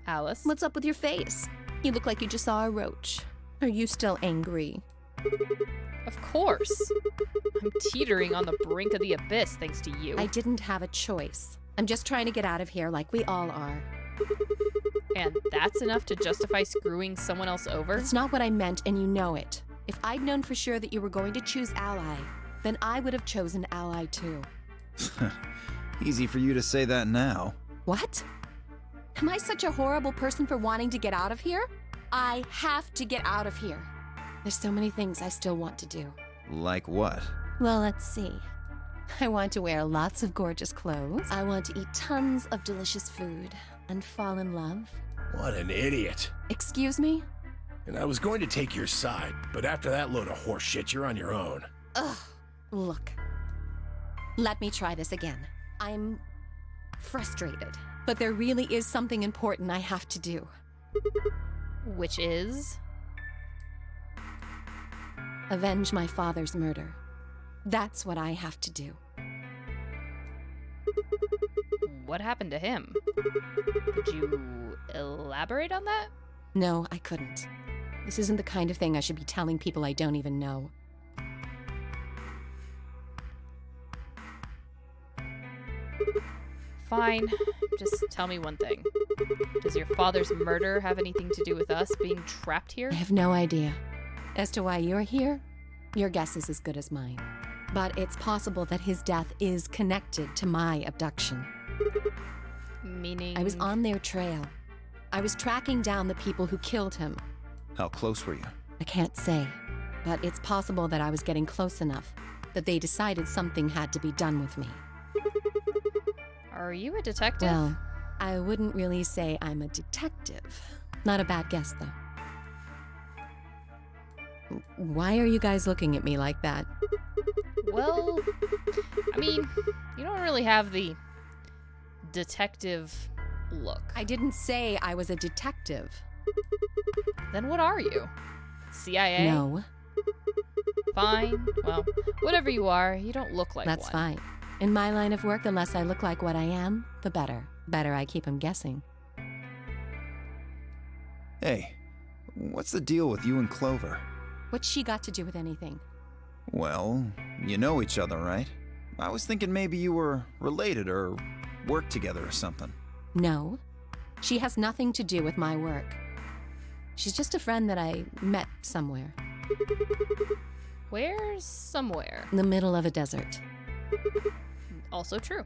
Alice? What's up with your face? You look like you just saw a roach. Are you still angry? Of course. I'm teetering on the brink of the abyss thanks to you. I didn't have a choice. I'm just trying to get out of here like we all are. And that's enough to justify screwing someone else over? That's not what I meant, and you know it. If I'd known for sure that you were going to choose Ally, then I would have chosen Ally too. Easy for you to say that now. What? Am I such a horrible person for wanting to get out of here? I have to get out of here. There's so many things I still want to do. Like what? Well, let's see. I want to wear lots of gorgeous clothes. I want to eat tons of delicious food and fall in love. What an idiot. Excuse me? And I was going to take your side, but after that load of horse shit, you're on your own. Ugh. Look. Let me try this again. I'm frustrated, but there really is something important I have to do. Which is? Avenge my father's murder. That's what I have to do. What happened to him? Could you elaborate on that? No, I couldn't. This isn't the kind of thing I should be telling people I don't even know. Fine. Just tell me one thing. Does your father's murder have anything to do with us being trapped here? I have no idea. As to why you're here, your guess is as good as mine. But it's possible that his death is connected to my abduction. Meaning? I was on their trail. I was tracking down the people who killed him. How close were you? I can't say, but it's possible that I was getting close enough that they decided something had to be done with me. Are you a detective? Well, I wouldn't really say I'm a detective. Not a bad guess, though. Why are you guys looking at me like that? Well, I mean, you don't really have the detective look. I didn't say I was a detective. Then what are you? CIA? No. Fine. Well, whatever you are, you don't look like That's one. fine. In my line of work, the less I look like what I am, the better. Better I keep them guessing. Hey, what's the deal with you and Clover? What's she got to do with anything? Well, you know each other, right? I was thinking maybe you were related or worked together or something. No. She has nothing to do with my work. She's just a friend that I met somewhere. Where's somewhere? In the middle of a desert. Also true.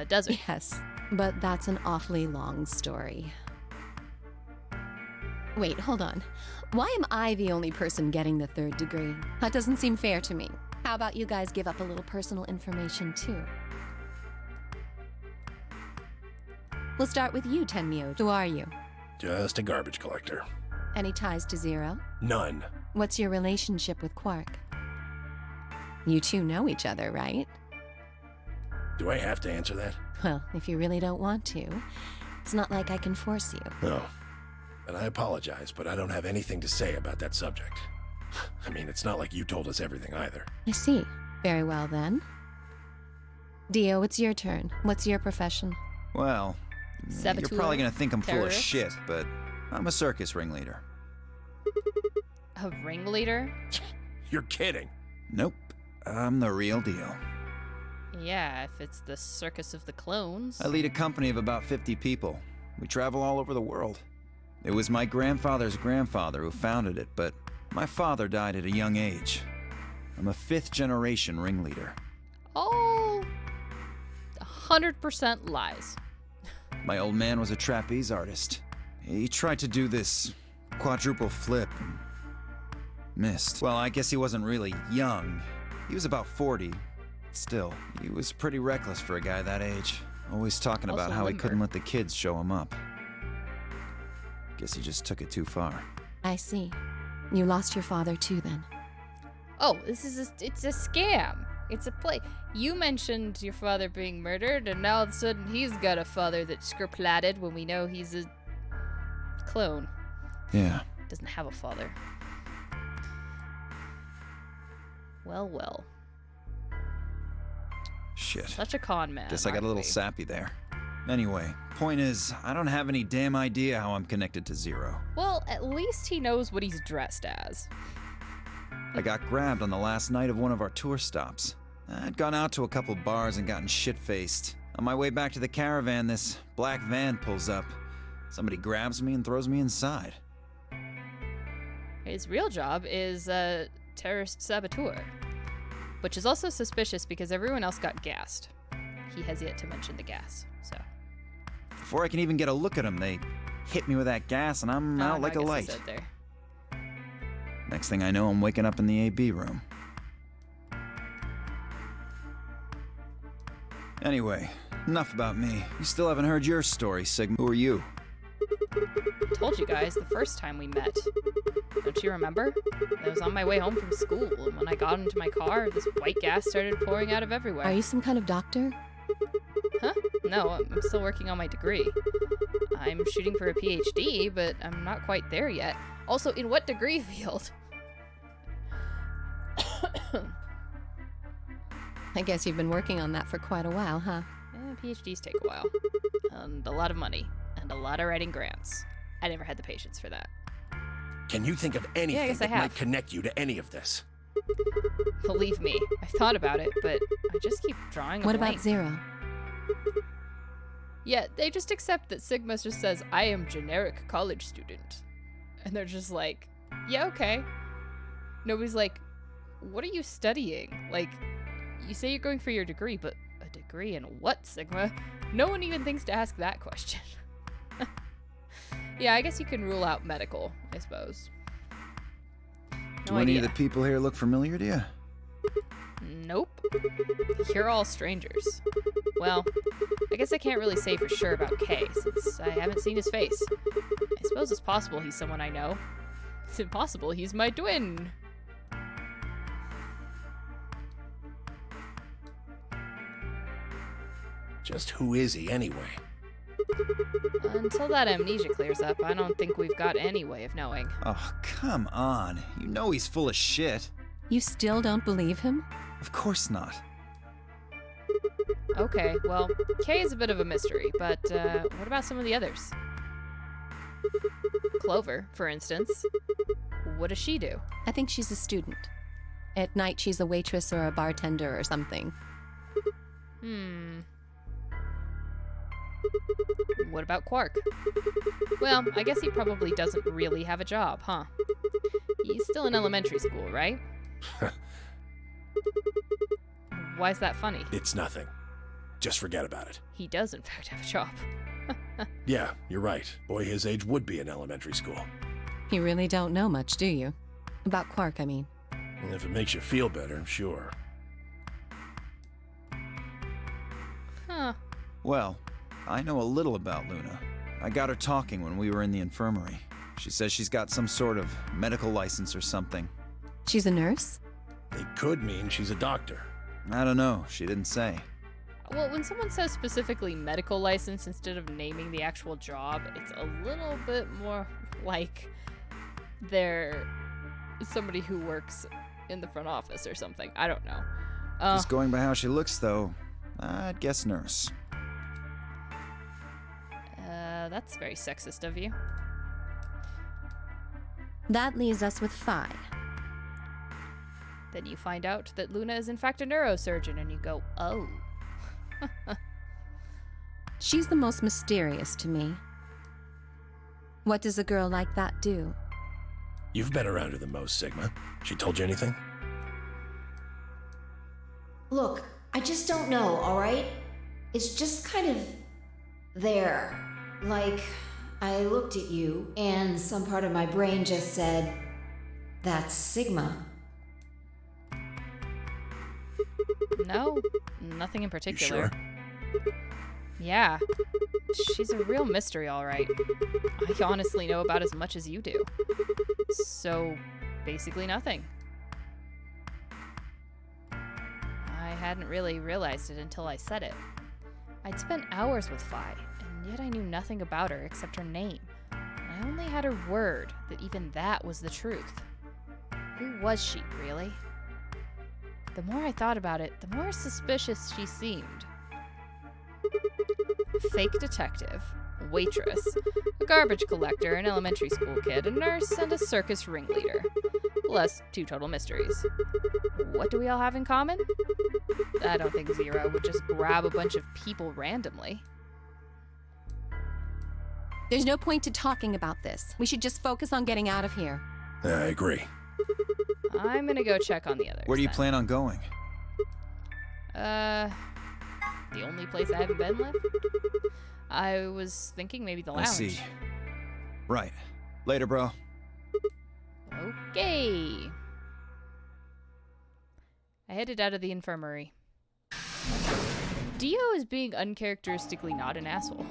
Desert. Yes, but that's an awfully long story. Wait, hold on. Why am I the only person getting the 3rd degree? That doesn't seem fair to me. How about you guys give up a little personal information, too? We'll start with you, Tenmyo. Who are you? Just a garbage collector. Any ties to Zero? None. What's your relationship with Quark? You two know each other, right? Do I have to answer that? Well, if you really don't want to, it's not like I can force you. No. And I apologize, but I don't have anything to say about that subject. I mean, it's not like you told us everything either. I see. Very well, then. Dio, it's your turn. What's your profession? Well, Saboteur, you're probably gonna think I'm full of terrorist. shit, but I'm a circus ringleader. A ringleader? You're kidding. Nope, I'm the real deal. Yeah, if it's the Circus of the Clones. I lead a company of about 50 people. We travel all over the world. It was my grandfather's grandfather who founded it, but my father died at a young age. I'm a 5th-generation ringleader. All 100% lies. My old man was a trapeze artist. He tried to do this quadruple flip and missed. Well, I guess he wasn't really young. He was about 40. Still, he was pretty reckless for a guy that age. Always talking about Also how he limber. couldn't let the kids show him up. Guess he just took it too far. I see. You lost your father, too, then. Oh, it's a scam. It's a play. You mentioned your father being murdered, and now all of a sudden he's got a father that's scriptlatted when we know he's a clone. Yeah. Doesn't have a father. Well, well. Shit. Such a con man. Guess I got a aren't little we? sappy there. Anyway, point is, I don't have any damn idea how I'm connected to Zero. Well, at least he knows what he's dressed as. I got grabbed on the last night of one of our tour stops. I'd gone out to a couple bars and gotten shit-faced. On my way back to the caravan, this black van pulls up. Somebody grabs me and throws me inside. His real job is terrorist saboteur, which is also suspicious because everyone else got gassed. He has yet to mention the gas, so. Before I can even get a look at him, they hit me with that gas and I'm out no, like I a guess I light. said there. Next thing I know, I'm waking up in the AB room. Anyway, enough about me. You still haven't heard your story, Sigma. Who are you? I told you guys the first time we met. Don't you remember? I was on my way home from school, and when I got into my car, this white gas started pouring out of everywhere. Are you some kind of doctor? Huh? No, I'm still working on my degree. I'm shooting for a PhD, but I'm not quite there yet. Also, in what degree field? I guess you've been working on that for quite a while, huh? PhDs take a while. And a lot of money. And a lot of writing grants. I never had the patience for that. Can you think of anything guess I that might have. connect you to any of this? Believe me, I've thought about it, but I just keep drawing a What blank. about Zero? Yeah, they just accept that Sigma just says, I am generic college student. And they're just like, yeah, okay. Nobody's like, what are you studying? Like, you say you're going for your degree, but a degree in what, Sigma? No one even thinks to ask that question. Yeah, I guess you can rule out medical, I suppose. Do No any idea. of the people here look familiar to you? Nope. You're all strangers. Well, I guess I can't really say for sure about Kay, since I haven't seen his face. I suppose it's possible he's someone I know. It's impossible he's my twin. Just who is he anyway? Until that amnesia clears up, I don't think we've got any way of knowing. Oh, come on. You know he's full of shit. You still don't believe him? Of course not. Okay, well, Kay is a bit of a mystery, but what about some of the others? Clover, for instance. What does she do? I think she's a student. At night, she's a waitress or a bartender or something. What about Quark? Well, I guess he probably doesn't really have a job, huh? He's still in elementary school, right? Why is that funny? It's nothing. Just forget about it. He does, in fact, have a job. Yeah, you're right. Boy his age would be in elementary school. You really don't know much, do you? About Quark, I mean. If it makes you feel better, sure. Huh. Well, I know a little about Luna. I got her talking when we were in the infirmary. She says she's got some sort of medical license or something. She's a nurse? It could mean she's a doctor. I don't know. She didn't say. Well, when someone says specifically medical license instead of naming the actual job, it's a little bit more like they're somebody who works in the front office or something. I don't know. Just going by how she looks, though, I'd guess nurse. That's very sexist of you. That leaves us with Phi. Then you find out that Luna is in fact a neurosurgeon, and you go, oh. She's the most mysterious to me. What does a girl like that do? You've been around her the most, Sigma. She told you anything? Look, I just don't know, alright? It's just kind of there. Like, I looked at you, and some part of my brain just said, that's Sigma. No, nothing in particular. You sure? Yeah, she's a real mystery, all right. I honestly know about as much as you do. So, basically nothing. I hadn't really realized it until I said it. I'd spent hours with Phi, and yet I knew nothing about her except her name. And I only had her word that even that was the truth. Who was she, really? The more I thought about it, the more suspicious she seemed. Fake detective, waitress, a garbage collector, an elementary school kid, a nurse, and a circus ringleader. Plus 2 total mysteries. What do we all have in common? I don't think Zero would just grab a bunch of people randomly. There's no point to talking about this. We should just focus on getting out of here. I agree. I'm gonna go check on the others. Where do you then. plan on going? The only place I haven't been left? I was thinking maybe the lounge. I see. Right. Later, bro. Okay. I headed out of the infirmary. Dio is being uncharacteristically not an asshole.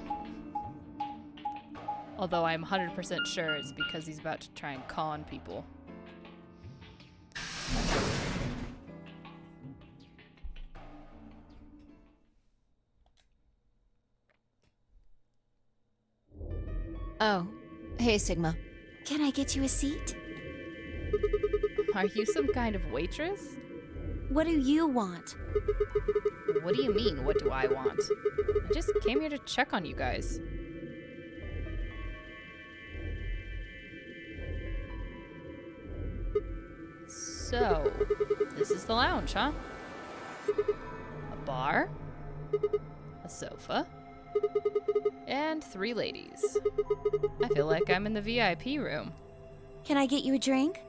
Although I'm 100% sure it's because he's about to try and con people. Oh, hey, Sigma. Can I get you a seat? Are you some kind of waitress? What do you want? What do you mean, what do I want? I just came here to check on you guys. So, this is the lounge, huh? A bar, a sofa, and 3 ladies. I feel like I'm in the VIP room. Can I get you a drink?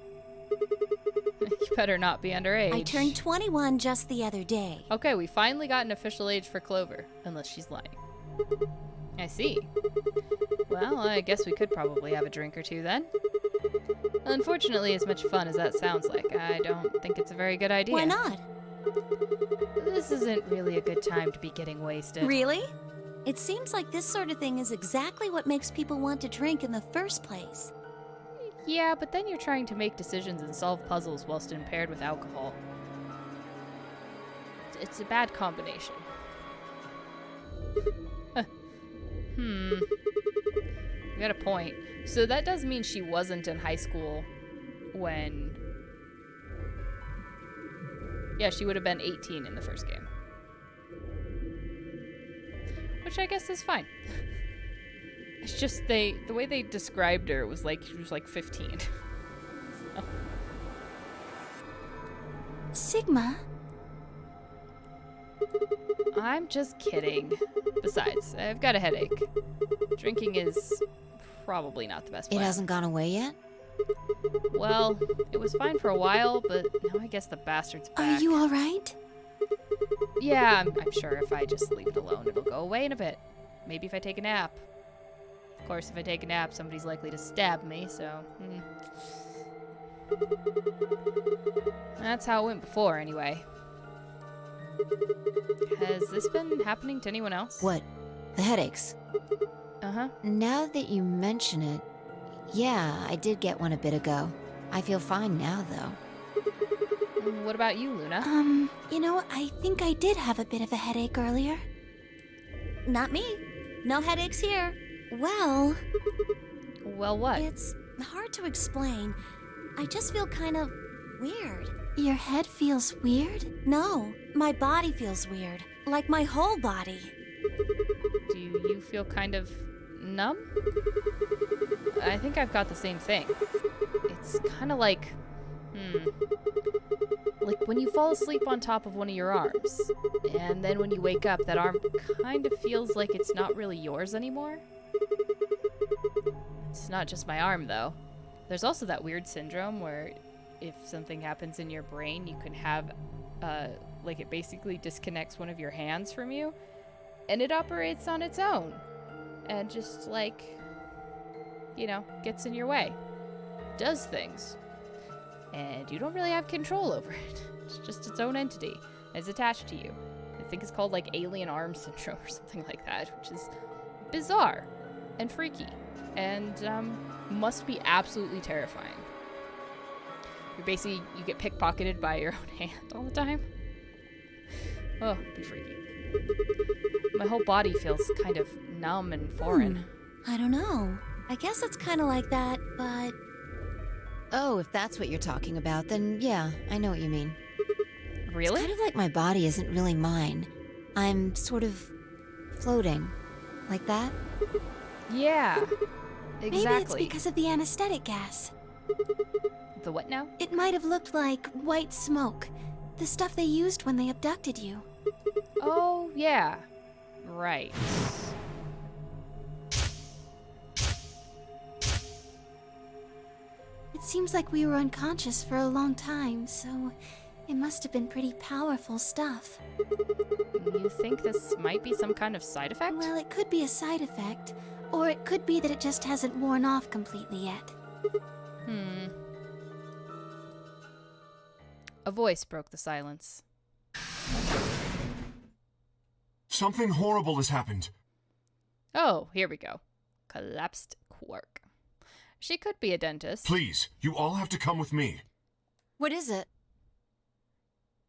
You better not be underage. I turned 21 just the other day. Okay, we finally got an official age for Clover, unless she's lying. I see. Well, I guess we could probably have a drink or 2 then. Unfortunately, as much fun as that sounds like, I don't think it's a very good idea. Why not? This isn't really a good time to be getting wasted. Really? It seems like this sort of thing is exactly what makes people want to drink in the first place. Yeah, but then you're trying to make decisions and solve puzzles whilst impaired with alcohol. It's a bad combination. You got a point. So that does mean she wasn't in high school when... Yeah, she would have been 18 in the first game. Which I guess is fine. It's just the way they described her was like she was like 15. So. Sigma? I'm just kidding. Besides, I've got a headache. Drinking is probably not the best plan. It hasn't gone away yet? Well, it was fine for a while, but now I guess the bastard's back. Are you alright? Yeah, I'm sure if I just leave it alone, it'll go away in a bit. Maybe if I take a nap. Of course, if I take a nap, somebody's likely to stab me, so... That's how it went before, anyway. Has this been happening to anyone else? What? The headaches? Uh-huh. Now that you mention it, yeah, I did get one a bit ago. I feel fine now, though. What about you, Luna? You know, I think I did have a bit of a headache earlier. Not me. No headaches here. Well, Well, what? it's hard to explain. I just feel kind of weird. Your head feels weird? No, my body feels weird. Like my whole body. Do you feel kind of numb? I think I've got the same thing. It's kind of like when you fall asleep on top of one of your arms, and then when you wake up, that arm kind of feels like it's not really yours anymore. It's not just my arm, though. There's also that weird syndrome where if something happens in your brain, you can have, like, it basically disconnects one of your hands from you, and it operates on its own, and just, like, you know, gets in your way, does things, and you don't really have control over it. It's just its own entity. It's attached to you. I think it's called, like, alien arm syndrome or something like that, which is bizarre and freaky, and must be absolutely terrifying. You get pickpocketed by your own hand all the time. Oh, it'd be freaky. My whole body feels kind of numb and foreign. I don't know. I guess it's kind of like that, but... Oh, if that's what you're talking about, then yeah, I know what you mean. Really? It's kind of like my body isn't really mine. I'm sort of floating. Like that? Yeah, exactly. Maybe it's because of the anesthetic gas. The what now? It might have looked like white smoke. The stuff they used when they abducted you. Oh, yeah. Right. It seems like we were unconscious for a long time, so it must have been pretty powerful stuff. You think this might be some kind of side effect? Well, it could be a side effect, or it could be that it just hasn't worn off completely yet. A voice broke the silence. Something horrible has happened. Oh, here we go. Collapsed quark. She could be a dentist. Please, you all have to come with me. What is it?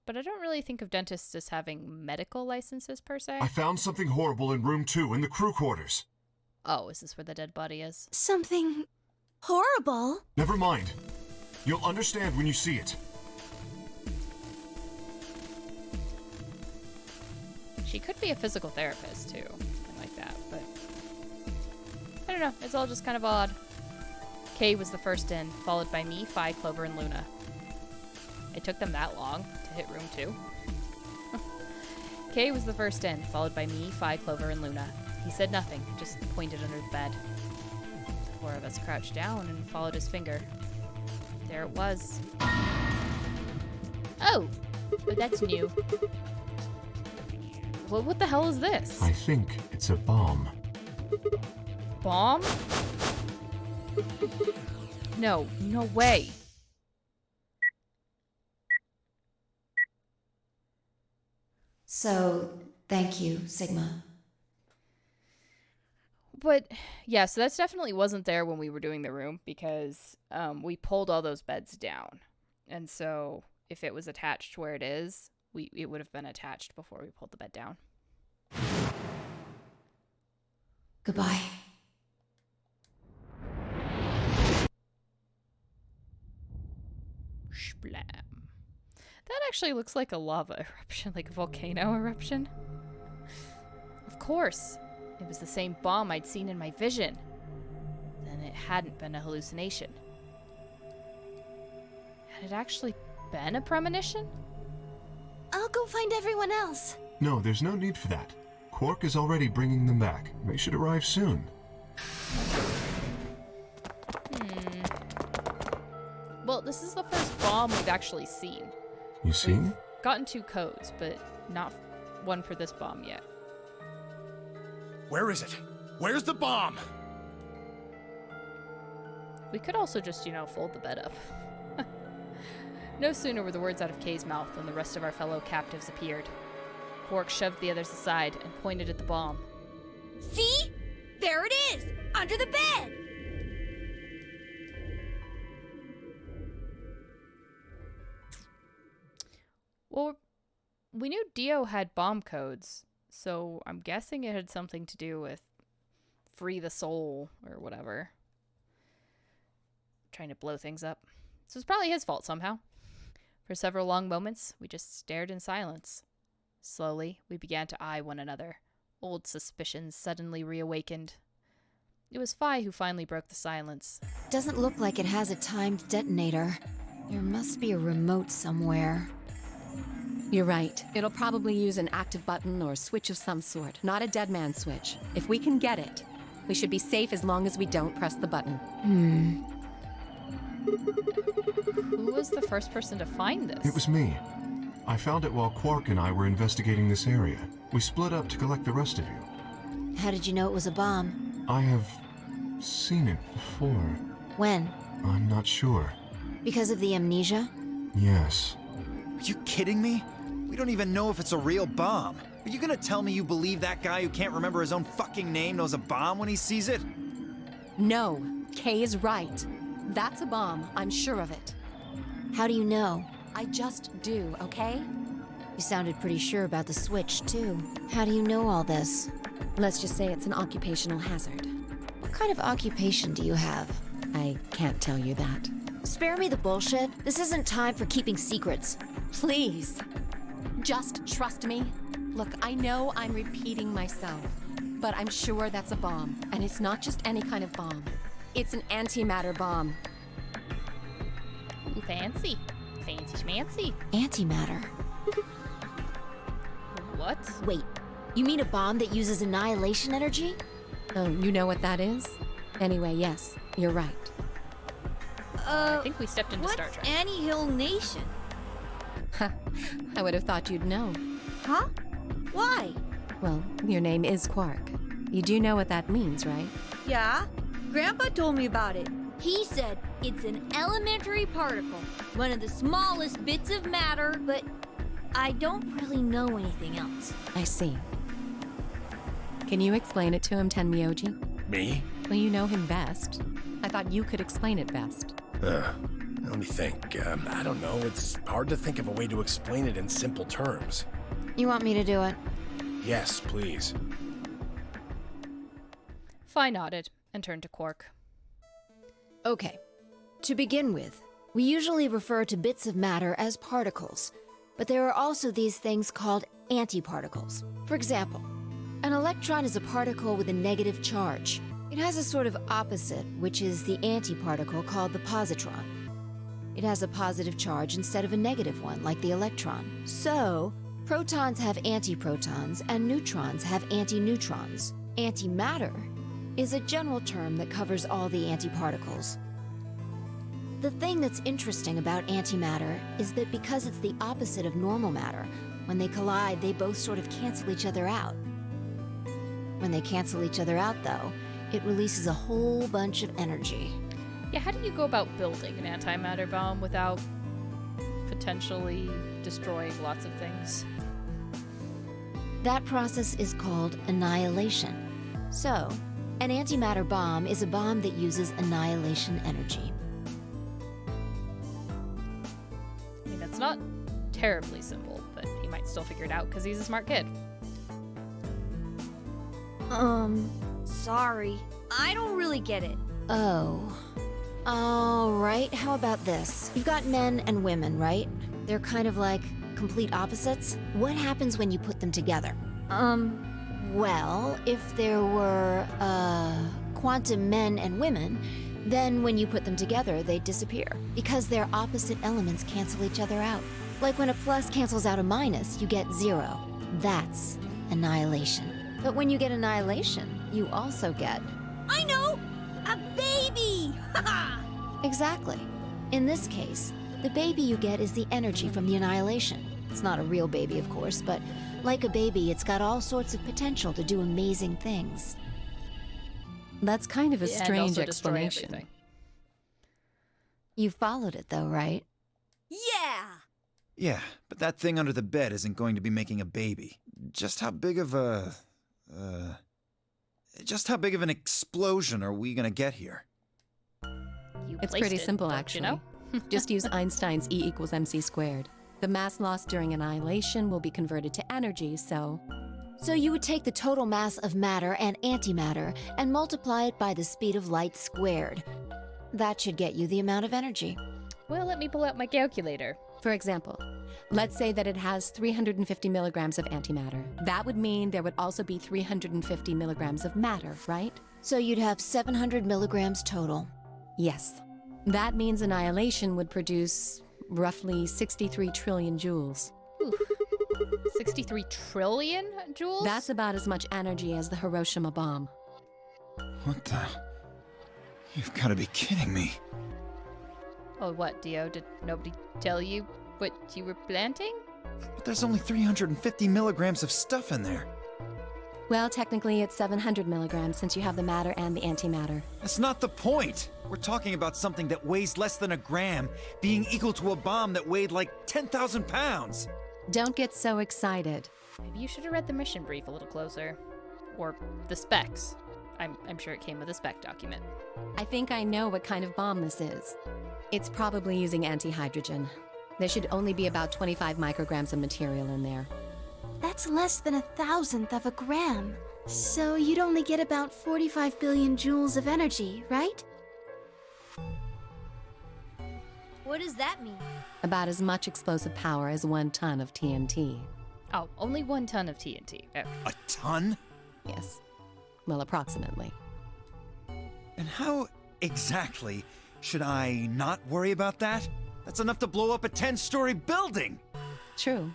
But I don't really think of dentists as having medical licenses, per se. I found something horrible in room 2 in the crew quarters. Oh, is this where the dead body is? Something horrible? Never mind. You'll understand when you see it. She could be a physical therapist, too. Something like that, but... I don't know. It's all just kind of odd. Kay was the first in, followed by me, Phi, Clover, and Luna. It took them that long to hit room 2. Kay was the first in, followed by me, Phi, Clover, and Luna. He said nothing, just pointed under the bed. The 4 of us crouched down and followed his finger. There it was. Oh! But that's new. What the hell is this? I think it's a bomb. Bomb? No way. So, thank you, Sigma. But, yeah, so that's definitely wasn't there when we were doing the room, because we pulled all those beds down. And so, if it was attached where it is, it would have been attached before we pulled the bed down. Goodbye. Splam. That actually looks like a lava eruption, like a volcano eruption. Of course. It was the same bomb I'd seen in my vision. Then it hadn't been a hallucination. Had it actually been a premonition? I'll go find everyone else. No, there's no need for that. Quark is already bringing them back. They should arrive soon. Well, this is the first bomb we've actually seen. You see? We've gotten 2 codes, but not one for this bomb yet. Where is it? Where's the bomb? We could also just, fold the bed up. No sooner were the words out of Kay's mouth than the rest of our fellow captives appeared. Quark shoved the others aside and pointed at the bomb. See? There it is! Under the bed! Well, we knew Dio had bomb codes, so I'm guessing it had something to do with free the soul or whatever. Trying to blow things up. So it's probably his fault somehow. For several long moments, we just stared in silence. Slowly, we began to eye one another. Old suspicions suddenly reawakened. It was Phi who finally broke the silence. Doesn't look like it has a timed detonator. There must be a remote somewhere. You're right. It'll probably use an active button or switch of some sort, not a dead man switch. If we can get it, we should be safe as long as we don't press the button. Who was the first person to find this? It was me. I found it while Quark and I were investigating this area. We split up to collect the rest of you. How did you know it was a bomb? I have seen it before. When? I'm not sure. Because of the amnesia? Yes. Are you kidding me? We don't even know if it's a real bomb. Are you gonna tell me you believe that guy who can't remember his own fucking name knows a bomb when he sees it? No, Kay is right. That's a bomb, I'm sure of it. How do you know? I just do, okay? You sounded pretty sure about the switch, too. How do you know all this? Let's just say it's an occupational hazard. What kind of occupation do you have? I can't tell you that. Spare me the bullshit. This isn't time for keeping secrets. Please, just trust me. Look, I know I'm repeating myself, but I'm sure that's a bomb. And it's not just any kind of bomb. It's an antimatter bomb. Ooh, fancy. Fancy schmancy. Antimatter. What? Wait, you mean a bomb that uses annihilation energy? Oh, you know what that is? Anyway, yes, you're right. I think we stepped into Star What's Trek. Annie-Hill Nation? I would have thought you'd know. Huh? Why? Well, your name is Quark. You do know what that means, right? Yeah, Grandpa told me about it. He said it's an elementary particle, one of the smallest bits of matter, but I don't really know anything else. I see. Can you explain it to him, Tenmyoji? Me? Well, you know him best. I thought you could explain it best. Let me think. I don't know. It's hard to think of a way to explain it in simple terms. You want me to do it? Yes, please. Phi nodded and turned to Quark. Okay. To begin with, we usually refer to bits of matter as particles, but there are also these things called antiparticles. For example, an electron is a particle with a negative charge. It has a sort of opposite, which is the antiparticle called the positron. It has a positive charge instead of a negative one, like the electron. So, protons have antiprotons and neutrons have antineutrons. Antimatter is a general term that covers all the antiparticles. The thing that's interesting about antimatter is that because it's the opposite of normal matter, when they collide, they both sort of cancel each other out. When they cancel each other out, though, it releases a whole bunch of energy. Yeah, how do you go about building an antimatter bomb without potentially destroying lots of things? That process is called annihilation. So, an antimatter bomb is a bomb that uses annihilation energy. I mean, that's not terribly simple, but he might still figure it out because he's a smart kid. Sorry. I don't really get it. Oh. All right, how about this? You've got men and women, right? They're kind of like complete opposites. What happens when you put them together? Well, if there were, quantum men and women, then when you put them together, they disappear. Because their opposite elements cancel each other out. Like when a plus cancels out a minus, you get 0. That's annihilation. But when you get annihilation, you also get... I know! A baby! Exactly. In this case, the baby you get is the energy from the annihilation. It's not a real baby, of course, but like a baby, it's got all sorts of potential to do amazing things. That's kind of a Yeah, and strange also destroy explanation. everything. You followed it, though, right? Yeah! Yeah, but that thing under the bed isn't going to be making a baby. Just how big of a... just how big of an explosion are we gonna get here? It's pretty simple, actually. You know? Just use Einstein's E equals mc squared. The mass lost during annihilation will be converted to energy, so... So you would take the total mass of matter and antimatter and multiply it by the speed of light squared. That should get you the amount of energy. Well, let me pull out my calculator. For example, let's say that it has 350 milligrams of antimatter. That would mean there would also be 350 milligrams of matter, right? So you'd have 700 milligrams total. Yes. That means annihilation would produce roughly 63 trillion joules. Ooh. 63 trillion joules? That's about as much energy as the Hiroshima bomb. What the... You've got to be kidding me. Oh, what, Dio? Did nobody tell you what you were planting? But there's only 350 milligrams of stuff in there. Well, technically it's 700 milligrams since you have the matter and the antimatter. That's not the point. We're talking about something that weighs less than a gram being equal to a bomb that weighed like 10,000 pounds. Don't get so excited. Maybe you should have read the mission brief a little closer. Or the specs. I'm sure it came with a spec document. I think I know what kind of bomb this is. It's probably using antihydrogen. There should only be about 25 micrograms of material in there. That's less than 1,000th of a gram. So you'd only get about 45 billion joules of energy, right? What does that mean? About as much explosive power as 1 ton of TNT. Oh, only 1 ton of TNT. Oh. A ton? Yes. Well, approximately. And how exactly should I not worry about that? That's enough to blow up a 10-story building! True.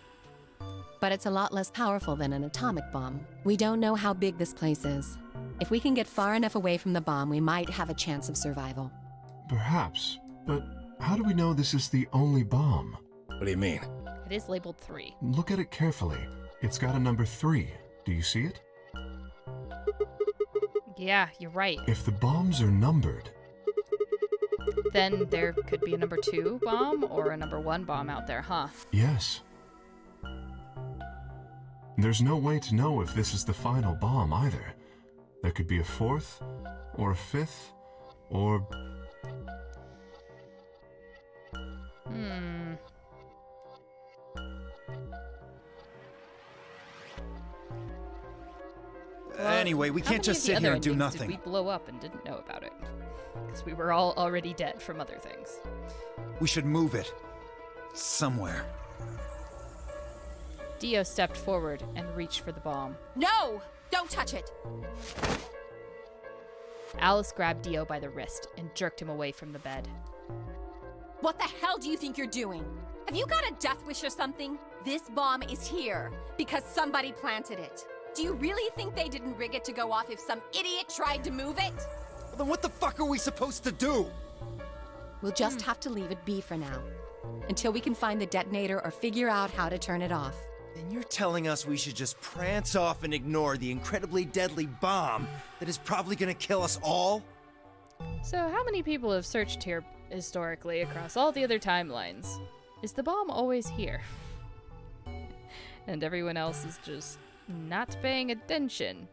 But it's a lot less powerful than an atomic bomb. We don't know how big this place is. If we can get far enough away from the bomb, we might have a chance of survival. Perhaps, but how do we know this is the only bomb? What do you mean? It is labeled 3. Look at it carefully. It's got a number 3. Do you see it? Yeah, you're right. If the bombs are numbered... Then there could be a number 2 bomb or a number 1 bomb out there, huh? Yes. There's no way to know if this is the final bomb either. There could be a 4th, or a 5th, or... Anyway, we can't just sit here and do nothing. Did we blow up and didn't know about it? Because we were all already dead from other things. We should move it. Somewhere. Dio stepped forward and reached for the bomb. No! Don't touch it! Alice grabbed Dio by the wrist and jerked him away from the bed. What the hell do you think you're doing? Have you got a death wish or something? This bomb is here because somebody planted it. Do you really think they didn't rig it to go off if some idiot tried to move it? Well, then what the fuck are we supposed to do? We'll just have to leave it be for now, until we can find the detonator or figure out how to turn it off. And you're telling us we should just prance off and ignore the incredibly deadly bomb that is probably gonna kill us all? So how many people have searched here historically across all the other timelines? Is the bomb always here? And everyone else is just not paying attention?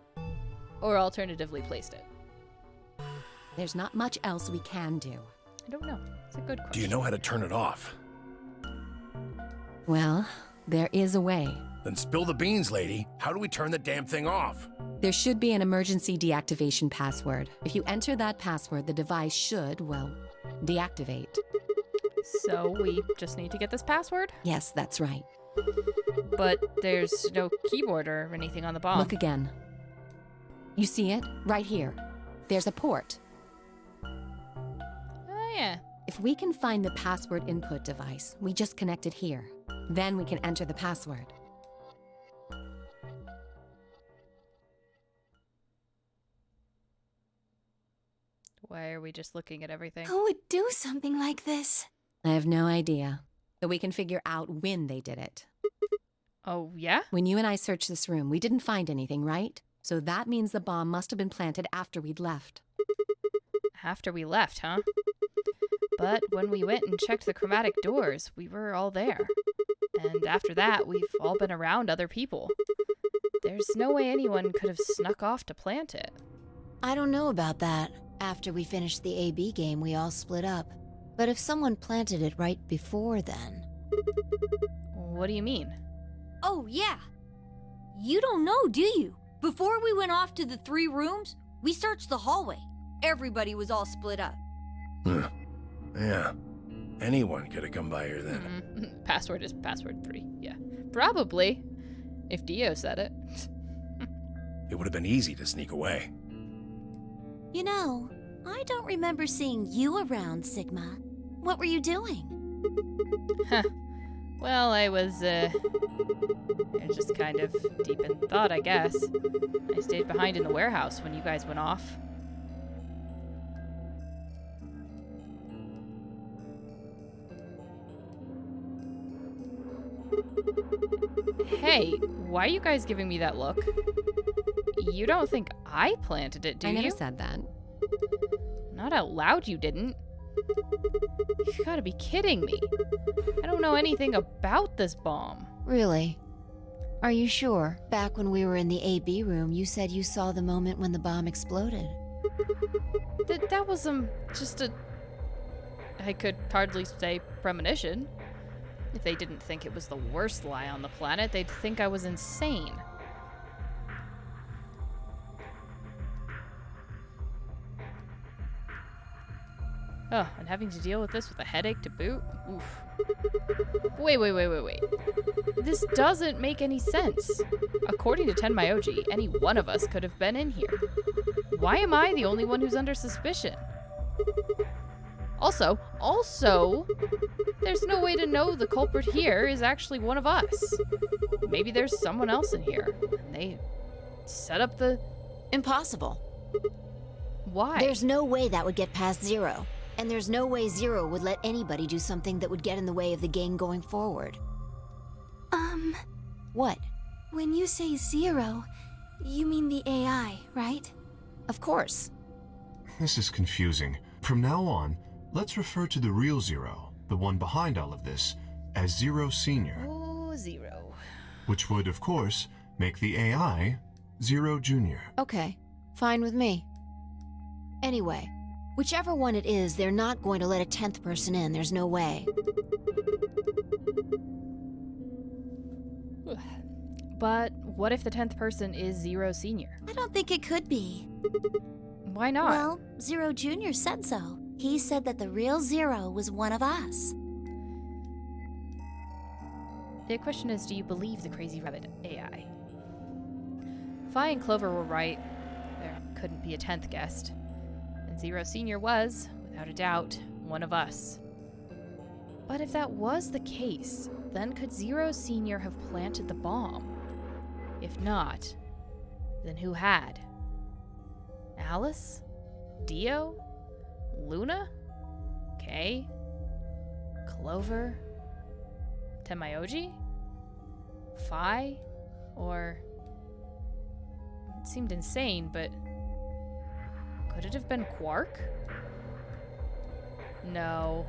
Or alternatively placed it? There's not much else we can do. I don't know. It's a good question. Do you know how to turn it off? Well, there is a way. Then spill the beans, lady. How do we turn the damn thing off? There should be an emergency deactivation password. If you enter that password, the device should, well, deactivate. So we just need to get this password? Yes, that's right. But there's no keyboard or anything on the bomb. Look again. You see it? Right here. There's a port. Oh, yeah. If we can find the password input device, we just connect it here. Then we can enter the password. Why are we just looking at everything? Who would do something like this? I have no idea. But we can figure out when they did it. Oh, yeah? When you and I searched this room, we didn't find anything, right? So that means the bomb must have been planted after we'd left. After we left, huh? But when we went and checked the chromatic doors, we were all there. And after that, we've all been around other people. There's no way anyone could have snuck off to plant it. I don't know about that. After we finished the AB game, we all split up. But if someone planted it right before then... What do you mean? Oh, yeah. You don't know, do you? Before we went off to the 3 rooms, we searched the hallway. Everybody was all split up. Yeah. Anyone could have come by here then. Password is password 3. Yeah. Probably. If Dio said it. It would have been easy to sneak away. You know, I don't remember seeing you around, Sigma. What were you doing? Huh. Well, I was just kind of deep in thought, I guess. I stayed behind in the warehouse when you guys went off. Hey, why are you guys giving me that look? You don't think I planted it, do you? I never said that. Not out loud, you didn't. You gotta be kidding me. I don't know anything about this bomb. Really? Are you sure? Back when we were in the AB room, you said you saw the moment when the bomb exploded. That was, just a... I could hardly say premonition. If they didn't think it was the worst lie on the planet, they'd think I was insane. Oh, and having to deal with this with a headache to boot? Oof. Wait. This doesn't make any sense. According to Tenmyoji, any one of us could have been in here. Why am I the only one who's under suspicion? Also, there's no way to know the culprit here is actually one of us. Maybe there's someone else in here. And they set up the... Impossible. Why? There's no way that would get past Zero. And there's no way Zero would let anybody do something that would get in the way of the game going forward. What? When you say Zero, you mean the AI, right? Of course. This is confusing. From now on, let's refer to the real Zero, the one behind all of this, as Zero Senior. Oh, Zero. Which would, of course, make the AI Zero Junior. Okay, fine with me. Anyway, whichever one it is, they're not going to let a 10th person in. There's no way. But what if the 10th person is Zero Senior? I don't think it could be. Why not? Well, Zero Junior said so. He said that the real Zero was one of us. The question is, do you believe the crazy rabbit AI? Fi and Clover were right. There couldn't be a 10th guest. And Zero Senior was, without a doubt, one of us. But if that was the case, then could Zero Senior have planted the bomb? If not, then who had? Alice? Dio? Luna? Kay? Clover? Tenmyoji? Fi? Or... It seemed insane, but... Could it have been Quark? No.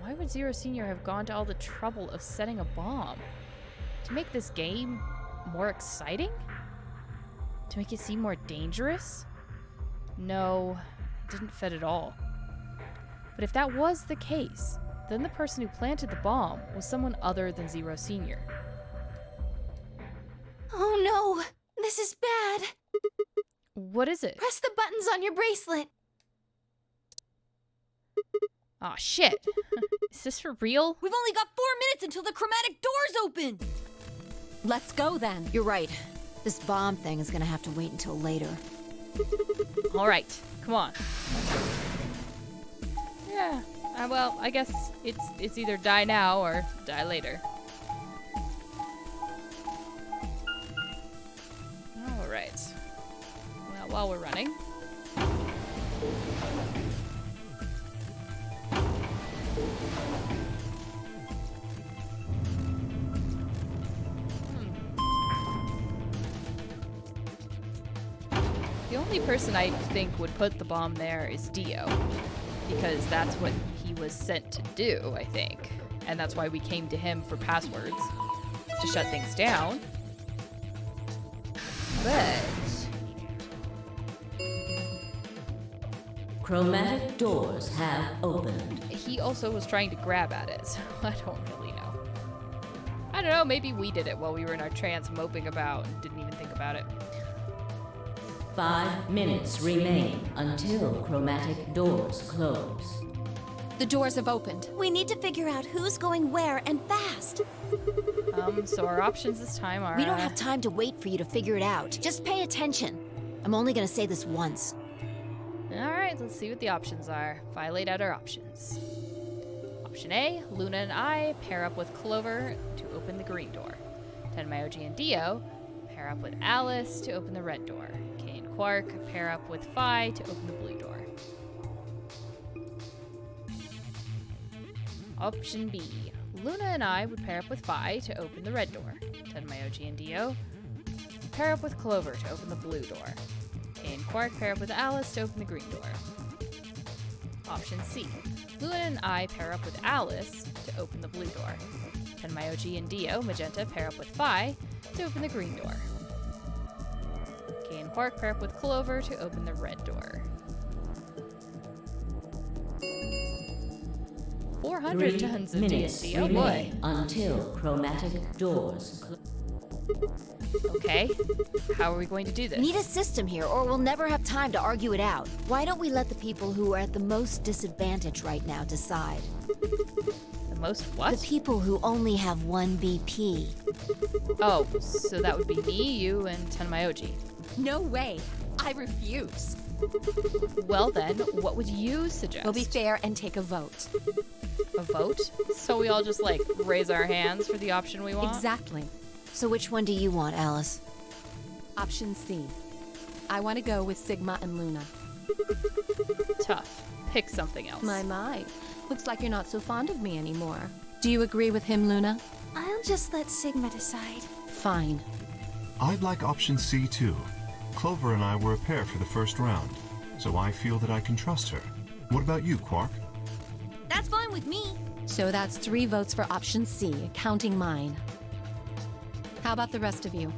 Why would Zero Senior have gone to all the trouble of setting a bomb? To make this game more exciting? To make it seem more dangerous? No, it didn't fit at all. But if that was the case, then the person who planted the bomb was someone other than Zero Senior. Oh no! This is bad! What is it? Press the buttons on your bracelet! Aw, shit. Is this for real? We've only got 4 minutes until the chromatic doors open! Let's go then. You're right. This bomb thing is gonna have to wait until later. Alright, come on. Yeah, well, I guess it's either die now or die later. Alright. Well, while we're running... The only person I think would put the bomb there is Dio, because that's what he he was sent to do, I think. And that's why we came to him for passwords, to shut things down. But Chromatic doors have opened. he also was trying to grab at it, so I don't really know. I don't know, maybe we did it while we were in our trance moping about and didn't even think about it. 5 minutes remain until chromatic doors close. The doors have opened. We need to figure out who's going where and fast. So our options this time are... We don't have time to wait for you to figure it out. Just pay attention. I'm only gonna say this once. Alright, let's see what the options are. If I laid out our options. Option A, Luna and I pair up with Clover to open the green door. Tenmayoji and Dio pair up with Alice to open the red door. Kay and Quark pair up with Phi to open the blue door. Option B, Luna and I would pair up with Phi to open the red door. Tenmayoji and Dio pair up with Clover to open the blue door. Kay and Quark pair up with Alice to open the green door. Option C, Luna and I pair up with Alice to open the blue door. Tenmayoji and Dio, Magenta, pair up with Phi to open the green door. Kay and Quark pair up with Clover to open the red door. 400 tons of minutes D&D, oh boy. remain until chromatic doors close. Okay, how are we going to do this? We need a system here, or we'll never have time to argue it out. Why don't we let the people who are at the most disadvantage right now decide? The most what? The people who only have 1 BP. Oh, so that would be me, you, and Tenmayoji. No way. I refuse. Well then, what would you suggest? We'll be fair and take a vote. A vote? So we all just, like, raise our hands for the option we want? Exactly. So which one do you want, Alice? Option C. I want to go with Sigma and Luna. Tough. Pick something else. My. Looks like you're not so fond of me anymore. Do you agree with him, Luna? I'll just let Sigma decide. Fine. I'd like option C too. Clover and I were a pair for the first round, so I feel that I can trust her. What about you, Quark? That's fine with me. So that's 3 votes for option C, counting mine. How about the rest of you?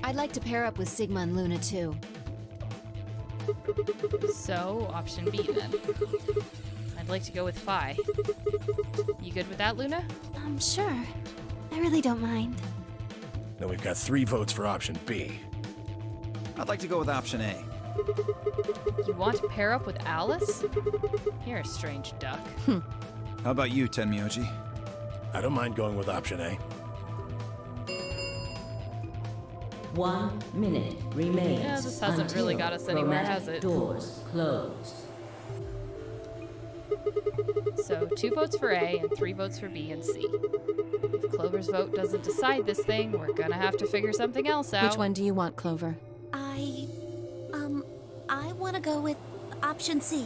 I'd like to pair up with Sigma and Luna too. So, option B then. I'd like to go with Phi. You good with that, Luna? Sure. I really don't mind. Then we've got 3 votes for option B. I'd like to go with option A. You want to pair up with Alice? You're a strange duck. How about you, Tenmyoji? I don't mind going with option A. 1 minute remains. Yeah, this hasn't really got us anywhere, has it? Doors closed. So 2 votes for A and 3 votes for B and C. If Clover's vote doesn't decide this thing, we're gonna have to figure something else out. Which one do you want, Clover? I want to go with option C.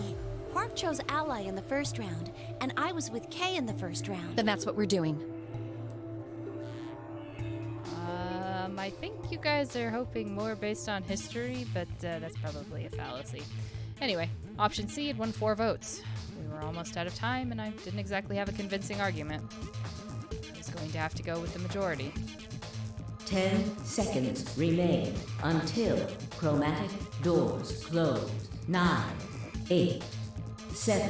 Quark chose Ally in the first round, and I was with Kay in the first round. Then that's what we're doing. I think you guys are hoping more based on history, but that's probably a fallacy. Anyway, option C had won 4 votes. We were almost out of time, and I didn't exactly have a convincing argument. I was going to have to go with the majority. 10 seconds remain until chromatic doors close. 9, 8, 7.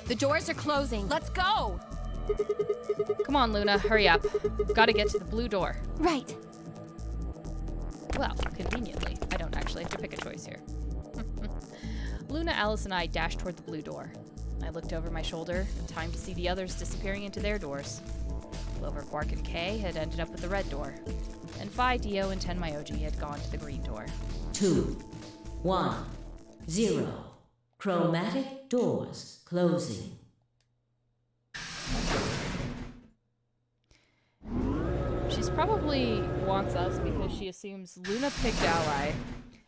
The doors are closing. Let's go! Come on, Luna, hurry up. We've got to get to the blue door. Right. Well, conveniently, I don't actually have to pick a choice here. Luna, Alice, and I dashed toward the blue door. I looked over my shoulder in time to see the others disappearing into their doors. Clover, Quark, and Kay had ended up with the red door, and Phi, Dio, and Tenmayoji had gone to the green door. 2, 1, 0. Chromatic doors closing. She's probably wants us because she assumes Luna picked Ally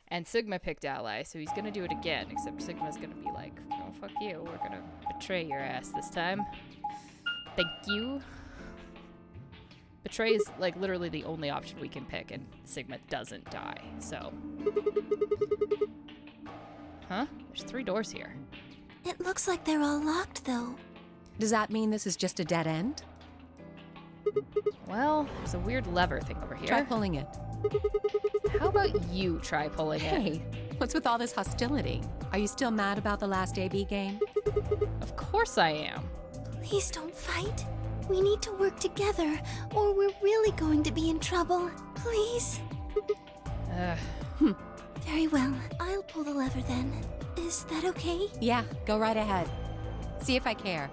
and Sigma picked Ally, so he's gonna do it again, except Sigma's gonna be like, oh, fuck you, we're gonna betray your ass this time. Thank you. Betray is, like, literally the only option we can pick, and Sigma doesn't die, so. Huh? There's 3 doors here. It looks like they're all locked, though. Does that mean this is just a dead end? Well, there's a weird lever thing over here. Try pulling it. How about you try pulling it? Hey, what's with all this hostility? Are you still mad about the last AB game? Of course I am. Please don't fight. We need to work together, or we're really going to be in trouble. Please. Very well. I'll pull the lever then. Is that okay? Yeah, go right ahead. See if I care.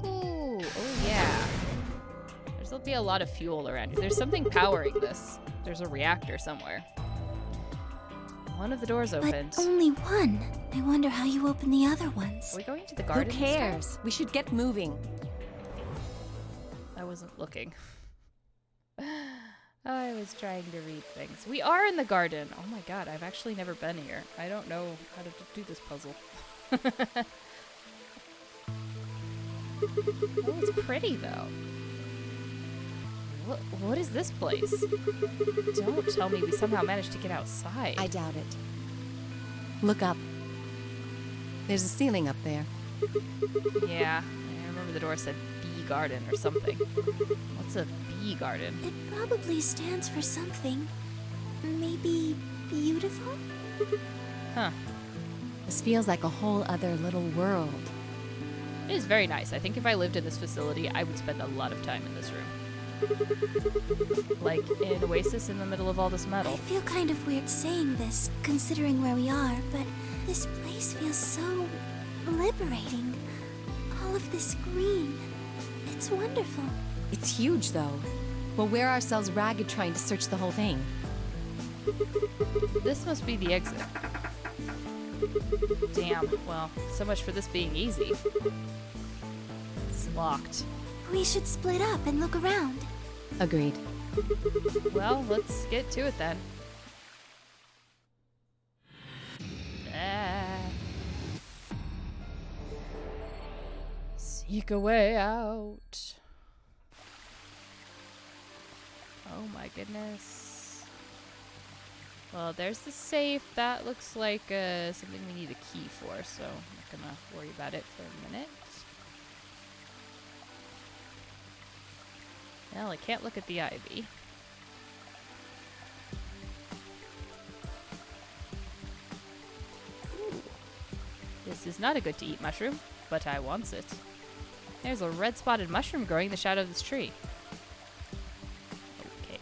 Ooh, oh yeah. There'll be a lot of fuel around here. There's something powering this. There's a reactor somewhere. One of the doors opened. But only one. I wonder how you open the other ones. Are we going to the garden? Who cares? We should get moving. I wasn't looking. I was trying to read things. We are in the garden. Oh my god, I've actually never been here. I don't know how to do this puzzle. Oh, it's pretty though. What is this place? Don't tell me we somehow managed to get outside. I doubt it. Look up. There's a ceiling up there. Yeah, I remember the door said bee garden or something. What's a bee garden? It probably stands for something. Maybe beautiful? Huh. This feels like a whole other little world. It is very nice. I think if I lived in this facility, I would spend a lot of time in this room. Like an oasis in the middle of all this metal. I feel kind of weird saying this, considering where we are, but this place feels so liberating. All of this green. It's wonderful. It's huge, though. We'll wear ourselves ragged trying to search the whole thing. This must be the exit. Damn. Well, so much for this being easy. It's locked. We should split up and look around. Agreed. Well, let's get to it then. Seek a way out. Oh my goodness. Well, there's the safe. That looks like something we need a key for, so I'm not gonna worry about it for a minute. Well, I can't look at the ivy. Ooh. This is not a good to eat mushroom, but I wants it. There's a red spotted mushroom growing in the shadow of this tree. Okay.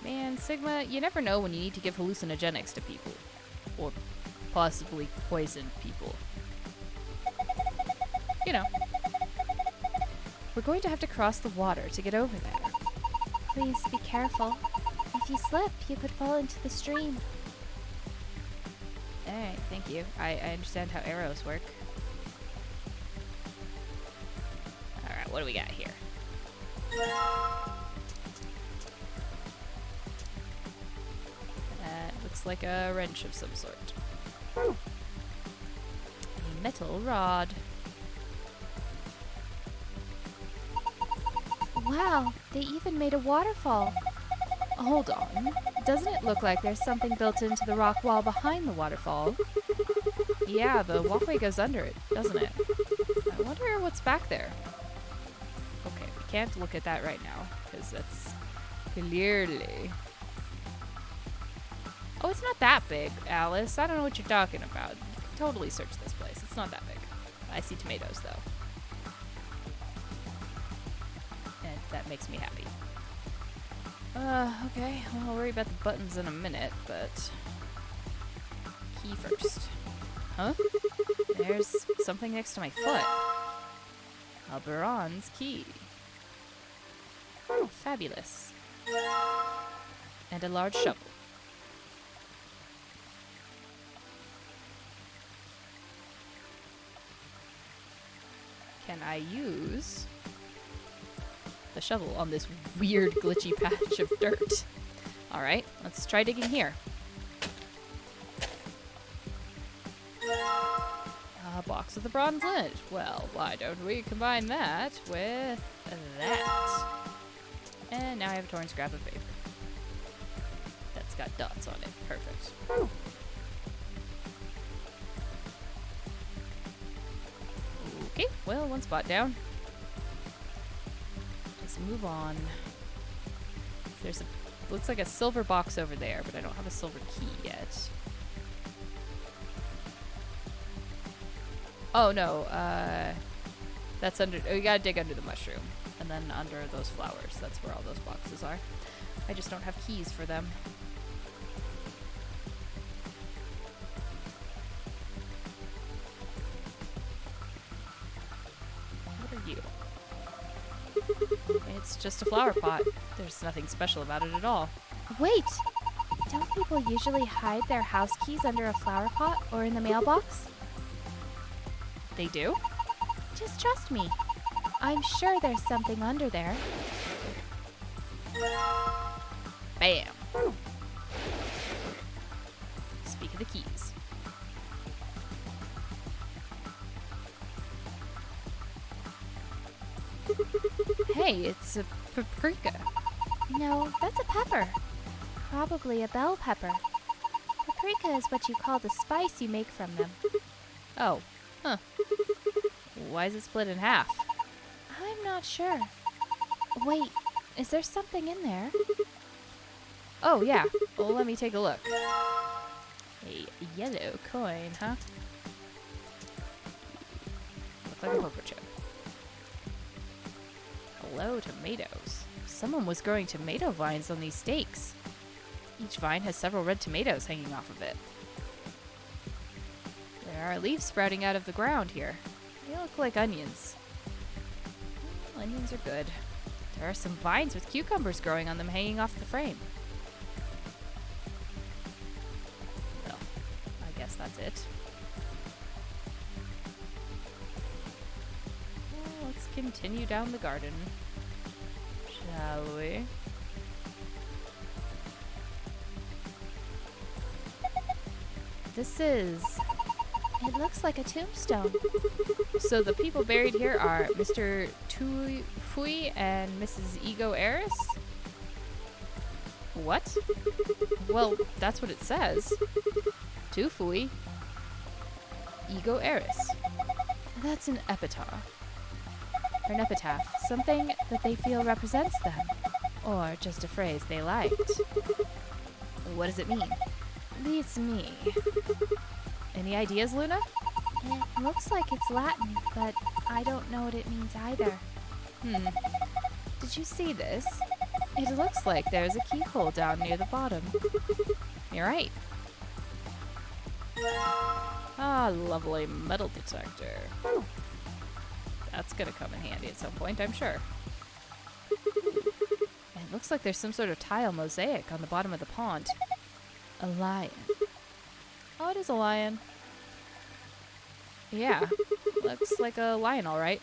Man, Sigma, you never know when you need to give hallucinogenics to people. Or possibly poison people. You know. We're going to have to cross the water to get over there. Please be careful. If you slip, you could fall into the stream. Alright, thank you. I understand how arrows work. Alright, what do we got here? Looks like a wrench of some sort. A metal rod. Wow, they even made a waterfall. Hold on. Doesn't it look like there's something built into the rock wall behind the waterfall? Yeah, the walkway goes under it, doesn't it? I wonder what's back there. Okay, we can't look at that right now, because that's clearly... Oh, it's not that big, Alice. I don't know what you're talking about. You can totally search this place. It's not that big. I see tomatoes, though. And that makes me happy. Okay. Well, I'll worry about the buttons in a minute, but... Key first. Huh? There's something next to my foot. A bronze key. Oh, fabulous. And a large shovel. Can I use the shovel on this weird glitchy patch of dirt? Alright, let's try digging here. A box with a bronze lid. Well, why don't we combine that with that? And now I have a torn scrap of paper. It's got dots on it. Perfect. Okay, well, one spot down. Let's move on. There's a looks like a silver box over there, but I don't have a silver key yet. Oh no, that's under. Oh, you gotta dig under the mushroom, and then under those flowers. That's where all those boxes are. I just don't have keys for them. What are you? It's just a flower pot. There's nothing special about it at all. Wait! Don't people usually hide their house keys under a flower pot or in the mailbox? They do? Just trust me. I'm sure there's something under there. Bam! Speak of the keys. Hey, it's a paprika. No, that's a pepper. Probably a bell pepper. Paprika is what you call the spice you make from them. Oh, huh. Why is it split in half? I'm not sure. Wait, is there something in there? Oh, yeah. Well, let me take a look. A yellow coin, huh? Looks like a poker chip. Hello, tomatoes. Someone was growing tomato vines on these stakes. Each vine has several red tomatoes hanging off of it. There are leaves sprouting out of the ground here. They look like onions. Well, onions are good. There are some vines with cucumbers growing on them hanging off the frame. Well, I guess that's it. Well, let's continue down the garden. Shall we? It looks like a tombstone. So the people buried here are Mr. Fui and Mrs. Ego Eris? What? Well, that's what it says. Fui, Ego Eris. That's an epitaph. Or an epitaph. Something that they feel represents them. Or just a phrase they liked. What does it mean? Beats me. Any ideas, Luna? It looks like it's Latin, but I don't know what it means either. Did you see this? It looks like there's a keyhole down near the bottom. You're right. Ah, lovely metal detector. That's gonna come in handy at some point, I'm sure. It looks like there's some sort of tile mosaic on the bottom of the pond. A lion. Oh, it is a lion. Yeah, looks like a lion, all right.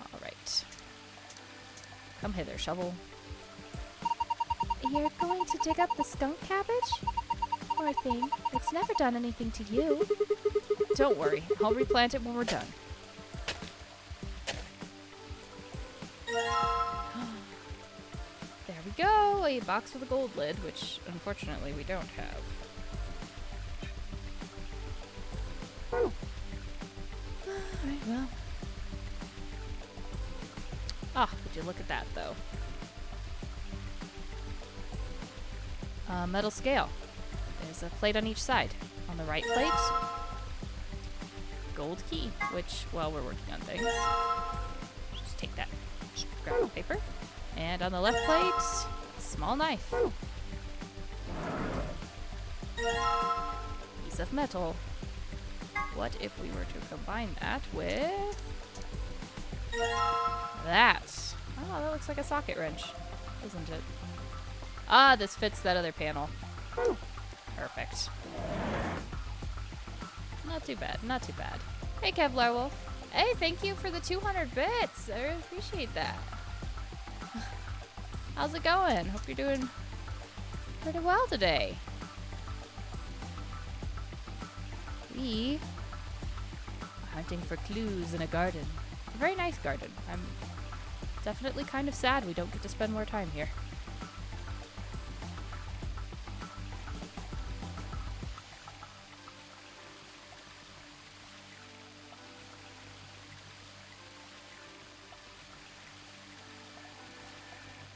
All right. Come hither, shovel. You're going to dig up the skunk cabbage? Poor thing. It's never done anything to you. Don't worry. I'll replant it when we're done. There we go. A box with a gold lid, which unfortunately we don't have. Alright, well. Ah, would you look at that, though. Metal scale. There's a plate on each side. On the right plate, gold key, which, while we're working on things, just take that scrap of paper. And on the left plate, small knife. Piece of metal. What if we were to combine that with that? Oh, that looks like a socket wrench, doesn't it? Ah, this fits that other panel. Perfect. Not too bad, not too bad. Hey, Kevlar Wolf. Hey, thank you for the 200 bits. I really appreciate that. How's it going? Hope you're doing pretty well today. We are hunting for clues in a garden. A very nice garden. I'm Definitely kind of sad we don't get to spend more time here.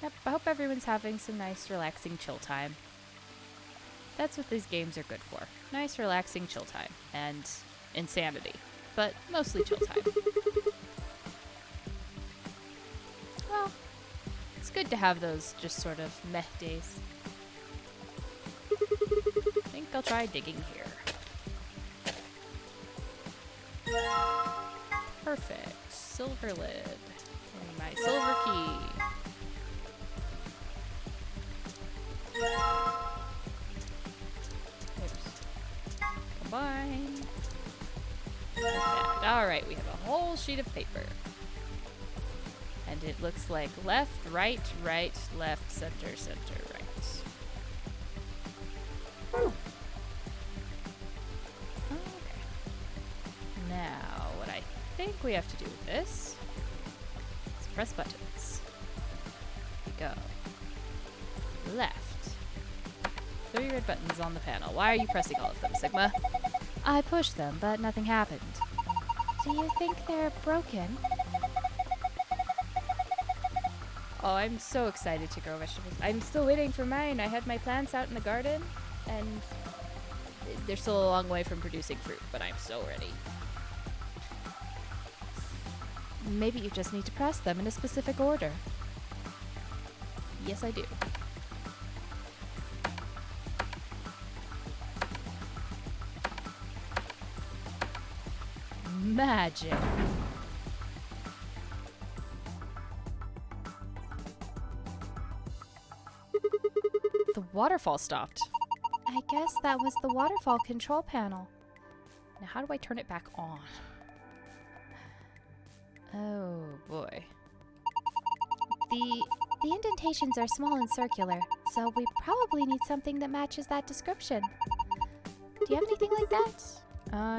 Yep, I hope everyone's having some nice, relaxing chill time. That's what these games are good for. Nice, relaxing chill time. And insanity. But mostly chill time. Well, it's good to have those just sort of meh days. I think I'll try digging here. Perfect. Silver lid. And my silver key. Oops. Combine. Alright, we have a whole sheet of paper. And it looks like left, right, right, left, center, center, right. Okay. Now, what I think we have to do with this is press buttons. Go. Left. 3 red buttons on the panel. Why are you pressing all of them, Sigma? I pushed them, but nothing happened. Do you think they're broken? Oh, I'm so excited to grow vegetables. I'm still waiting for mine. I had my plants out in the garden, and they're still a long way from producing fruit, but I'm so ready. Maybe you just need to press them in a specific order. Yes, I do. Magic. The waterfall stopped. I guess that was the waterfall control panel. Now how do I turn it back on? Oh boy. The indentations are small and circular, so we probably need something that matches that description. Do you have anything like that?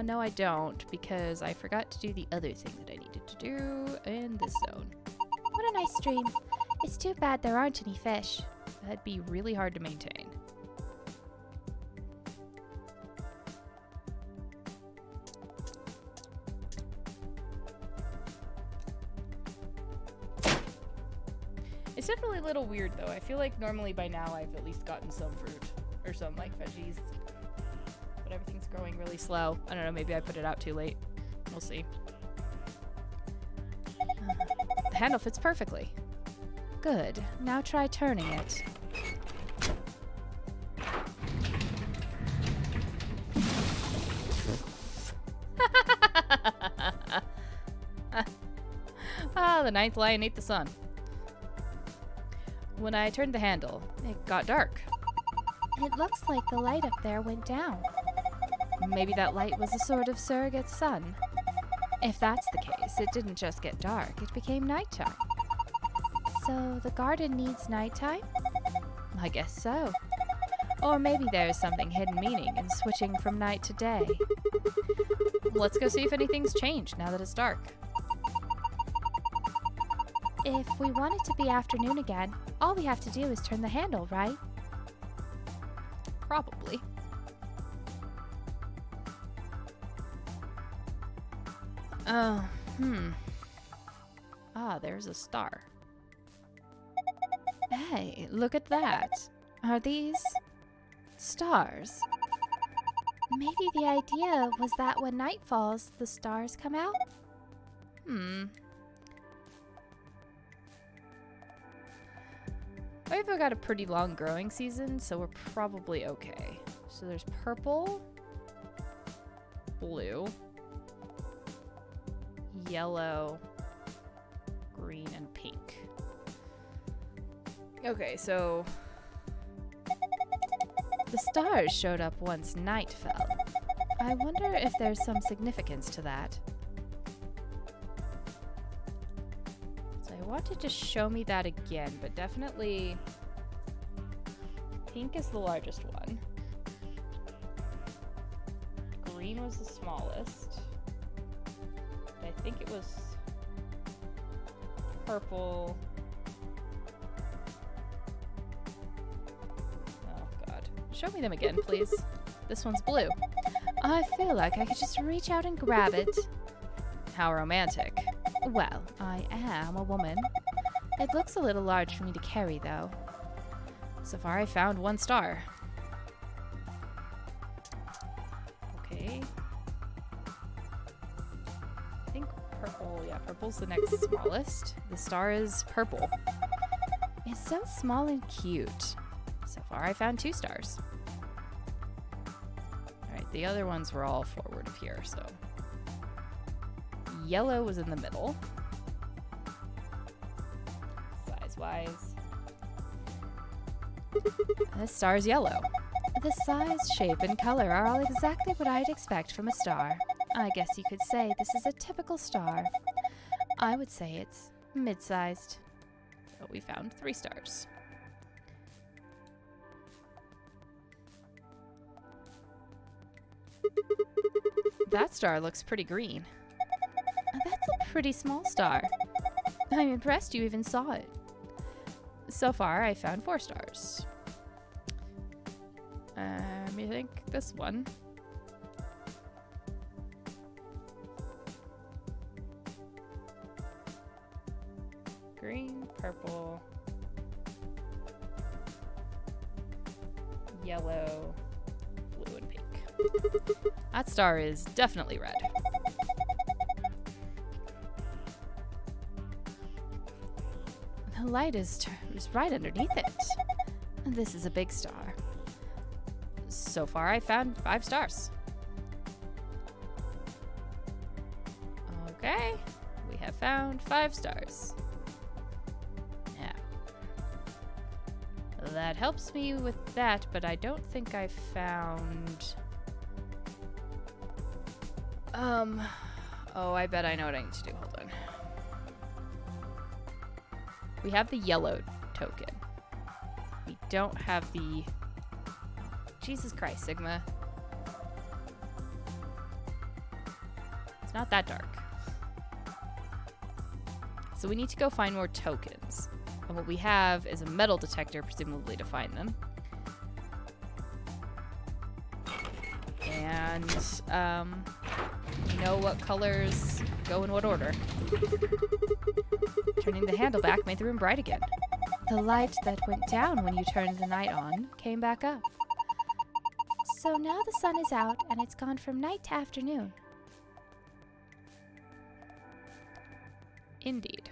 No I don't, because I forgot to do the other thing that I needed to do in this zone. What a nice stream. It's too bad there aren't any fish. That'd be really hard to maintain. It's definitely a little weird though. I feel like normally by now I've at least gotten some fruit or some like veggies. But everything's growing really slow. I don't know, maybe I put it out too late. We'll see. The handle fits perfectly. Good. Now try turning it. Ah, the ninth lion ate the sun. When I turned the handle, it got dark. It looks like the light up there went down. Maybe that light was a sort of surrogate sun. If that's the case, it didn't just get dark, it became nighttime. So the garden needs nighttime? I guess so. Or maybe there's something hidden meaning in switching from night to day. Let's go see if anything's changed now that it's dark. If we want it to be afternoon again, all we have to do is turn the handle, right? Probably. Ah, there's a star. Hey, look at that. Are these stars? Maybe the idea was that when night falls, the stars come out? We've got a pretty long growing season, so we're probably okay. So there's purple, blue, yellow, green, and pink. Okay, so the stars showed up once night fell. I wonder if there's some significance to that. So I want to just show me that again, but definitely pink is the largest one. Green was the smallest. I think it was purple. Oh god. Show me them again, please. This one's blue. I feel like I could just reach out and grab it. How romantic. Well, I am a woman. It looks a little large for me to carry, though. So far, I found 1 star. Okay. I think purple, yeah, purple's the next smallest. The star is purple. It's so small and cute. So far, I found 2 stars. Alright, the other ones were all forward of here, so. Yellow was in the middle. Size-wise. This star is yellow. The size, shape, and color are all exactly what I'd expect from a star. I guess you could say this is a typical star. I would say it's mid-sized. But we found 3 stars. That star looks pretty green. That's a pretty small star. I'm impressed you even saw it. So far, I found 4 stars. I think this one. Green, purple, yellow, blue, and pink. That star is definitely red. The light is right underneath it. This is a big star. So far, I found 5 stars. Okay, we have found 5 stars. Now, that helps me with that, but I don't think I found... Oh, I bet I know what I need to do. Hold on. We have the yellow token. We don't have the... Jesus Christ, Sigma. It's not that dark. So we need to go find more tokens. And what we have is a metal detector, presumably to find them. And, we know what colors go in what order. Turning the handle back made the room bright again. The light that went down when you turned the night on came back up. So now the sun is out and it's gone from night to afternoon. Indeed.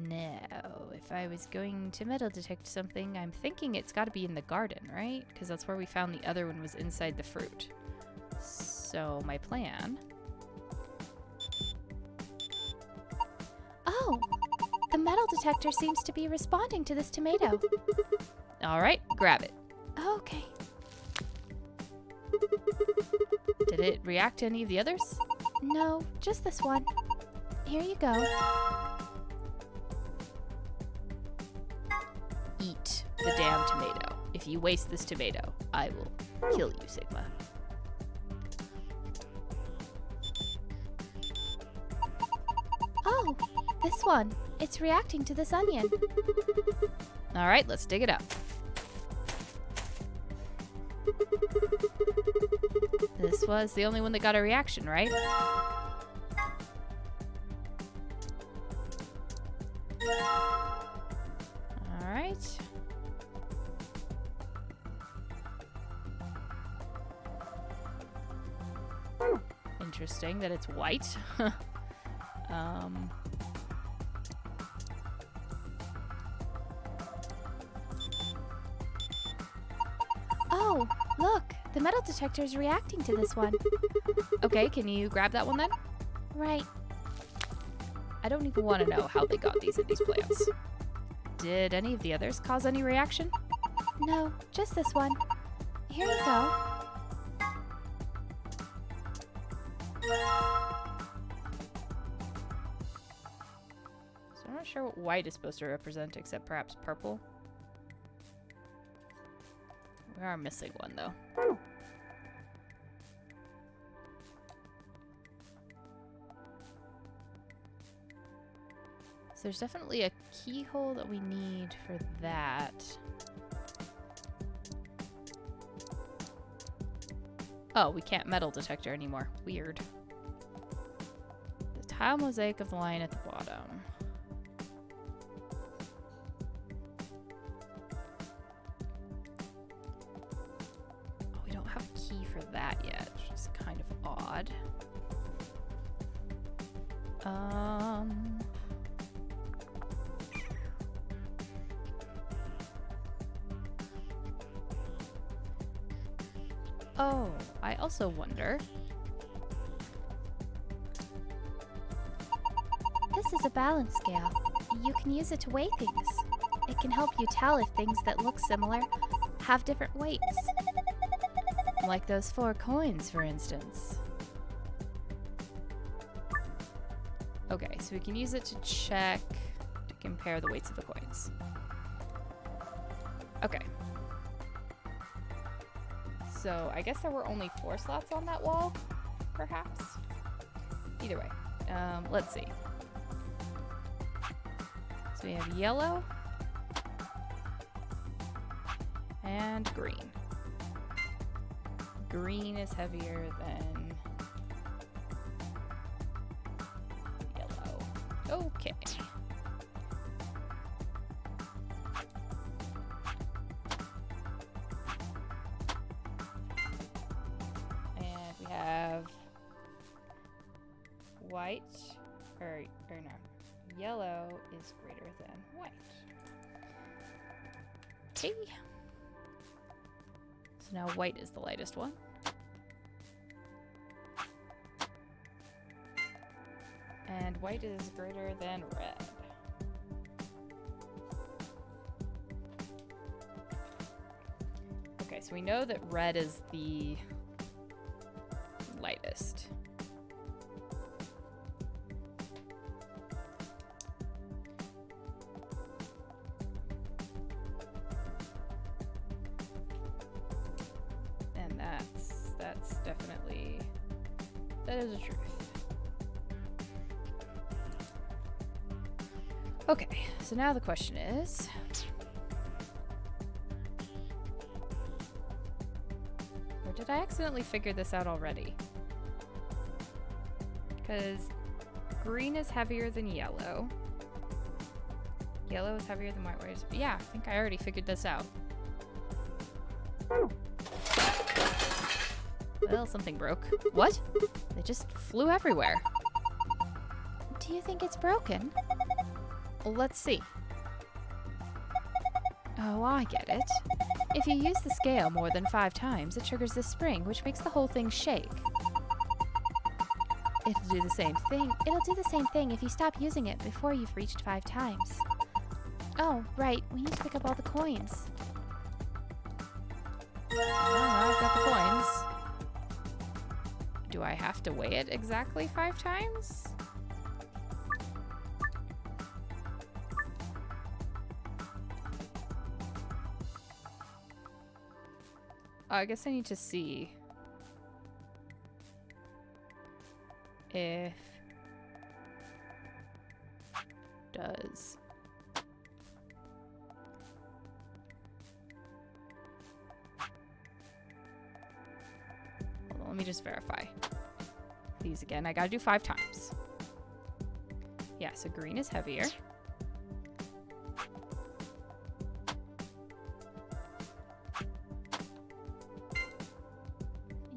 Now, if I was going to metal detect something, I'm thinking it's got to be in the garden, right? Because that's where we found the other one was inside the fruit. So my plan... Oh, the metal detector seems to be responding to this tomato. All right, grab it. Okay. Did it react to any of the others? No, just this one. Here you go. Eat the damn tomato. If you waste this tomato, I will kill you, Sigma. Oh, this one. It's reacting to this onion. All right, let's dig it up. This was the only one that got a reaction, right? All right. Interesting that it's white. Oh, look. The metal detector is reacting to this one. Okay, can you grab that one then? Right. I don't even want to know how they got these in these plants. Did any of the others cause any reaction? No, just this one. Here you go. So I'm not sure what white is supposed to represent, except perhaps purple. We are missing one, though. So there's definitely a keyhole that we need for that. Oh, we can't metal detector anymore. Weird. The tile mosaic of the line at the bottom. Oh, we don't have a key for that yet, which is kind of odd. Oh, I also wonder. This is a balance scale. You can use it to weigh things. It can help you tell if things that look similar have different weights. Like those 4 coins, for instance. Okay, so we can use it to check, to compare the weights of the coins. Okay. So I guess there were only 4 slots on that wall, perhaps? Either way, let's see. So we have yellow and green. Green is heavier than yellow. Okay. And we have white, or no, yellow is greater than white. Okay. So now white is the lightest one. And white is greater than red. Okay, so we know that red is the lightest. And that's definitely, that is the truth. Okay, so now the question is, or did I accidentally figure this out already? Because green is heavier than yellow. Yellow is heavier than white. Yeah, I think I already figured this out. Well, something broke. What? They just flew everywhere. Do you think it's broken? Let's see. Oh, I get it. If you use the scale more than 5 times, it triggers the spring, which makes the whole thing shake. It'll do the same thing. It'll do the same thing if you stop using it before you've reached 5 times. Oh, right. We need to pick up all the coins. Oh, I've got the coins. Do I have to weigh it exactly 5 times? I guess I need to see if does hold on, let me just verify these again. I gotta do 5 times. Yeah, so green is heavier.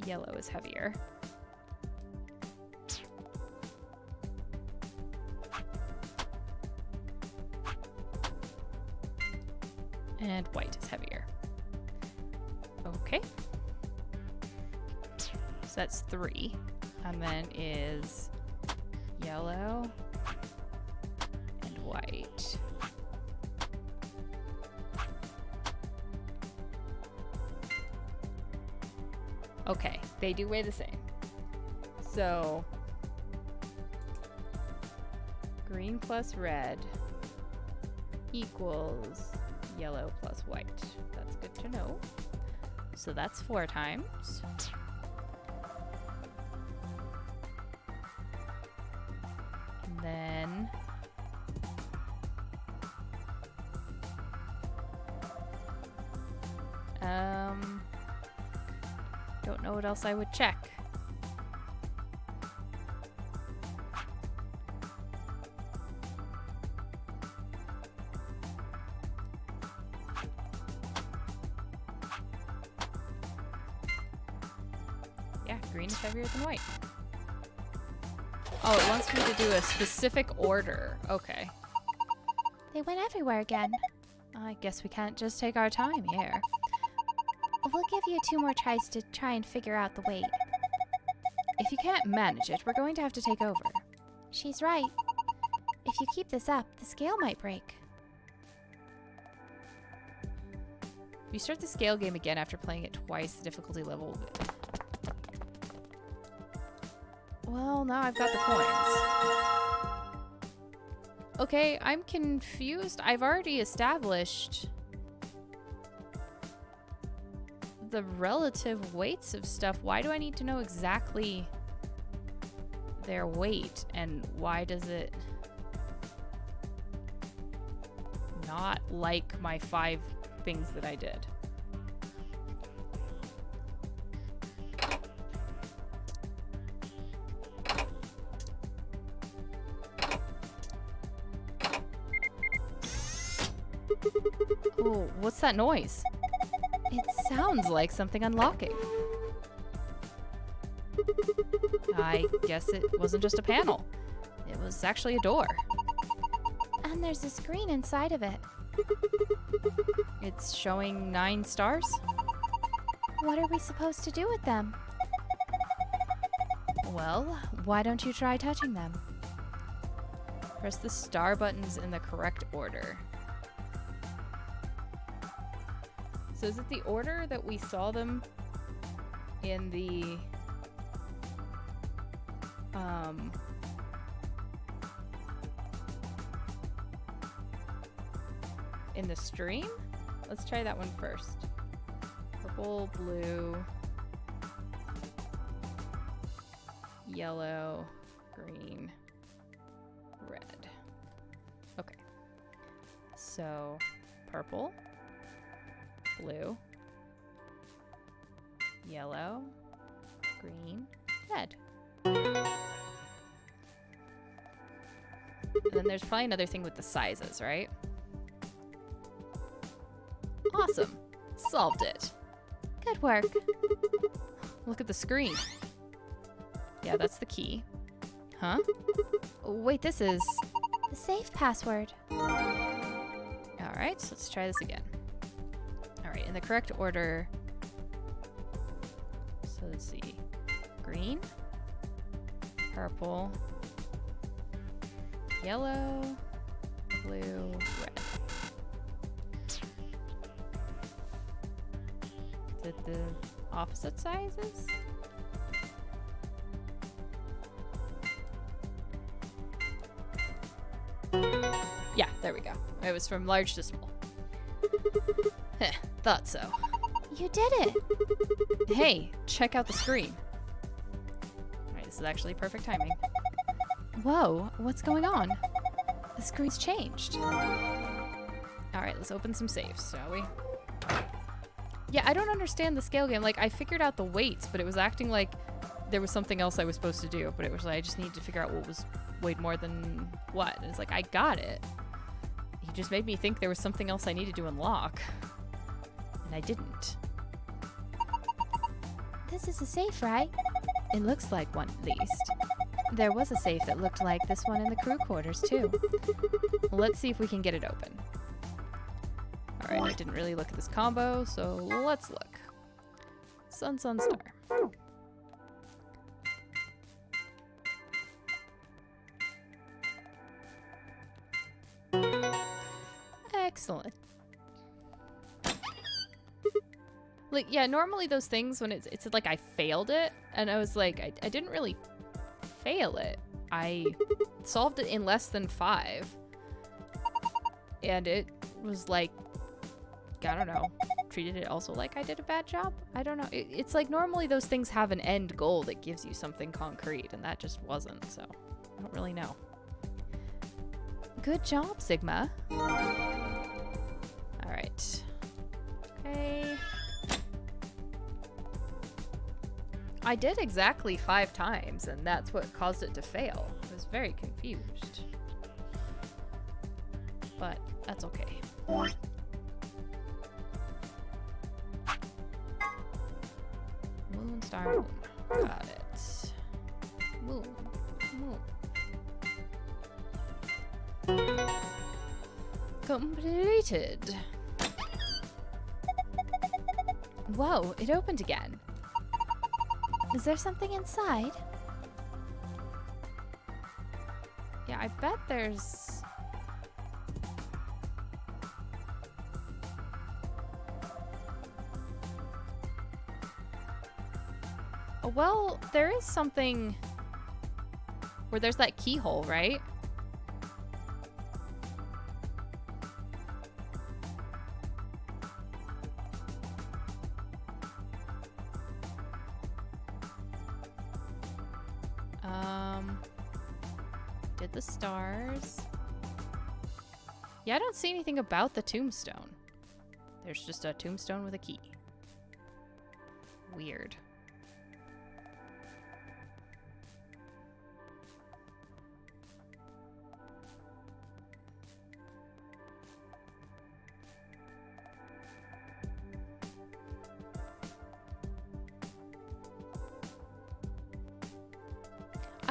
Yellow is heavier. And white is heavier. Okay. So that's 3. And then is yellow and white. Okay, they do weigh the same. So, green plus red equals yellow plus white. That's good to know. So that's 4 times. And then don't know what else I would check. Yeah, green is heavier than white. Oh, it wants me to do a specific order. Okay. They went everywhere again. I guess we can't just take our time here. We'll give you 2 more tries to try and figure out the weight. If you can't manage it, we're going to have to take over. She's right. If you keep this up, the scale might break. If you start the scale game again after playing it twice, the difficulty level... Well, now I've got the coins. Okay, I'm confused. I've already established the relative weights of stuff. Why do I need to know exactly their weight? And why does it not like my 5 things that I did? Oh, what's that noise? It sounds like something unlocking. I guess it wasn't just a panel. It was actually a door. And there's a screen inside of it. It's showing 9 stars? What are we supposed to do with them? Well, why don't you try touching them? Press the star buttons in the correct order. So is it the order that we saw them in the stream? Let's try that one first. Purple, blue, yellow, green, red. Okay. So, purple, blue, yellow, green, red. And then there's probably another thing with the sizes, right? Awesome. Solved it. Good work. Look at the screen. Yeah, that's the key. Huh? Wait, this is... the safe password. Alright, so let's try this again. Alright, in the correct order. So let's see. Green. Purple. Yellow. Blue. Red. Is it the opposite sizes? Yeah, there we go. It was from large to small. Heh, thought so. You did it! Hey, check out the screen. Alright, this is actually perfect timing. Whoa, what's going on? The screen's changed. Alright, let's open some safes, shall we? Yeah, I don't understand the scale game. Like, I figured out the weights, but it was acting like there was something else I was supposed to do. But it was like, I just needed to figure out what was weighed more than what. And it's like, I got it. He just made me think there was something else I needed to unlock. And I didn't. This is a safe, right? It looks like one, at least. There was a safe that looked like this one in the crew quarters, too. Let's see if we can get it open. Alright, I didn't really look at this combo, so let's look. Sun, sun, star. Excellent. Like, yeah, normally those things when it's like I failed it, and I was like, I didn't really fail it. I solved it in less than 5. And it was like, I don't know, treated it also like I did a bad job? I don't know. It's like normally those things have an end goal that gives you something concrete, and that just wasn't, so I don't really know. Good job, Sigma. Alright. Okay. I did exactly 5 times, and that's what caused it to fail. I was very confused. But that's okay. Moon, star, moon. Got it. Moon. Moon. Completed. Whoa, it opened again. Is there something inside? Yeah, I bet there's... Well, there is something where there's that keyhole, right? Did the stars. Yeah, I don't see anything about the tombstone. There's just a tombstone with a key. Weird.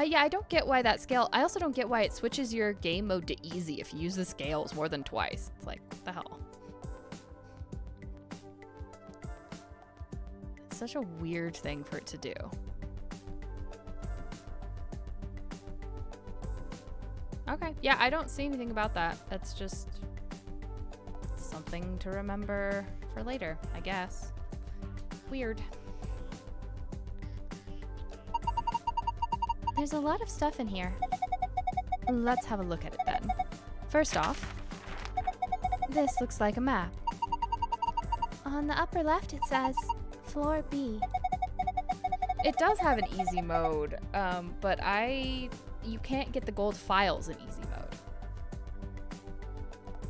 Yeah, I don't get why that scale... I also don't get why it switches your game mode to easy if you use the scales more than twice. It's like, what the hell? It's such a weird thing for it to do. Okay, yeah, I don't see anything about that. That's just something to remember for later, I guess. Weird. There's a lot of stuff in here. Let's have a look at it then. First off, this looks like a map. On the upper left it says Floor B. It does have an easy mode, but you can't get the gold files in easy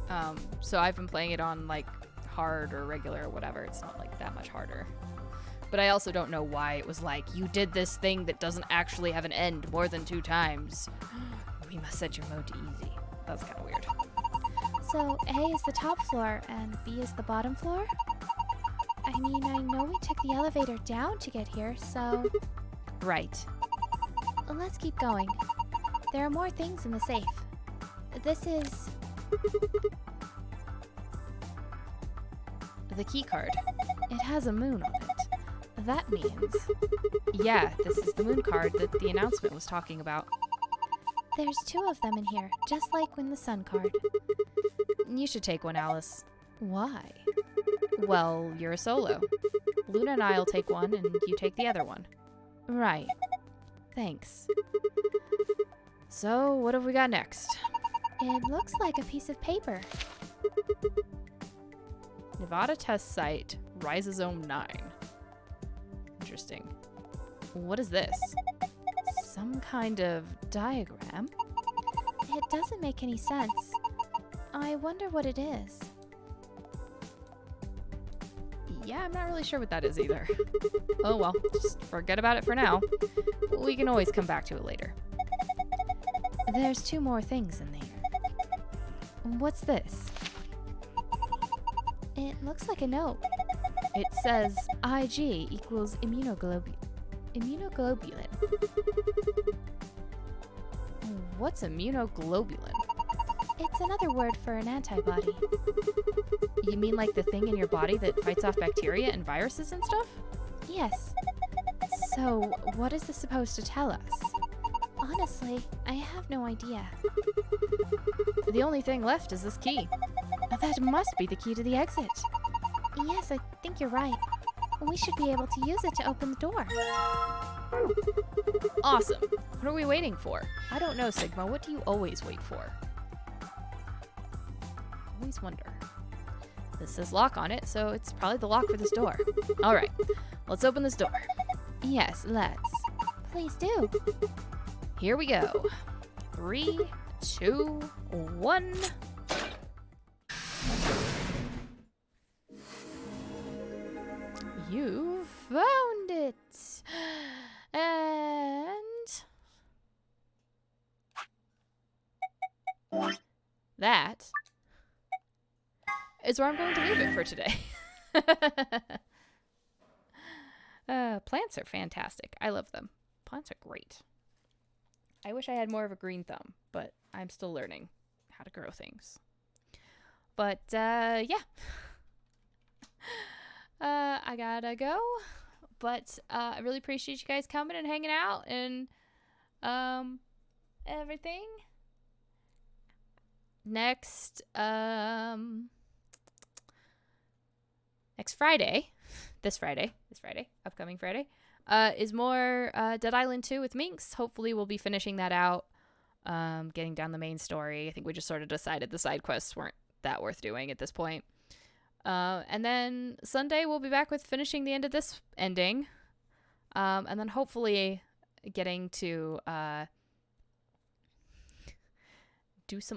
mode. So I've been playing it on like hard or regular or whatever. It's not like that much harder. But I also don't know why it was like, you did this thing that doesn't actually have an end more than 2 times. We must set your mode to easy. That's kind of weird. So A is the top floor and B is the bottom floor? I mean, I know we took the elevator down to get here, so... Right. Let's keep going. There are more things in the safe. This is... the key card. It has a moon on it. That means... Yeah, this is the moon card that the announcement was talking about. There's 2 of them in here, just like when the sun card. You should take one, Alice. Why? Well, you're a solo. Luna and I'll take one, and you take the other one. Right. Thanks. So, what have we got next? It looks like a piece of paper. Nevada test site, Rhizosome 9. Interesting. What is this? Some kind of diagram? It doesn't make any sense. I wonder what it is. Yeah, I'm not really sure what that is either. Oh well, just forget about it for now. We can always come back to it later. There's 2 more things in there. What's this? It looks like a note. It says Ig equals immunoglobulin. What's immunoglobulin? It's another word for an antibody. You mean like the thing in your body that fights off bacteria and viruses and stuff? Yes. So, what is this supposed to tell us? Honestly, I have no idea. The only thing left is this key. That must be the key to the exit. Yes, I think you're right. We should be able to use it to open the door. Awesome. What are we waiting for? I don't know, Sigma. What do you always wait for? Always wonder. This says lock on it, so it's probably the lock for this door. All right, let's open this door. Yes, let's. Please do. Here we go. 3, 2, 1. You found it. that is where I'm going to leave it for today. Plants are fantastic. I love them. Plants are great. I wish I had more of a green thumb, but I'm still learning how to grow things. But, yeah. I gotta go. But, I really appreciate you guys coming and hanging out and, everything. Next Friday, upcoming Friday, is more Dead Island 2 with Minx. Hopefully we'll be finishing that out, getting down the main story. I think we just sort of decided the side quests weren't that worth doing at this point. And then Sunday we'll be back with finishing the end of this ending, and then hopefully getting to do some